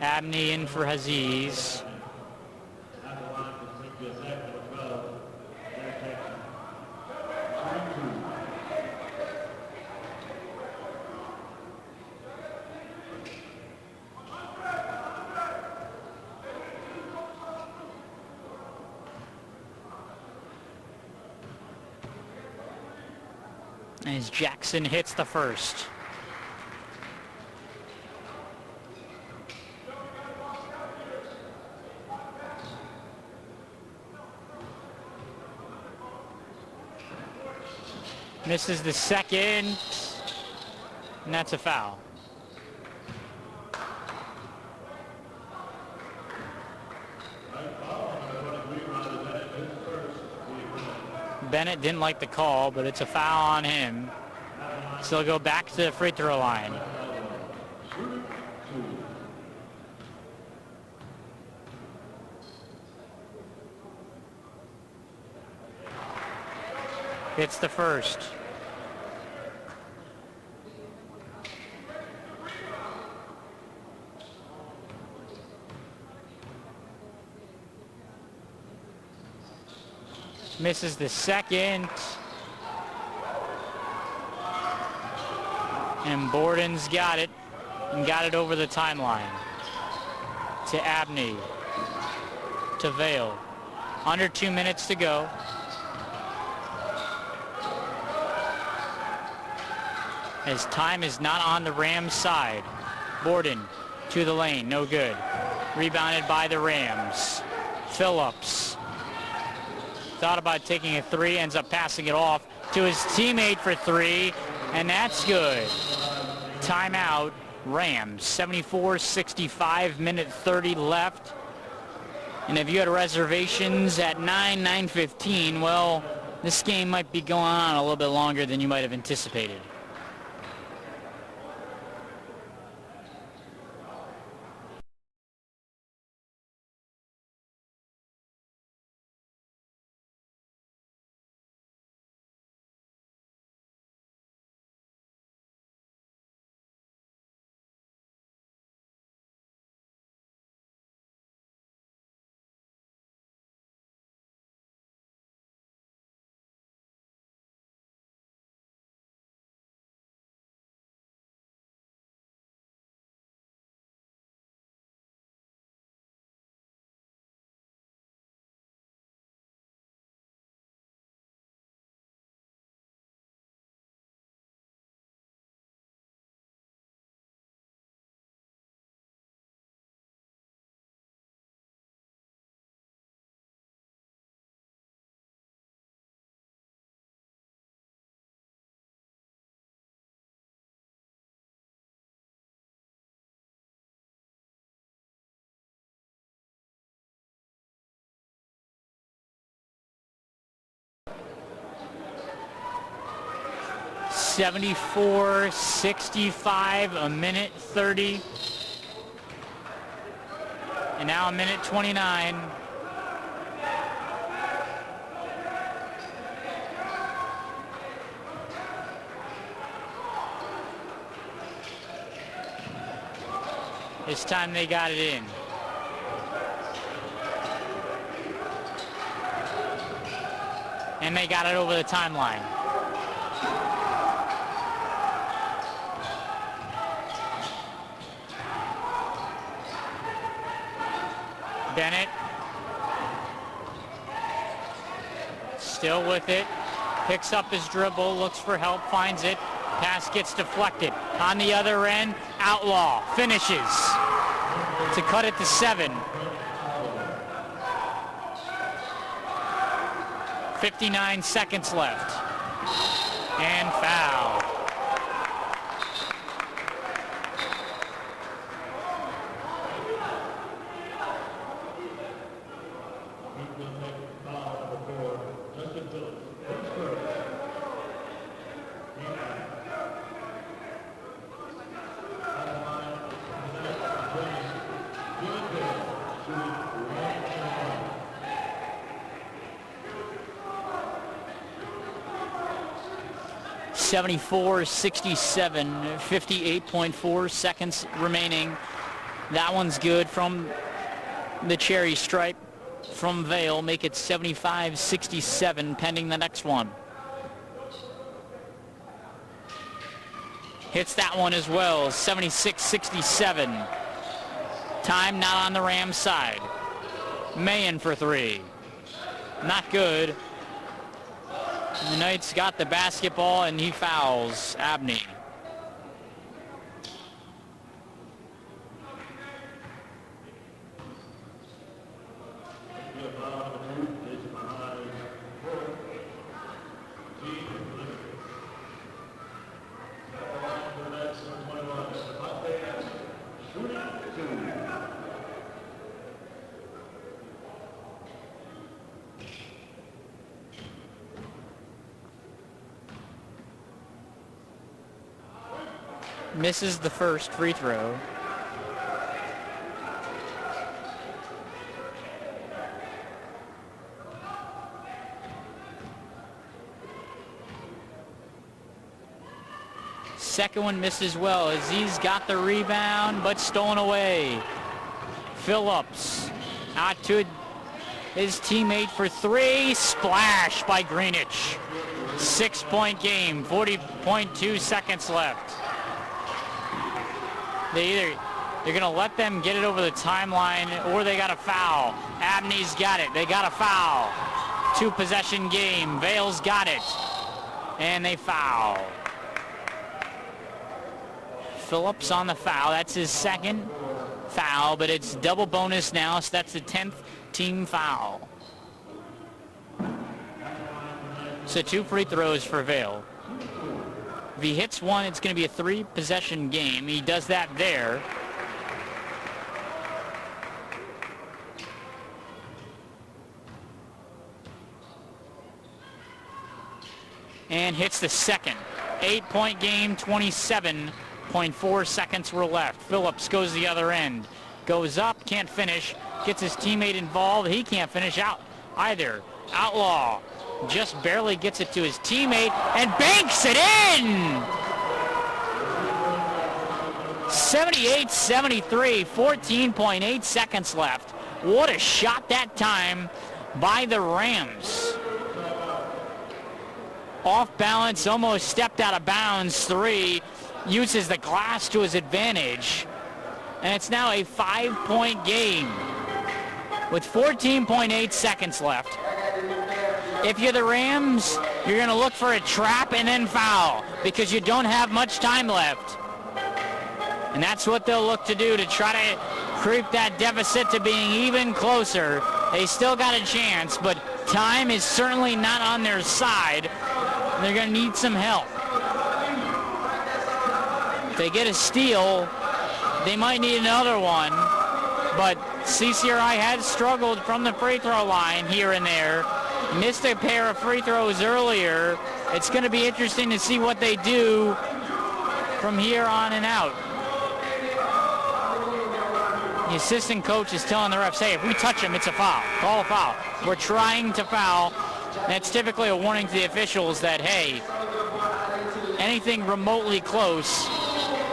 Abney in for Aziz. As Jackson hits the first. Misses the second, and that's a foul. Bennett didn't like the call, but it's a foul on him. So they'll go back to the free throw line. It's the first. Misses the second. And Borden's got it. And got it over the timeline. To Abney. To Vail. Under 2 minutes to go. As time is not on the Rams' side. Borden to the lane, no good. Rebounded by the Rams. Phillips thought about taking a three, ends up passing it off to his teammate for three, and that's good. Timeout, Rams. 74-65, minute 30 left And if you had reservations at 9:15, well, this game might be going on a little bit longer than you might have anticipated. (74-65), a minute 30. And now a minute 29. This time they got it in. And they got it over the timeline. Bennett still with it, picks up his dribble, looks for help, finds it, pass gets deflected. On the other end, Outlaw finishes to cut it to 7. 59 seconds left. And foul. (74-67), 58.4 seconds remaining. That one's good from the cherry stripe from Vail. Make it 75-67 pending the next one. Hits that one as well, 76-67. Time not on the Rams side. Mayen for 3. Not good. The Knights got the basketball and he fouls Abney. Misses the first free throw. Second one misses well as he's got the rebound but stolen away. Phillips out to his teammate for 3. Splash by Greenwich. 6-point game, 40.2 seconds left. They're going to let them get it over the timeline or they got a foul. Abney's got it. They got a foul. 2-possession game. Vail's got it. And they foul. Phillips on the foul. That's his second foul, but it's double bonus now, so that's the 10th team foul. So 2 free throws for Vail. If he hits one, it's going to be a 3-possession game. He does that there. and hits the second. 8-point game, 27.4 seconds were left. Phillips goes the other end. Goes up, can't finish. Gets his teammate involved. He can't finish out either. Outlaw just barely gets it to his teammate and banks it in! 78-73, 14.8 seconds left. What a shot that time by the Rams. Off balance, almost stepped out of bounds. 3, uses the glass to his advantage. And it's now a 5-point game with 14.8 seconds left. If you're the Rams, you're going to look for a trap and then foul because you don't have much time left. And that's what they'll look to do to try to creep that deficit to being even closer. They still got a chance, but time is certainly not on their side. They're going to need some help. If they get a steal, they might need another one. But CCRI has struggled from the free throw line here and there. Missed a pair of free throws earlier. It's going to be interesting to see what they do from here on and out. The assistant coach is telling the refs, hey, if we touch him, it's a foul. Call a foul. We're trying to foul. That's typically a warning to the officials that, hey, anything remotely close,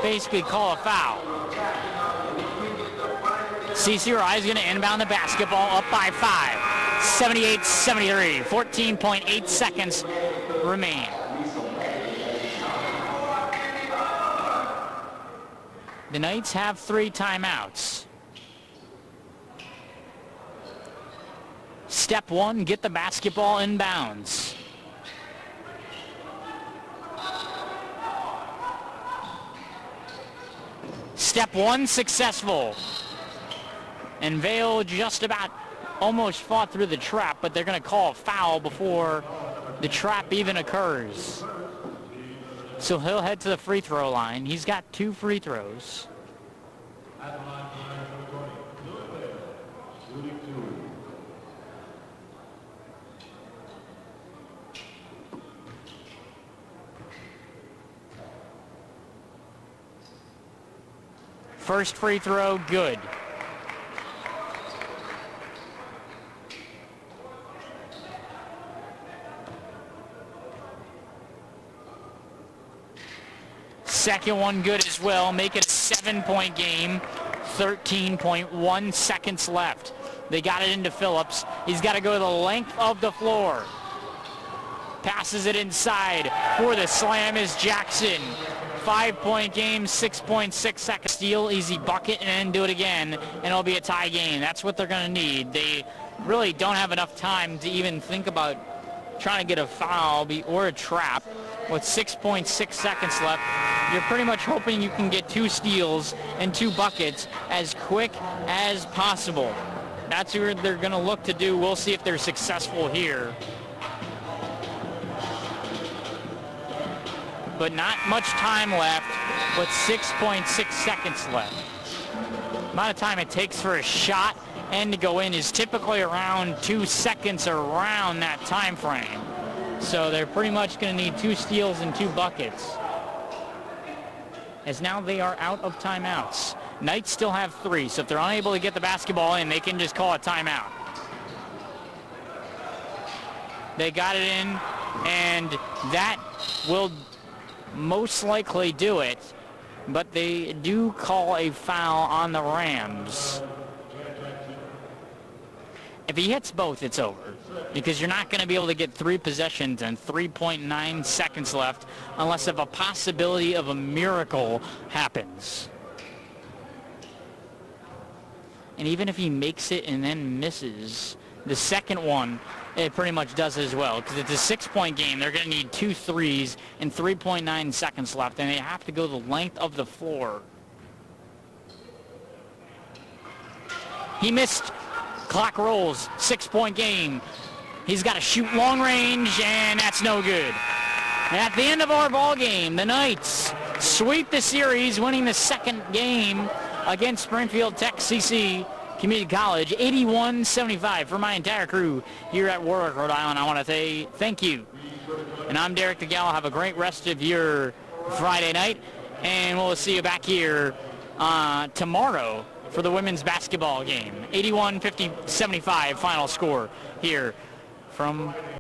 basically call a foul. CCRI is going to inbound the basketball up by 5. 78-73. 14.8 seconds remain. The Knights have 3 timeouts. Step 1, get the basketball in bounds. Step 1 successful. And Vail just about almost fought through the trap, but they're going to call a foul before the trap even occurs. So he'll head to the free throw line. He's got 2 free throws. First free throw, good. Second one good as well. Make it a 7-point game. 13.1 seconds left. They got it into Phillips. He's got to go the length of the floor. Passes it inside. For the slam is Jackson. 5-point game, 6.6 seconds. Steal, easy bucket, and then do it again, and it'll be a tie game. That's what they're going to need. They really don't have enough time to even think about trying to get a foul or a trap. With 6.6 seconds left, you're pretty much hoping you can get 2 steals and 2 buckets as quick as possible. That's what they're going to look to do. We'll see if they're successful here. But not much time left with 6.6 seconds left. The amount of time it takes for a shot and to go in is typically around 2 seconds around that time frame. So they're pretty much going to need 2 steals and 2 buckets. As now they are out of timeouts. Knights still have 3, so if they're unable to get the basketball in, they can just call a timeout. They got it in, and that will most likely do it, but they do call a foul on the Rams. If he hits both, it's over, because you're not going to be able to get 3 possessions and 3.9 seconds left unless if a possibility of a miracle happens. And even if he makes it and then misses the second one, it pretty much does as well, because it's a 6-point game. They're going to need 2 threes and 3.9 seconds left, and they have to go the length of the floor. He missed. Clock rolls. 6-point game. He's got to shoot long range, and that's no good. At the end of our ball game, the Knights sweep the series, winning the second game against Springfield Tech CC Community College, 81-75. For my entire crew here at Warwick, Rhode Island, I want to say thank you. And I'm Derek DeGallo. Have a great rest of your Friday night, and we'll see you back here tomorrow for the women's basketball game. 81-75 final score here from